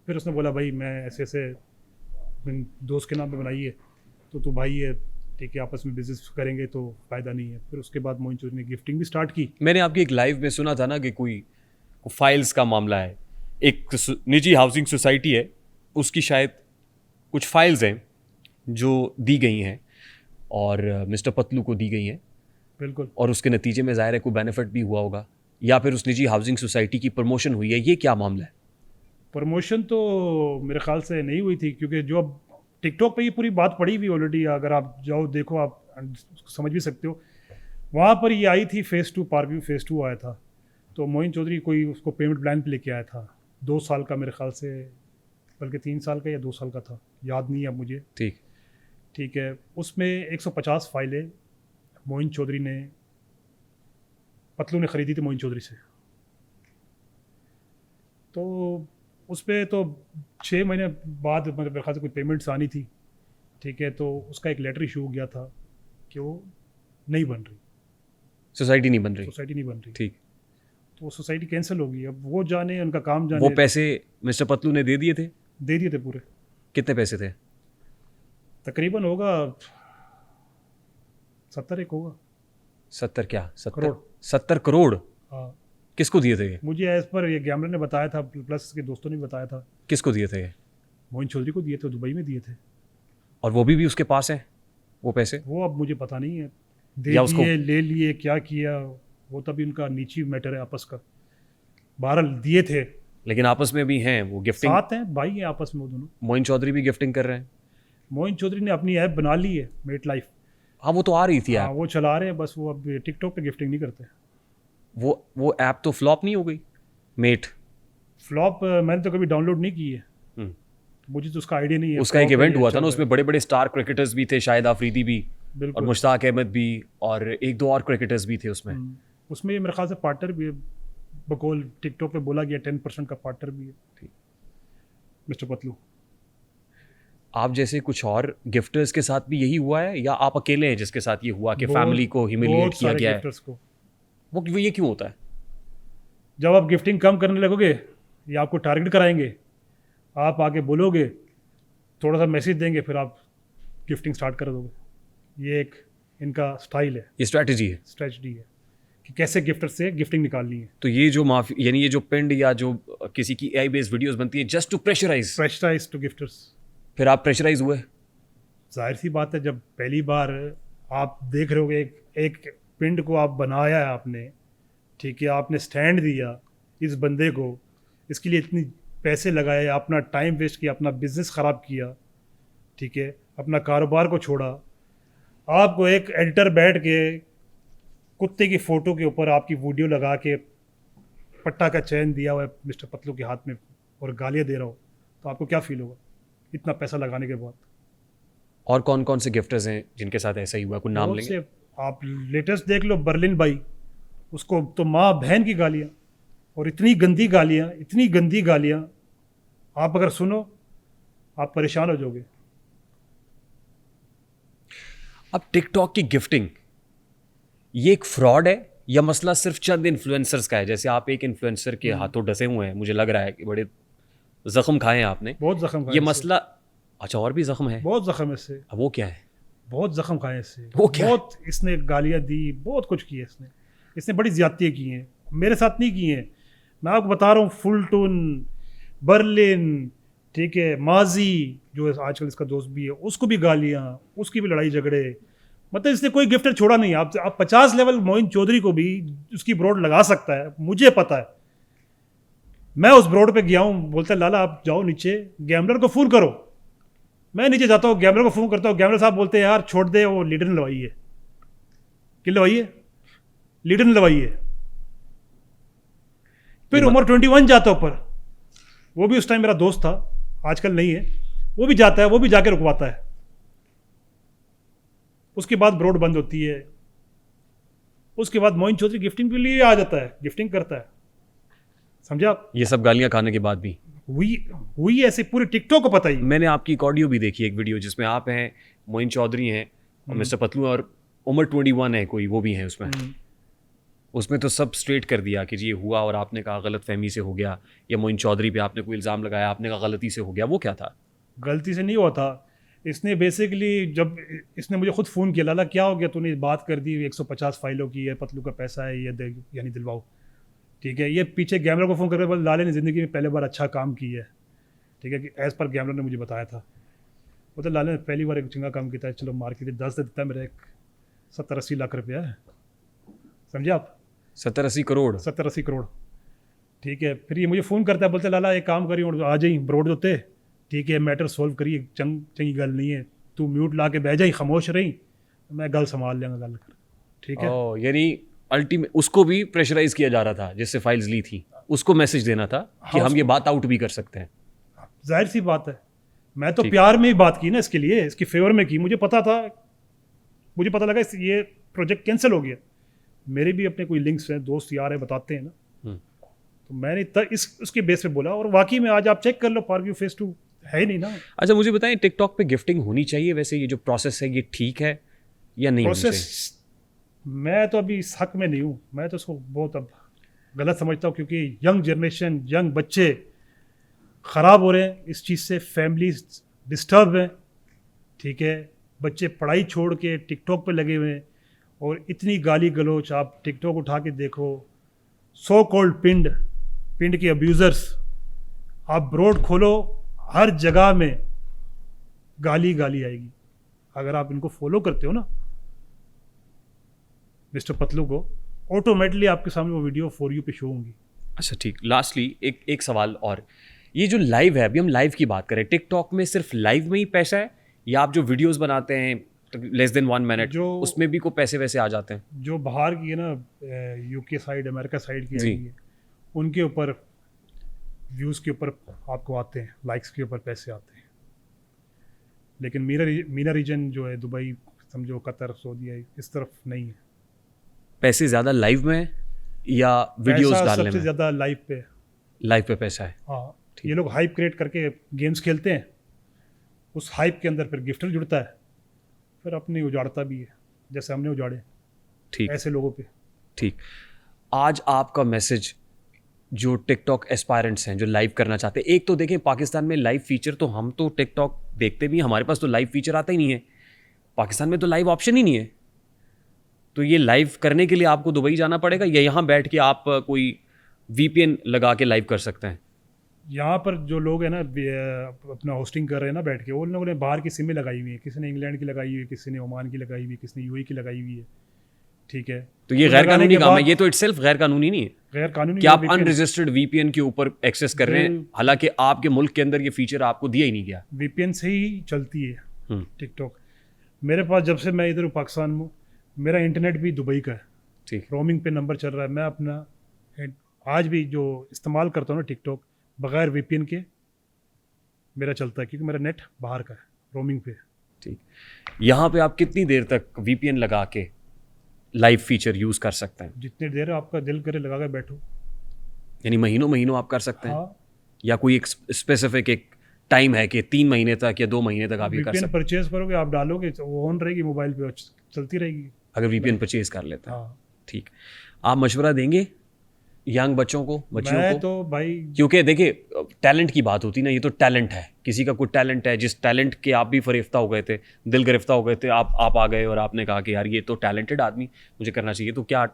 फिर उसने बोला भाई मैं ऐसे ऐसे मेरे दोस्त के नाम पे बनाई है, तो तू भाई है, ठीक है, आपस में बिजनेस करेंगे तो फ़ायदा नहीं है। फिर उसके बाद मोइन चौधरी ने गिफ्टिंग भी स्टार्ट की। मैंने आपकी एक लाइव में सुना था ना कि कोई फाइल्स का मामला है, एक निजी हाउसिंग सोसाइटी है, उसकी शायद कुछ फाइल्स हैं जो दी गई हैं और मिस्टर पतलू को दी गई हैं, बिल्कुल। और उसके नतीजे में ज़ाहिर है कोई बेनिफिट भी हुआ होगा, या फिर उस निजी हाउसिंग सोसाइटी की प्रमोशन हुई है। ये क्या मामला है? प्रमोशन तो मेरे ख्याल से नहीं हुई थी, क्योंकि जो अब टिकटॉक पे ये पूरी बात पड़ी हुई ऑलरेडी, अगर आप जाओ देखो आप समझ भी सकते हो। वहाँ पर ये आई थी फेज़ 2, पार्क व्यू फेज़ 2 आया था, तो मोइन चौधरी कोई उसको पेमेंट प्लान पे लेके आया था 2 साल का, मेरे ख्याल से बल्कि 3 साल का या 2 साल का था, याद नहीं है अब मुझे। ठीक है, उसमें 150 फाइलें मोइन चौधरी ने, पतलू ने ख़रीदी थी मोइन चौधरी से। तो उस पर तो 6 महीने बाद मतलब मेरे ख्याल से कोई पेमेंट्स आनी थी। ठीक है, तो उसका एक लेटर इशू हो गया था कि वो नहीं बन रही, सोसाइटी नहीं बन रही। सोसाइटी नहीं बन रही। ठीक। तो वो सोसाइटी कैंसिल हो गई। अब वो जाने, उनका काम जाने। वो पैसे मिस्टर पतलू ने दे दिए थे? दे दिए थे पूरे। कितने पैसे थे? तकरीबन होगा 70 एक होगा। 70 क्या? 70 करोड़। 70 करोड़? हाँ, किसको दिए थे ये? मुझे एज पर ये गैमलर ने बताया था, प्लस इसके दोस्तों ने भी बताया था। किसको दिए थे ये? मोइन चौधरी को दिए थे, दुबई में दिए थे। और वो भी उसके पास है वो पैसे? वो अब मुझे पता नहीं है, दे या उसको- दिए, ले लिए, क्या किया, वो तभी उनका निजी मैटर है आपस का। बहरहाल दिए थे। लेकिन आपस में भी हैं वो गिफ्टिंग? साथ हैं, भाई हैं आपस में वो दोनों। मोइन चौधरी भी गिफ्टिंग कर रहे हैं? मोइन चौधरी ने अपनी ऐप बना ली है, मेट लाइफ। हाँ, वो तो आ रही थी हाँ, ऐप। वो चला रहे हैं, बस वो अब टिकटॉक पे गिफ्टिंग नहीं करते। वो ऐप तो फ्लॉप नहीं हो गई, मेट? फ्लॉप मैंने तो कभी डाउनलोड नहीं की है, हम्म। मुझे तो उसका आइडिया नहीं है। उसका एक flop है इवेंट या हुआ था चल ना, रहा उसमें बड़े बड़े स्टार क्रिकेटर्स भी थे, शाहिद आफरीदी भी है। और बिल्कुल। मुश्ताक अहमद भी, और 1-2 और क्रिकेटर्स भी थे उसमें। उसमें मेरे ख्याल से पार्टनर भी है, बकौल टिकटॉक पे बोला गया 10% का पार्टनर भी है ठीक। मिस्टर पतलू। आप जैसे कुछ और गिफ्टर्स के साथ भी यही हुआ है, या आप अकेले हैं जिसके साथ ये हुआ कि बहुत- फैमिली को ह्यूमिलिएट बहुत किया सारे गया है? गिफ्टर्स को। वो ये क्यों होता है? जब आप गिफ्टिंग कम करने लगोगे या आपको टारगेट कराएंगे, आप आके बोलोगे, थोड़ा सा मैसेज देंगे, फिर आप गिफ्टिंग स्टार्ट कर दोगे। ये एक इनका स्टाइल है, ये स्ट्रैटेजी है। स्ट्रेटजी है कि कैसे गिफ्टर से गिफ्टिंग निकालनी है। तो ये जो माफी, यानी ये जो पिंड या जो किसी की AI बेस्ड वीडियोस बनती है just to pressurise, pressurise to gifters. फिर आप प्रेशराइज हुए? जाहिर सी बात है, जब पहली बार आप देख रहे होगे एक पिंड को आप बनाया है आपने, ठीक है, आपने स्टैंड दिया इस बंदे को, इसके लिए इतनी पैसे लगाए, अपना टाइम वेस्ट किया, अपना बिजनेस ख़राब किया, ठीक है, अपना कारोबार को छोड़ा, आपको एक एडिटर बैठ के कुत्ते की फ़ोटो के ऊपर आपकी वीडियो लगा के पट्टा का चैन दिया हुआ है मिस्टर पतलू के हाथ में और गालियाँ दे रहा हो, तो आपको क्या फील होगा इतना पैसा लगाने के बाद? और कौन कौन से गिफ्टर्स हैं जिनके साथ ऐसा ही हुआ, कुछ नाम बहुत लेंगे? से, आप लेटेस्ट देख लो, बर्लिन भाई, उसको तो माँ बहन की गालियाँ, और इतनी गंदी गालियाँ, इतनी गंदी गालियाँ, आप अगर सुनो आप परेशान हो जाओगे। अब टिकटॉक की गिफ्टिंग ये एक फ्रॉड है या मसला सिर्फ चंद इन्फ्लुएंसर्स का है? जैसे आप एक इन्फ्लुएंसर के हाथों डसे हुए हैं, मुझे लग रहा है कि बड़े जख्म खाए हैं आपने। बहुत जख्म खाए ये इससे। मसला, अच्छा और भी जख्म है? बहुत जख्म है इससे, अब वो क्या है? बहुत जख्म खाए इससे। वो क्या है? बहुत इसने गालियाँ दी, बहुत कुछ किया इसने बड़ी ज़्यादतियाँ की हैं, मेरे साथ नहीं की हैं। मैं आपको बता रहा हूँ, फुलटून, बर्लिन, ठीक है, माजी जो आजकल इसका दोस्त भी है, उसको भी गालियाँ, उसकी भी लड़ाई झगड़े, मतलब इसने कोई गिफ्टर छोड़ा नहीं। आप 50 लेवल मोइन चौधरी को भी उसकी ब्रोड लगा सकता है, मुझे पता है। मैं उस ब्रोड पे गया हूँ, बोलता है लाला आप जाओ नीचे, गैमलर को फ़ोन करो। मैं नीचे जाता हूँ, गैमलर को फ़ोन करता हूँ, गैमलर साहब बोलते हैं यार छोड़ दे, वो लीडर ने लवाई है। कि लवाई है? लीडर ने लवाई है। फिर उमर 21 जाता ऊपर, वो भी उस टाइम मेरा दोस्त था, आजकल नहीं है, वो भी जाता है, वो भी जाके रुकवाता है। उसके बाद ब्रोड बंद होती है, उसके बाद मोइन चौधरी गिफ्टिंग के लिए आ जाता है, गिफ्टिंग करता है, समझे आप? ये सब गालियां खाने के बाद भी हुई ऐसे पूरे टिकटॉक को पता ही। मैंने आपकी एक ऑडियो भी देखी, एक वीडियो जिसमें आप हैं, मोइन चौधरी हैं और मिस्टर पतलू, और उमर 21 है कोई, वो भी है उसमें। उसमें तो सब स्ट्रेट कर दिया कि जी ये हुआ और आपने कहा गलत फहमी से हो गया, या मोइन चौधरी पे आपने कोई इल्ज़ाम लगाया, आपने कहा गलती से हो गया, वो क्या था? गलती से नहीं हुआ था। इसने बेसिकली जब इसने मुझे खुद फ़ोन किया, लाला क्या हो गया, तूने बात कर दी 150 फाइलों की है, पतलू का पैसा है, ये दे यानी दिलवाओ, ठीक है। ये पीछे गैमलर को फ़ोन करके बोला लाले ने ज़िंदगी में पहले बार अच्छा काम किया है, ठीक है, कि एज़ पर गैमलर ने मुझे बताया था। वो तो लाले ने पहली बार एक चंगा काम किया है, चलो मार के 10 दे देता है, मेरा एक 70-80 लाख रुपया है, समझे आप, 70-80 करोड़? 70-80 करोड़, ठीक है। फिर ये मुझे फ़ोन करता है, बोलते लाला एक काम करिए और आ जाइए ब्रोड होते, ठीक है, मैटर सॉल्व करिए, चंगी गल नहीं है, तू म्यूट ला के बह जाई, खामोश रही, मैं गल संभाल लेंगा गल कर, ठीक है। यानी अल्टीमेट उसको भी प्रेशराइज किया जा रहा था जिससे फाइल्स ली थी, उसको मैसेज देना था कि हाँ, हम ये बात आउट भी कर सकते हैं। जाहिर सी बात है, मैं तो ठीक। प्यार में ही बात की ना, इसके लिए, इसकी फेवर में की, मुझे पता था, मुझे पता लगा ये प्रोजेक्ट कैंसिल हो गया, मेरे भी अपने कोई लिंक्स हैं, दोस्त यार है, बताते हैं ना, तो मैंने उसके बेस पे बोला, और वाकई में आज आप चेक कर लो, पारव्यू फेस 2 है ही नहीं ना। अच्छा मुझे बताएं, टिकटॉक पे गिफ्टिंग होनी चाहिए वैसे, ये जो प्रोसेस है ये ठीक है या नहीं होनी चाहिए? प्रोसेस मैं तो अभी इस हक में नहीं हूँ, मैं तो उसको बहुत अब गलत समझता हूँ, क्योंकि यंग जनरेशन, यंग बच्चे ख़राब हो रहे हैं इस चीज़ से, फैमिली डिस्टर्ब हैं, ठीक है, बच्चे पढ़ाई छोड़ के टिकटॉक पे लगे हुए हैं, और इतनी गाली गलोच, आप टिकटॉक उठा के देखो, सो कॉल्ड पिंड के अब्यूज़र्स, आप ब्रोड खोलो, हर जगह में गाली आएगी। अगर आप इनको फॉलो करते हो ना, मिस्टर पतलू को, ऑटोमेटिकली आपके सामने वो वीडियो फॉर यू पे शो होंगी। अच्छा ठीक, लास्टली एक सवाल और, ये जो लाइव है, अभी हम लाइव की बात करें, टिकटॉक में सिर्फ लाइव में ही पैसा है, या आप जो वीडियोस बनाते हैं लेस देन 1 मिनट उसमें भी कोई पैसे वैसे आ जाते हैं? जो बाहर की है ना, यूके साइड, अमेरिका साइड की जी। है, उनके ऊपर व्यूज़ के ऊपर आपको आते हैं, लाइक्स के ऊपर पैसे आते हैं, लेकिन मीना रीजन जो है, दुबई समझो, कतर, सऊदीया, इस तरफ नहीं है। पैसे ज़्यादा लाइव में या वीडियोस पैसा डालने सबसे में? ज़्यादा लाइव पे। लाइव पे पैसा है। हाँ, ये लोग हाइप क्रिएट करके गेम्स खेलते हैं, उस हाइप के अंदर फिर गिफ्टर जुड़ता है, फिर अपने उजाड़ता भी है, जैसे हमने उजाड़े ठीक ऐसे लोगों पे। ठीक। आज आपका मैसेज जो टिकटॉक एस्पायरेंट्स हैं जो लाइव करना चाहते हैं, एक तो देखें पाकिस्तान में लाइव फीचर, तो हम तो टिकटॉक देखते भी हैं, हमारे पास तो लाइव फीचर आता ही नहीं है, पाकिस्तान में तो लाइव ऑप्शन ही नहीं है, तो ये लाइव करने के लिए आपको दुबई जाना पड़ेगा या यहाँ बैठ के आप कोई VPN लगा के लाइव कर सकते हैं? यहाँ पर जो लोग हैं ना, अपना होस्टिंग कर रहे हैं ना बैठ के, वो लोगों ने बाहर की सिमें लगाई हुई है, किसी ने इंग्लैंड की लगाई हुई है, किसी ने ओमान की लगाई हुई है, किसी ने UAE की लगाई हुई है, ठीक है। तो ये गैर कानूनी काम है, ये तो इटसेल्फ गैर कानूनी नहीं है गैर कानूनी कि आप अनरजिस्टर्ड VPN के ऊपर एक्सेस कर रहे हैं, हालांकि आपके मुल्क के अंदर ये फीचर आपको दिया ही नहीं गया। VPN से ही चलती है टिकटॉक। मेरे पास जब से मैं इधर हूँ पाकिस्तान में, मेरा इंटरनेट भी दुबई का है, ठीक। रोमिंग पे नंबर चल रहा है, मैं अपना आज भी जो इस्तेमाल करता हूँ ना टिकटॉक, बगैर VPN के मेरा चलता है, क्योंकि मेरा नेट बाहर का है, रोमिंग पे। ठीक। यहाँ पे आप कितनी देर तक VPN लगा के लाइव फीचर यूज़ कर सकते हैं? जितनी देर आपका दिल करे लगा के बैठो। यानी महीनों आप कर सकते हैं? हाँ, या कोई एक स्पेसिफिक एक टाइम है कि 3 महीने तक या 2 महीने तक आप ये कर VPN सकते परचेज करोगे, आप डालोगे तो वो ऑन रहेगी मोबाइल पे, चलती रहेगी। हैं अगर VPN परचेज कर लेते हैं? हाँ, ठीक। आप मशवरा देंगे यंग बच्चों को, बच्चियों मैं को? तो भाई, क्योंकि देखिए टैलेंट की बात होती ना, ये तो टैलेंट है, किसी का कोई टैलेंट है, जिस टैलेंट के आप भी फरेफ्ता हो गए थे, दिल गिरफ्ता हो गए थे, आप आ गए और आपने कहा कि यार ये तो टैलेंटेड आदमी, मुझे करना चाहिए, तो क्या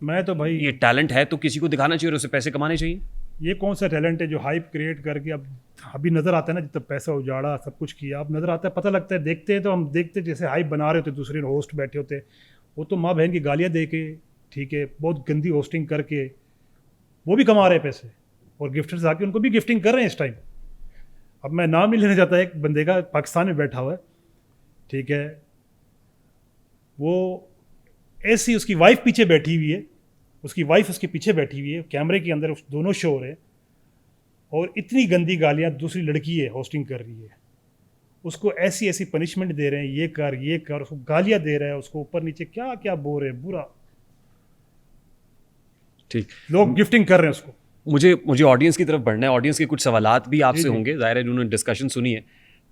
मैं तो भाई, ये टैलेंट है तो किसी को दिखाना चाहिए और उससे पैसे कमाने चाहिए? ये कौन सा टैलेंट है जो हाइप क्रिएट करके अब अभी नज़र आता है ना, जितना पैसा उजाड़ा, सब कुछ किया, अब नज़र आता है, पता लगता है, देखते हैं तो हम देखते जैसे हाइप बना रहे होते, दूसरे होस्ट बैठे होते, वो तो माँ बहन की गालियाँ दे के, ठीक है, बहुत गंदी होस्टिंग करके वो भी कमा रहे हैं पैसे, और गिफ्टर्स आके उनको भी गिफ्टिंग कर रहे हैं इस टाइम। अब मैं नाम नहीं लेना चाहता, एक बंदे का पाकिस्तान में बैठा हुआ है, ठीक है, वो ऐसी उसकी वाइफ पीछे बैठी हुई है, उसकी वाइफ उसके पीछे बैठी हुई है, कैमरे के अंदर दोनों शो हो रहे हैं, और इतनी गंदी गालियाँ दूसरी लड़की है होस्टिंग कर रही है, उसको ऐसी ऐसी पनिशमेंट दे रहे हैं, ये कर, उसको गालियाँ दे रहे हैं, उसको ऊपर नीचे क्या क्या बोल रहे हैं, बुरा। ठीक। लोग गिफ्टिंग कर रहे हैं उसको। मुझे ऑडियंस की तरफ बढ़ना है, ऑडियंस के कुछ सवालात भी आपसे होंगे, ज़ाहिर है जिन्होंने डिस्कशन सुनी है,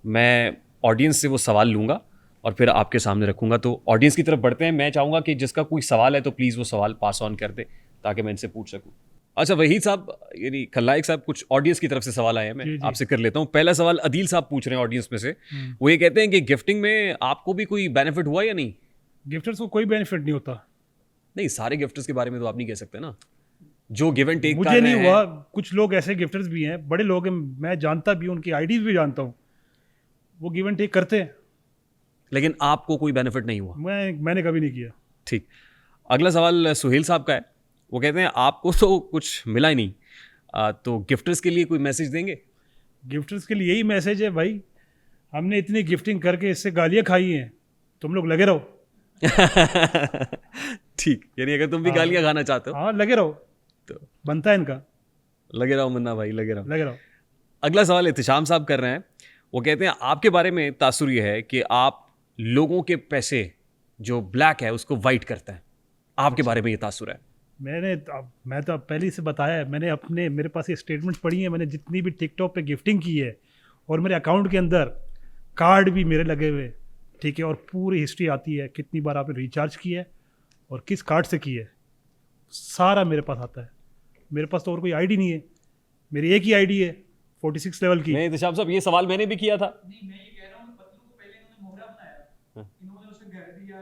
मैं ऑडियंस से वो सवाल लूँगा और फिर आपके सामने रखूंगा। तो ऑडियंस की तरफ बढ़ते हैं। मैं चाहूंगा कि जिसका कोई सवाल है तो प्लीज़ वो सवाल पास ऑन कर दे ताकि मैं इनसे पूछ सकूं। अच्छा वहीद साहब, यानी खलनायक साहब, कुछ ऑडियंस की तरफ से सवाल आए हैं, मैं आपसे कर लेता हूँ। पहला सवाल अदील साहब पूछ रहे हैं ऑडियंस में से। वो ये कहते हैं कि गिफ्टिंग में आपको भी कोई बेनिफिट हुआ या नहीं? गिफ्टर्स को कोई बेनिफिट नहीं होता। नहीं, सारे गिफ्टर्स के बारे में तो आप नहीं कह सकते ना, जो गिव एंड टेक मुझे नहीं हुआ। कुछ लोग ऐसे गिफ्टर्स भी हैं, बड़े लोग हैं, मैं जानता भी हूँ, उनकी आईडीज भी जानता हूँ, वो गिव एंड टेक करते हैं, लेकिन आपको कोई बेनिफिट नहीं हुआ। मैंने कभी नहीं किया। ठीक। अगला सवाल सुहेल साहब का है। वो कहते हैं आपको तो कुछ मिला ही नहीं, तो गिफ्टर्स के लिए कोई मैसेज देंगे? गिफ्टर्स के लिए यही मैसेज है भाई, हमने इतनी गिफ्टिंग करके इससे गालियाँ खाई हैं, तुम लोग लगे रहो। ठीक, यानी अगर तुम भी गालियाँ खाना चाहते हो, हाँ लगे रहो, तो बनता है इनका। लगे रहो मुन्ना भाई, लगे रहो। लगे रहो। अगला सवाल एहतिशाम साहब कर रहे हैं। वो कहते हैं आपके बारे में तासुर ये है कि आप लोगों के पैसे जो ब्लैक है उसको वाइट करते हैं, आपके बारे में ये तासुर है। मैं तो पहले ही से बताया है, मेरे पास ये स्टेटमेंट पड़ी है, मैंने जितनी भी टिकटॉक पे गिफ्टिंग की है और मेरे अकाउंट के अंदर कार्ड भी मेरे लगे हुए, ठीक है, और पूरी हिस्ट्री आती है, कितनी बार आपने रिचार्ज किया है और किस कार्ड से की है, सारा मेरे पास आता है। मेरे पास तो और कोई आईडी नहीं है, मेरी एक ही आईडी है 46 लेवल की। नहीं एहतिशाम साहब, ये सवाल मैंने भी किया था। नहीं, मैं ये कह रहा हूँ पतलू को पहले इन्होंने मोहरा बनाया, इन्होंने उसे घर दिया,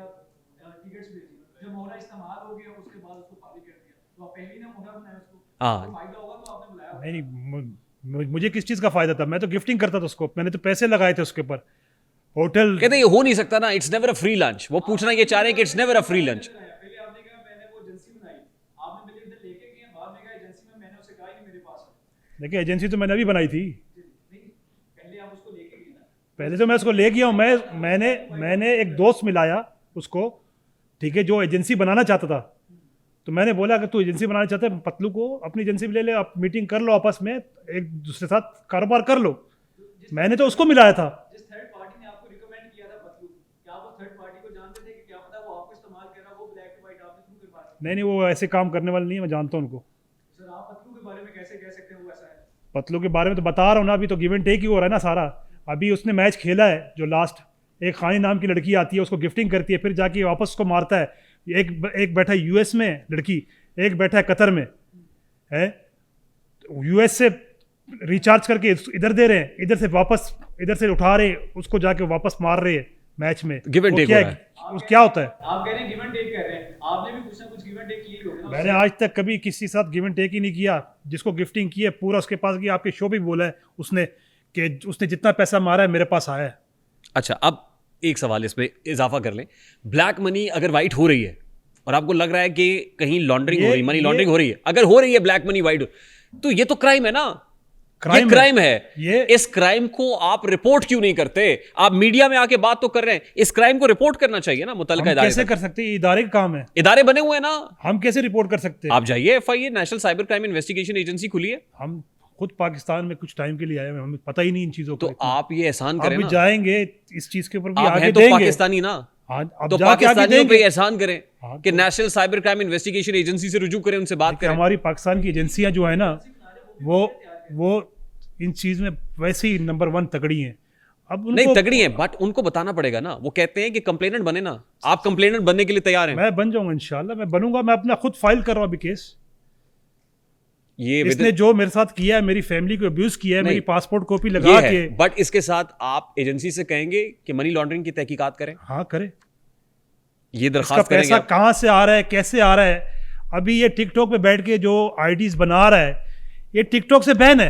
टिकट्स भेजी, जब मोहरा इस्तेमाल हो गया उसके बाद उसको खाली कर दिया, तो आप पहले ही ना मोहरा बनाया उसको, हाँ। फायदा होगा तो आपने बुलाया। नहीं, मुझे किस चीज़ का फ़ायदा था? मैं तो गिफ्टिंग करता था उसको, मैंने तो पैसे लगाए थे उसके ऊपर। होटल कहते हैं ये हो नहीं सकता ना, it's never a free lunch. वो पूछना ये चाह रहे हैं कि it's never a free lunch. पहले आपने कहा मैंने वो एजेंसी बनाई, आपने मुझे इधर लेके गए, बाद में कहा एजेंसी में, मैंने उसे कहा कि मेरे पास है। देखिए एजेंसी तो मैंने अभी बनाई थी, नहीं, पहले आप उसको लेके गए ना। पहले तो मैं उसको ले गया हूँ। मैंने एक दोस्त मिलाया उसको, ठीक है, जो एजेंसी बनाना चाहता था। तो मैंने बोला कि तू एजेंसी बनाना चाहता है, पतलू को अपनी एजेंसी में ले ले, आप मीटिंग कर लो आपस में, एक दूसरे साथ कारोबार कर लो। मैंने तो उसको मिलाया था। जिस थर्ड पार्टी ने आपको रिकमेंड किया था पतलू, क्या आप उस थर्ड पार्टी को जानते थे कि क्या पता वो आपको इस्तेमाल कर रहा है, वो ब्लैक टू व्हाइट आपने थ्रू करवा दिया? नहीं, वो ऐसे काम करने वाले नहीं है, मैं जानता हूँ उनको। सर आप पतलू के बारे में कैसे कह सकते हैं वो ऐसा है? पतलू के बारे में तो बता रहा हूँ ना, अभी तो गिव एंड टेक ही हो रहा है ना सारा। अभी उसने मैच खेला है, जो लास्ट एक खानी नाम की लड़की आती है, उसको गिफ्टिंग करती है, फिर जाके वापस उसको मारता है। एक बैठा है यूएस में लड़की, एक बैठा है कतर में, है यूएस से रिचार्ज करके इधर दे रहे हैं, इधर से उठा रहे हैं, उसको जाके वापस मार रहे हैं मैच में। गिव एंड टेक हो रहा है। क्या होता है? आप कह रहे हैं गिव एंड टेक कर रहे हैं, आपने भी कुछ ना कुछ गिव एंड टेक किया ही होगा ना। मैंने आज तक कभी किसी के साथ गिव एंड टेक ही नहीं किया। जिसको गिफ्टिंग की है पूरा उसके पास गया, आपके शो भी बोला है उसने कि उसने जितना पैसा मारा है मेरे पास आया है। अच्छा, अब एक सवाल इसमें इजाफा कर लें। ब्लैक मनी अगर वाइट हो रही है और आपको लग रहा है कि कहीं लॉन्ड्रिंग हो रही है, मनी लॉन्ड्रिंग हो रही है, अगर हो रही है ब्लैक मनी वाइट, तो ये तो क्राइम है ना। ये क्राइम है। इस क्राइम को आप रिपोर्ट क्यों नहीं करते? आप मीडिया में आके बात तो कर रहे हैं, इस क्राइम को रिपोर्ट करना चाहिए ना मुतल्लिका इदारे। कैसे कर सकते हैं? इदारे का काम है, इदारे बने हुए हैं ना, हम कैसे रिपोर्ट कर सकते हैं? आप जाइए, FIA national cyber crime investigation agency खुली है। हम खुद पाकिस्तान में कुछ टाइम के लिए आए हैं, हमें पता ही नहीं इन चीजों तो को। आप ये एहसान करें अब ना, जाएंगे इस चीज के ऊपर भी आप आगे हैं तो देंगे। पाकिस्तानी ना, अब तो जाके आगे पाकिस्तानियों पे देंगे। एहसान करें हाँ, कि national cyber crime investigation agency से रुजू करें, उनसे बात करें। हमारी पाकिस्तान की एजेंसियां जो है ना, वो इन चीज में वैसे ही नंबर 1 तगड़ी हैं। अब नहीं तगड़ी है, बट उनको बताना पड़ेगा ना। वो कहते हैं कि कंप्लेनेंट बने ना, आप कंप्लेनेंट बनने के लिए तैयार हैं? मैं बन जाऊंगा इंशाल्लाह, मैं बनूंगा। मैं अपना खुद फाइल कर रहा हूँ अभी केस। ये इसने जो मेरे साथ किया है, मेरी फैमिली को अब्यूज किया है, मेरी पासपोर्ट कॉपी लगा के। बट इसके साथ आप एजेंसी से कहेंगे कि मनी लॉन्ड्रिंग की तहकीकात करें। हाँ करे, ये इसका दरखास्त पैसा करेंगे आप? कहाँ से आ रहा है, कैसे आ रहा है? अभी ये टिकटॉक पे बैठ के जो आईडीज बना रहा है, ये टिकटॉक से बैन है।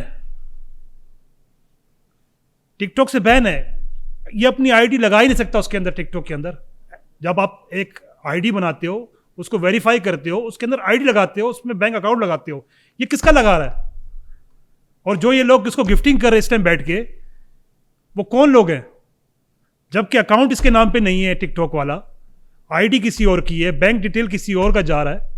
टिकटॉक से बैन है। ये अपनी आईडी लगा ही नहीं सकता उसके अंदर। टिकटॉक के अंदर जब आप एक आईडी बनाते हो, उसको वेरीफाई करते हो, उसके अंदर आईडी लगाते हो, उसमें बैंक अकाउंट लगाते हो, ये किसका लगा रहा है? और जो ये लोग इसको गिफ्टिंग कर रहे हैं इस टाइम बैठ के, वो कौन लोग हैं? जबकि अकाउंट इसके नाम पे नहीं है टिकटॉक वाला, आईडी किसी और की है, बैंक डिटेल किसी और का जा रहा है।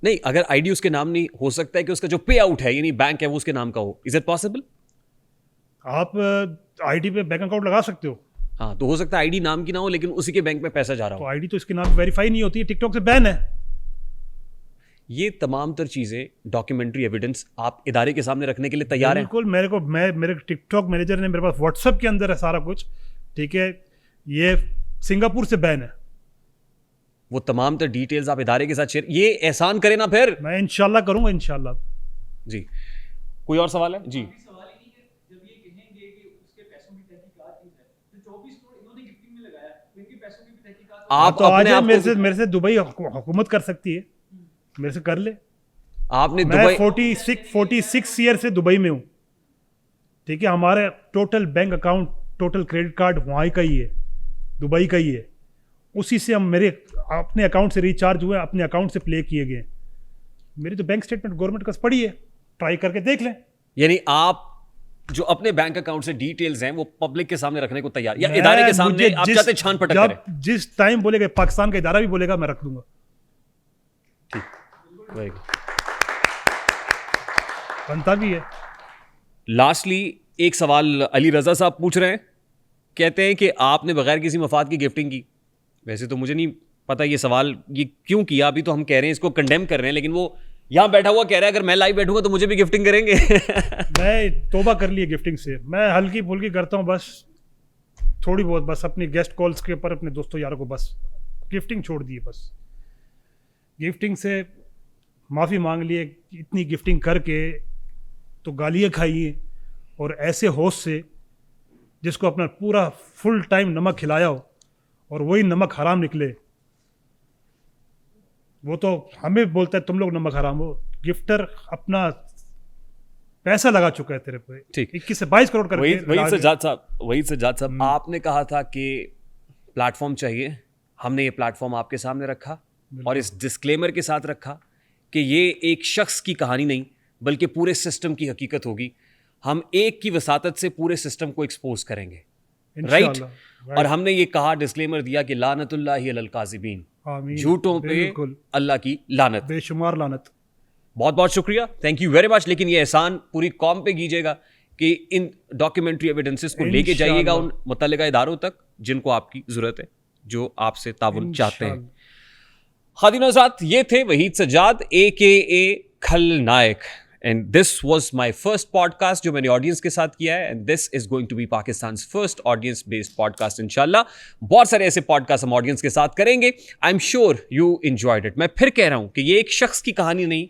नहीं, अगर आईडी उसके नाम नहीं, हो सकता है कि उसका जो पे आउट है यानी बैंक है वो उसके नाम का हो। Is it possible? आप आईडी पे बैंक अकाउंट लगा सकते हो। हाँ, तो हो सकता है आईडी नाम की ना हो लेकिन उसी के बैंक में पैसा जा रहा तो हो। आईडी तो इसके नाम वेरीफाई नहीं होती है, टिकटॉक से बैन है। ये तमाम तर चीजें, डॉक्यूमेंट्री एविडेंस आप इदारे के सामने रखने के लिए तैयार हैं? बिल्कुल। मेरे टिकटॉक मैनेजर ने मेरे पास व्हाट्सएप के अंदर है सारा कुछ, ठीक है। ये सिंगापुर से बैन है। वो तमाम तर डिटेल्स आप इदारे के साथ शेयर, ये एहसान करें ना फिर। मैं इंशाल्लाह करूंगा, इंशाल्लाह। जी, कोई और सवाल है? जी, सवाल ही नहीं कि जब ये कहेंगे कि उसके पैसों की तहकीकात की है, जो 24 करोड़ इन्होंने गिफ्टिंग में लगाया, तो इनके पैसों की भी तहकीकात आप तो अपने आज आप को, मेरे से दुबई हुकूमत कर सकती है, मेरे से कर ले। आपने मैं दुबई 46 ईयर से दुबई में हूँ, ठीक है। हमारे total bank account, total credit card वहाँ का ही है, दुबई का ही है। उसी से हम मेरे अपने अकाउंट से रिचार्ज हुए, अपने अकाउंट से प्ले किए गए। मेरी तो बैंक स्टेटमेंट गवर्नमेंट का पड़ी है, ट्राई करके देख लें। यानी आप जो अपने बैंक अकाउंट से डिटेल्स हैं वो पब्लिक के सामने रखने को तैयार, या इदारे के सामने आप चाहते छान पटक करें? जिस टाइम बोलेगा, पाकिस्तान का इदारा भी बोलेगा, मैं रख दूंगा। Very good. बनता भी है। लास्टली एक सवाल अली रजा साहब पूछ रहे हैं, कहते हैं कि आपने बगैर किसी मफाद की गिफ्टिंग की। वैसे तो मुझे नहीं पता ये सवाल ये क्यों किया, अभी तो हम कह रहे हैं इसको कंडेम कर रहे हैं, लेकिन वो यहाँ बैठा हुआ कह रहा है अगर मैं लाइव बैठूंगा तो मुझे भी गिफ्टिंग करेंगे। मैं तौबा कर ली है गिफ्टिंग से। मैं हल्की फुल्की करता हूँ बस, थोड़ी बहुत, बस अपनी गेस्ट कॉल्स के ऊपर अपने दोस्तों यारों को बस गिफ्टिंग छोड़ दी है। बस गिफ्टिंग से माफ़ी मांग ली है। इतनी गिफ्टिंग करके तो गालियाँ खाई हैं, और ऐसे होस्ट से जिसको अपना पूरा फुल टाइम नमक खिलाया हो और वही नमक हराम निकले, वो तो हमें बोलता है तुम लोग नमक हराम हो। गिफ्टर अपना पैसा लगा चुका है तेरे पे, ठीक। 21 से 22 करोड़ करके वही सज्जाद साहब, आपने कहा था कि प्लेटफॉर्म चाहिए, हमने ये प्लेटफॉर्म आपके सामने रखा और इस डिस्क्लेमर के साथ रखा कि ये एक शख्स की कहानी नहीं बल्कि पूरे सिस्टम की हकीकत होगी। हम एक की वसातत से पूरे सिस्टम को एक्सपोज करेंगे, राइट? और हमने ये कहा, डिस्क्लेमर दिया कि लानतुल्लाहि अलल काज़िबीन, आमीन। झूठों पे बिल्कुल। अल्लाह की लानत, बेशुमार लानत। बहुत बहुत शुक्रिया, थैंक यू वेरी मच। लेकिन ये एहसान पूरी कौम पे कीजिएगा कि इन डॉक्यूमेंट्री एविडेंसेस को लेके जाइएगा उन मुतल्लिका इदारों तक जिनको आपकी जरूरत है, जो आपसे ताउन चाहते हैं। खादिन हज़रात, ये थे वहीद सज्जाद AKA खलनायक, and this was my first podcast जो मैंने ऑडियंस के साथ किया है, and this is going to be Pakistan's first audience based podcast इंशाल्लाह। बहुत सारे ऐसे पॉडकास्ट हम ऑडियंस के साथ करेंगे। आई am sure you enjoyed it. मैं फिर कह रहा हूं कि ये एक शख्स की कहानी नहीं,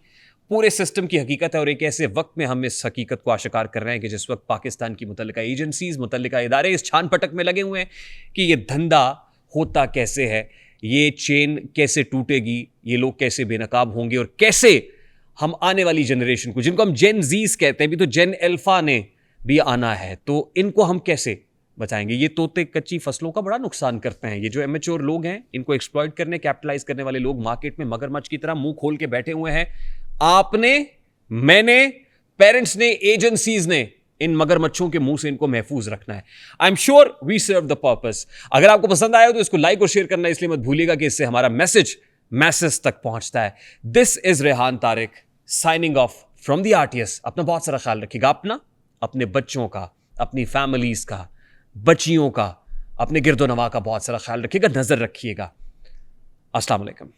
पूरे सिस्टम की हकीकत है, और एक ऐसे वक्त में हम इस हकीकत को आशिकार कर रहे हैं कि जिस वक्त पाकिस्तान की मुतल्लिका एजेंसीज, मुतल्लिका इदारे इस छान पटक में लगे हुए हैं कि ये धंधा होता कैसे है, ये चेन कैसे टूटेगी, ये लोग कैसे बेनकाब होंगे, और कैसे हम आने वाली जनरेशन को, जिनको हम जेन जीज कहते हैं, भी तो जेन अल्फा ने भी आना है, तो इनको हम कैसे बचाएंगे। ये तोते कच्ची फसलों का बड़ा नुकसान करते हैं। ये जो एमेच्योर लोग हैं, इनको एक्सप्लॉइट करने, कैपिटलाइज करने वाले लोग मार्केट में मगरमच्छ की तरह मुंह खोल के बैठे हुए हैं। आपने, मैंने, पेरेंट्स ने, एजेंसीज ने इन मगरमच्छों के मुंह से इनको महफूज रखना है। I am sure we serve the purpose. अगर आपको पसंद आया तो इसको लाइक और शेयर करना इसलिए मत भूलिएगा कि इससे हमारा मैसेज तक पहुंचता है। This is Rehan Tariq signing off from the RTS। अपना बहुत सारा ख्याल रखिएगा, अपना, अपने बच्चों का, अपनी फैमिलीज का, बच्चियों का, अपने गिरदोनवा का बहुत सारा ख्याल रखिएगा, नजर रखिएगा। अस्सलाम वालेकुम।